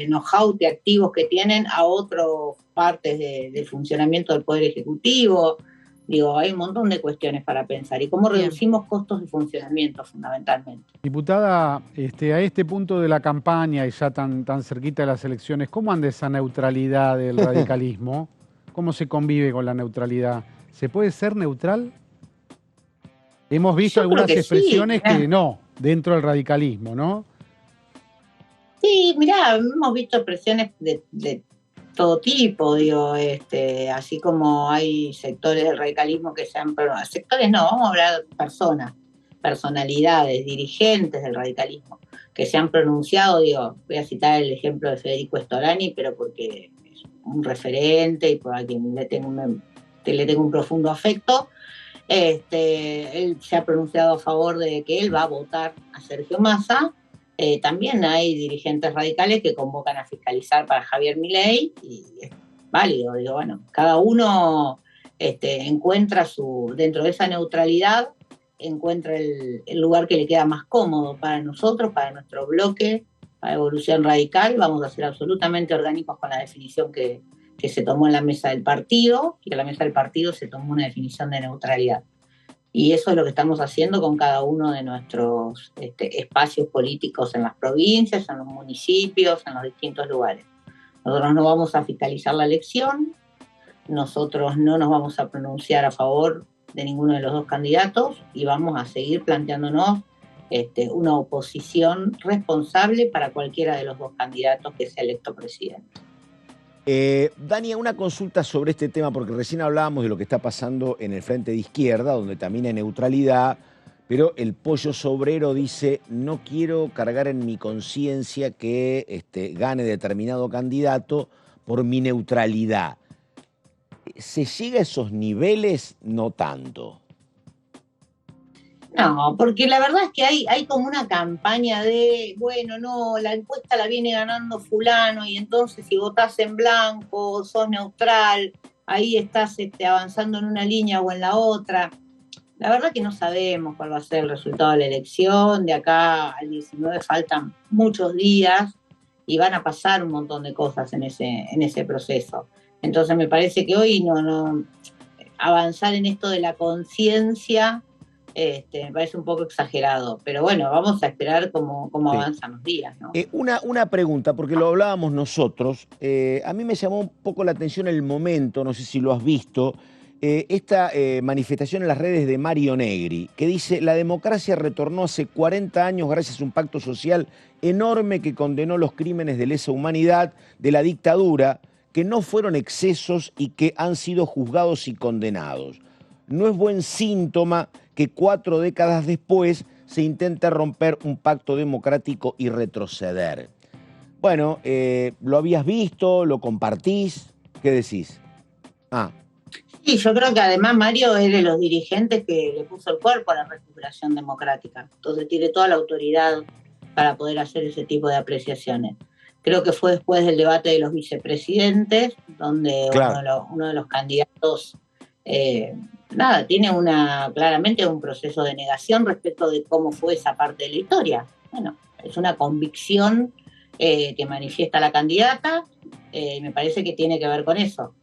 know-how de activos que tienen a otras partes de funcionamiento del Poder Ejecutivo? Digo, hay un montón de cuestiones para pensar. ¿Y cómo reducimos costos de funcionamiento, fundamentalmente? Diputada, a este punto de la campaña y ya tan cerquita de las elecciones, ¿cómo anda esa neutralidad del radicalismo? ¿Cómo se convive con la neutralidad? ¿Se puede ser neutral? Hemos visto algunas expresiones que no, dentro del radicalismo, ¿no? Sí, mirá, hemos visto expresiones de todo tipo, así como hay sectores del radicalismo que se han... Sectores no, vamos a hablar de personalidades, dirigentes del radicalismo, que se han pronunciado, voy a citar el ejemplo de Federico Storani, pero porque es un referente y por a quien le tengo un profundo afecto. Él se ha pronunciado a favor de que él va a votar a Sergio Massa. También hay dirigentes radicales que convocan a fiscalizar para Javier Milei, y es válido, cada uno encuentra dentro de esa neutralidad, encuentra el lugar que le queda más cómodo para nosotros, para nuestro bloque, para Evolución Radical. Vamos a ser absolutamente orgánicos con la definición que que se tomó en la mesa del partido, y en la mesa del partido se tomó una definición de neutralidad. Y eso es lo que estamos haciendo con cada uno de nuestros espacios políticos en las provincias, en los municipios, en los distintos lugares. Nosotros no vamos a fiscalizar la elección, nosotros no nos vamos a pronunciar a favor de ninguno de los dos candidatos y vamos a seguir planteándonos una oposición responsable para cualquiera de los dos candidatos que sea electo presidente. Dania, una consulta sobre este tema, porque recién hablábamos de lo que está pasando en el frente de izquierda, donde también hay neutralidad, pero el Pollo Sobrero dice, no quiero cargar en mi conciencia que gane determinado candidato por mi neutralidad. ¿Se llega a esos niveles? No tanto. No, porque la verdad es que hay como una campaña de, bueno, no, la encuesta la viene ganando fulano y entonces si votás en blanco, sos neutral, ahí estás avanzando en una línea o en la otra. La verdad que no sabemos cuál va a ser el resultado de la elección, de acá al 19 faltan muchos días y van a pasar un montón de cosas en ese proceso. Entonces me parece que hoy no avanzar en esto de la conciencia me parece un poco exagerado, pero bueno, vamos a esperar cómo avanzan los días, ¿no? Una pregunta, porque lo hablábamos nosotros, a mí me llamó un poco la atención el momento, no sé si lo has visto, esta manifestación en las redes de Mario Negri, que dice, la democracia retornó hace 40 años gracias a un pacto social enorme que condenó los crímenes de lesa humanidad de la dictadura, que no fueron excesos y que han sido juzgados y condenados. No es buen síntoma que 4 décadas después se intente romper un pacto democrático y retroceder. Bueno, ¿lo habías visto? ¿Lo compartís? ¿Qué decís? Sí, yo creo que además Mario es de los dirigentes que le puso el cuerpo a la recuperación democrática. Entonces tiene toda la autoridad para poder hacer ese tipo de apreciaciones. Creo que fue después del debate de los vicepresidentes, donde claro, uno de los candidatos tiene claramente un proceso de negación respecto de cómo fue esa parte de la historia. Bueno, es una convicción que manifiesta la candidata, me parece que tiene que ver con eso.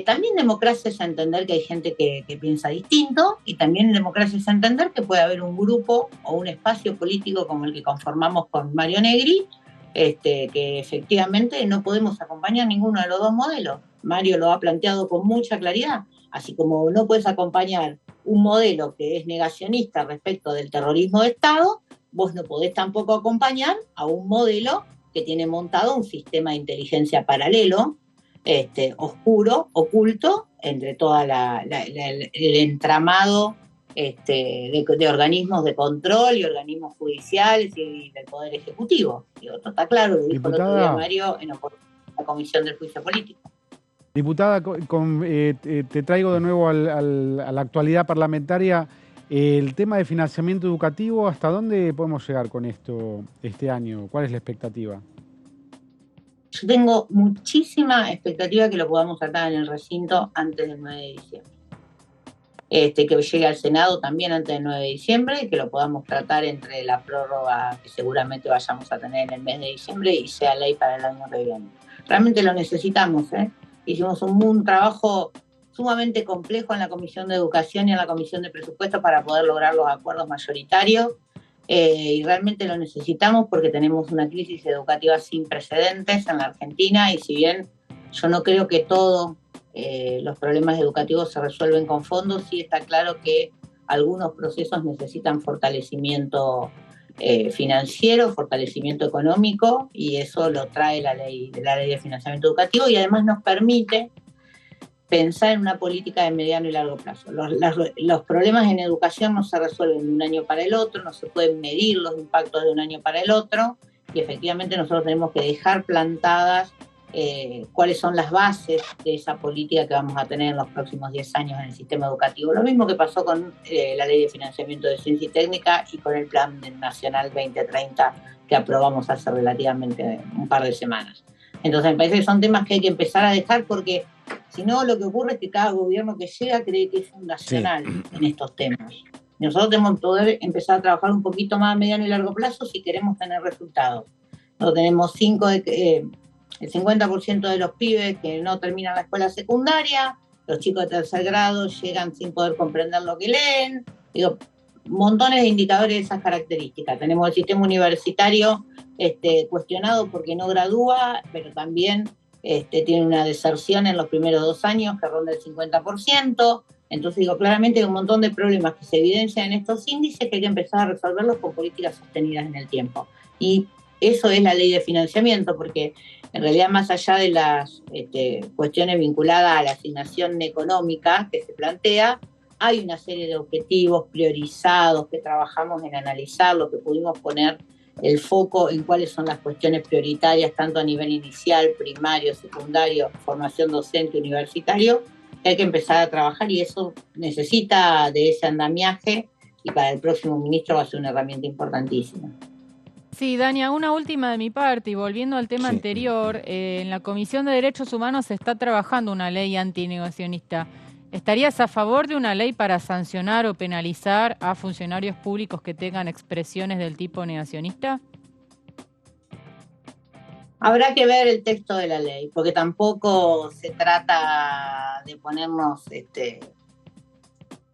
También democracia es entender que hay gente que piensa distinto, y también democracia es entender que puede haber un grupo o un espacio político como el que conformamos con Mario Negri, que efectivamente no podemos acompañar ninguno de los dos modelos. Mario lo ha planteado con mucha claridad, así como no puedes acompañar un modelo que es negacionista respecto del terrorismo de Estado, vos no podés tampoco acompañar a un modelo que tiene montado un sistema de inteligencia paralelo, oscuro, oculto, entre toda el entramado de organismos de control y organismos judiciales y del Poder Ejecutivo. Digo, esto está claro, lo dijo el otro día Mario en la Comisión del Juicio Político. Diputada, te traigo de nuevo a la actualidad parlamentaria. El tema de financiamiento educativo, ¿hasta dónde podemos llegar con esto este año? ¿Cuál es la expectativa? Yo tengo muchísima expectativa que lo podamos tratar en el recinto antes del 9 de diciembre. Que llegue al Senado también antes del 9 de diciembre y que lo podamos tratar entre la prórroga que seguramente vayamos a tener en el mes de diciembre y sea ley para el año que viene. Realmente lo necesitamos, Hicimos un trabajo sumamente complejo en la Comisión de Educación y en la Comisión de Presupuestos para poder lograr los acuerdos mayoritarios. Y realmente lo necesitamos porque tenemos una crisis educativa sin precedentes en la Argentina, y si bien yo no creo que todos los problemas educativos se resuelven con fondos, sí está claro que algunos procesos necesitan fortalecimiento financiero, fortalecimiento económico, y eso lo trae la ley de financiamiento educativo, y además nos permite pensar en una política de mediano y largo plazo. Los problemas en educación no se resuelven de un año para el otro, no se pueden medir los impactos de un año para el otro, y efectivamente nosotros tenemos que dejar plantadas cuáles son las bases de esa política que vamos a tener en los próximos 10 años en el sistema educativo. Lo mismo que pasó con la Ley de Financiamiento de Ciencia y Técnica y con el Plan Nacional 2030 que aprobamos hace relativamente un par de semanas. Entonces me parece que son temas que hay que empezar a dejar, porque si no, lo que ocurre es que cada gobierno que llega cree que es fundacional en estos temas. Nosotros tenemos que poder empezar a trabajar un poquito más a mediano y largo plazo si queremos tener resultados. Nosotros tenemos El 50% de los pibes que no terminan la escuela secundaria, los chicos de tercer grado llegan sin poder comprender lo que leen. Digo, montones de indicadores de esas características. Tenemos el sistema universitario cuestionado porque no gradúa, pero también tiene una deserción en los primeros 2 años que ronda el 50%. Entonces digo, claramente hay un montón de problemas que se evidencian en estos índices que hay que empezar a resolverlos con políticas sostenidas en el tiempo. Y eso es la ley de financiamiento, porque en realidad más allá de las cuestiones vinculadas a la asignación económica que se plantea, hay una serie de objetivos priorizados que trabajamos en analizarlo, que pudimos poner el foco en cuáles son las cuestiones prioritarias, tanto a nivel inicial, primario, secundario, formación docente, universitario, que hay que empezar a trabajar, y eso necesita de ese andamiaje, y para el próximo ministro va a ser una herramienta importantísima. Sí, Dania, una última de mi parte, y volviendo al tema anterior, en la Comisión de Derechos Humanos se está trabajando una ley antinegacionista. ¿Estarías a favor de una ley para sancionar o penalizar a funcionarios públicos que tengan expresiones del tipo negacionista? Habrá que ver el texto de la ley, porque tampoco se trata de ponernos,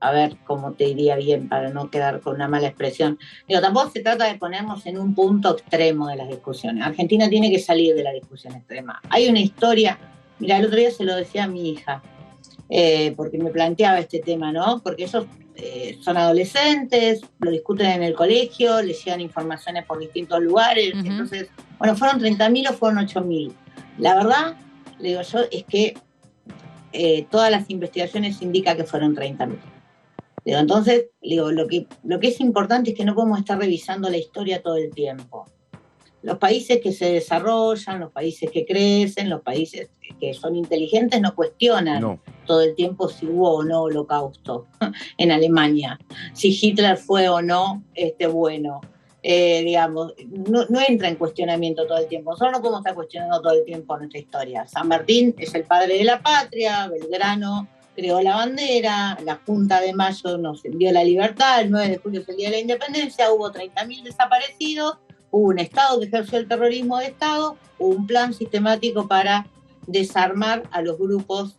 a ver cómo te diría bien para no quedar con una mala expresión. Digo, tampoco se trata de ponernos en un punto extremo de las discusiones. Argentina tiene que salir de la discusión extrema. Hay una historia, mira, el otro día se lo decía a mi hija, porque me planteaba este tema, ¿no? Porque ellos son adolescentes, lo discuten en el colegio, les llegan informaciones por distintos lugares, entonces, bueno, ¿fueron 30.000 o fueron 8.000? La verdad, le digo yo, es que todas las investigaciones indican que fueron 30.000. Digo, entonces, digo, lo que es importante es que no podemos estar revisando la historia todo el tiempo. Los países que se desarrollan, los países que crecen, los países que son inteligentes no cuestionan todo el tiempo si hubo o no holocausto en Alemania, si Hitler fue o no bueno. Digamos, no entra en cuestionamiento todo el tiempo. Nosotros no podemos estar cuestionando todo el tiempo nuestra historia. San Martín es el padre de la patria, Belgrano creó la bandera, la Junta de Mayo nos dio la libertad, el 9 de julio es el Día de la Independencia, hubo 30.000 desaparecidos, hubo un Estado que ejerció el terrorismo de Estado, hubo un plan sistemático para desarmar a los grupos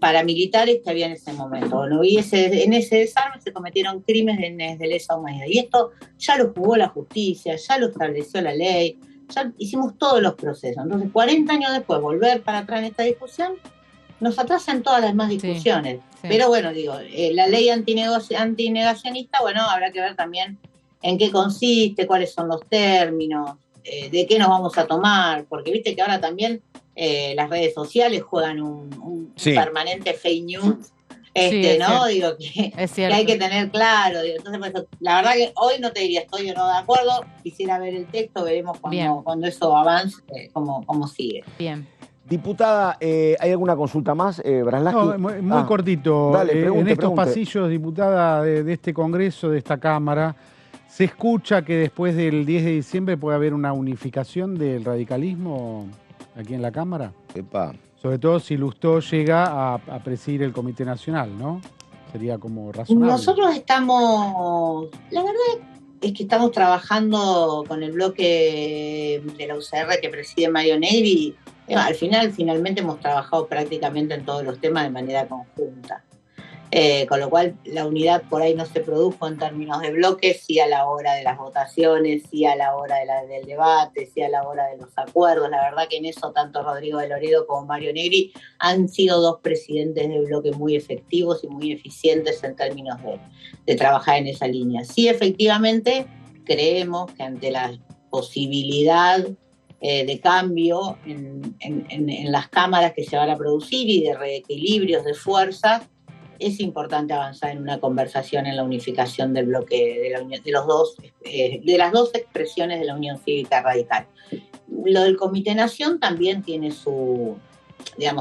paramilitares que había en ese momento. Bueno, y en ese desarme se cometieron crímenes de lesa humanidad. Y esto ya lo jugó la justicia, ya lo estableció la ley, ya hicimos todos los procesos. Entonces, 40 años después, volver para atrás en esta discusión, nos atrasa en todas las demás discusiones. Sí. Pero bueno, digo, la ley antinegacionista, bueno, habrá que ver también en qué consiste, cuáles son los términos, de qué nos vamos a tomar, porque viste que ahora también las redes sociales juegan un permanente fake news, ¿no? Digo que hay que tener claro. Digo, entonces, pues, la verdad que hoy no te diría estoy o no de acuerdo, quisiera ver el texto, veremos cuando eso avance, cómo sigue. Bien. Diputada, ¿hay alguna consulta más, Braslavsky? No, muy cortito. Dale, pregunte, en estos pasillos, diputada, de este Congreso, de esta Cámara, ¿se escucha que después del 10 de diciembre puede haber una unificación del radicalismo aquí en la Cámara? Epa. Sobre todo si Lustó llega a presidir el Comité Nacional, ¿no? Sería como razonable. Nosotros estamos, la verdad es que estamos trabajando con el bloque de la UCR que preside Mario Negri. Finalmente hemos trabajado prácticamente en todos los temas de manera conjunta. Con lo cual la unidad por ahí no se produjo en términos de bloques, sí a la hora de las votaciones, sí a la hora del debate, sí a la hora de los acuerdos. La verdad que en eso tanto Rodrigo de Loredo como Mario Negri han sido dos presidentes de bloque muy efectivos y muy eficientes en términos de trabajar en esa línea. Sí, efectivamente, creemos que ante la posibilidad de cambio en las cámaras que se van a producir y de reequilibrios de fuerzas, es importante avanzar en una conversación en la unificación del bloque de las dos expresiones de la Unión Cívica Radical. Lo del Comité Nación también tiene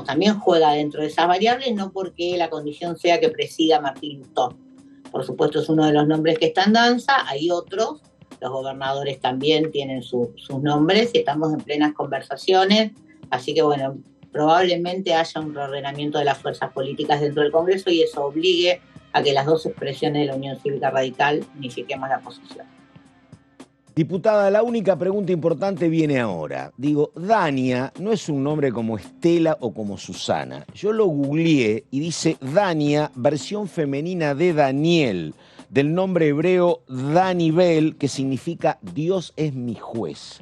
también juega dentro de esas variables, no porque la condición sea que presida Martín Lustó. Por supuesto es uno de los nombres que está en danza, hay otros, los gobernadores también tienen sus nombres y estamos en plenas conversaciones, así que bueno, probablemente haya un reordenamiento de las fuerzas políticas dentro del Congreso y eso obligue a que las dos expresiones de la Unión Cívica Radical unifiquemos la posición. Diputada, la única pregunta importante viene ahora. Digo, Dania no es un nombre como Estela o como Susana. Yo lo googleé y dice Dania, versión femenina de Daniel, del nombre hebreo Danibel, que significa Dios es mi juez.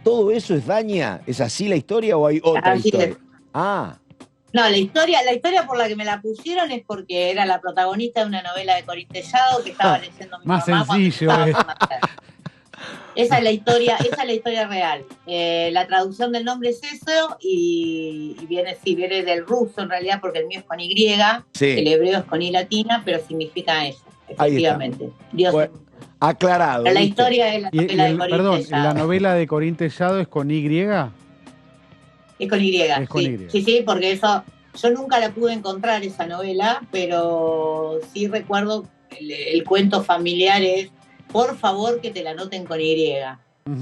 ¿Todo eso es Dania? ¿Es así la historia o hay otra Así historia? es. Ah, No, la historia por la que me la pusieron es porque era la protagonista de una novela de Corín Tellado que estaba leyendo mi más mamá cuando sencillo, estaba por nacer. Esa es la historia real. La traducción del nombre es eso y viene del ruso en realidad, porque el mío es con Y, sí. El hebreo es con I latina, pero significa eso, efectivamente. Dios. Bueno, aclarado. Pero la ¿viste? historia es la novela de Corín Perdón, Tellado. ¿la novela de Corín Tellado es con Y? Es con Y, Es con sí. Y. Sí, porque eso, yo nunca la pude encontrar esa novela, pero sí recuerdo el cuento familiar es, por favor que te la anoten con Y.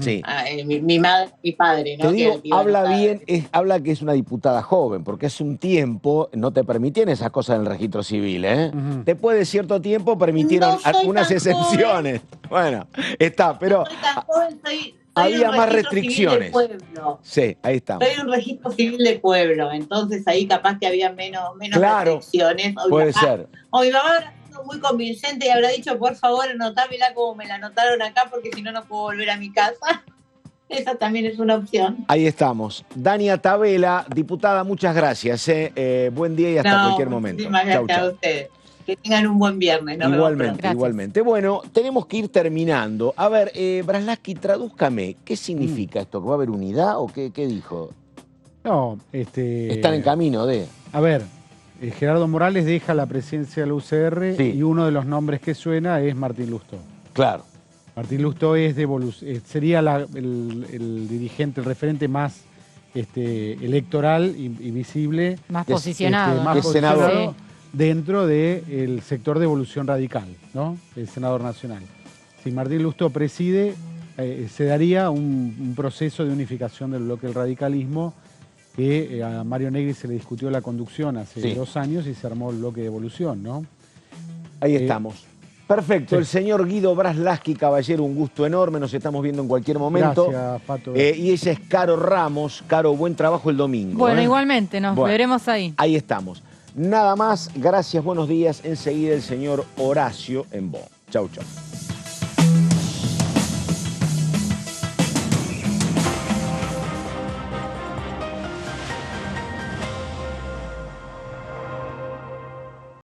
Sí. Mi madre, mi padre, ¿no? Te digo, Que iba a habla anotar. bien, habla que es una diputada joven, porque hace un tiempo no te permitían esas cosas en el registro civil, ¿eh? Después de cierto tiempo permitieron No soy algunas tan excepciones. Bueno, está, pero Soy tan joven, soy había un más registro restricciones. civil de pueblo. Sí, ahí estamos. Soy un registro civil de pueblo, entonces ahí capaz que había menos Claro, restricciones. puede ser. O mi mamá habrá sido muy convincente y habrá dicho, por favor, anotámela como me la anotaron acá, porque si no, no puedo volver a mi casa. Esa también es una opción. Ahí estamos. Dania Tabela, diputada, muchas gracias. Buen día y hasta cualquier momento. Muchísimas Chau, gracias chau. a ustedes. Que tengan un buen viernes. Nos vemos Igualmente, pronto. igualmente. Bueno, tenemos que ir terminando. A ver, Braslaski, tradúzcame. ¿Qué significa esto? ¿Que va a haber unidad o qué dijo? No, Están en camino de... A ver, Gerardo Morales deja la presidencia de la UCR y uno de los nombres que suena es Martín Lustó. Claro. Martín Lustó es sería el dirigente, el referente más electoral y visible. Más posicionado. Más Es posicionado senador. dentro del sector de Evolución Radical, ¿no? El senador nacional. Si Martín Lustó preside, se daría un proceso de unificación del bloque del radicalismo que a Mario Negri se le discutió la conducción hace 2 años y se armó el bloque de Evolución, ¿no? Ahí estamos. Perfecto, el señor Guido Braslaski, caballero, un gusto enorme, nos estamos viendo en cualquier momento. Gracias, Pato. Y ella es Caro Ramos. Caro, buen trabajo el domingo. Bueno, igualmente, nos Bueno, veremos ahí. Ahí estamos. Nada más, gracias, buenos días. Enseguida el señor Horacio en Bo. Chau, chau.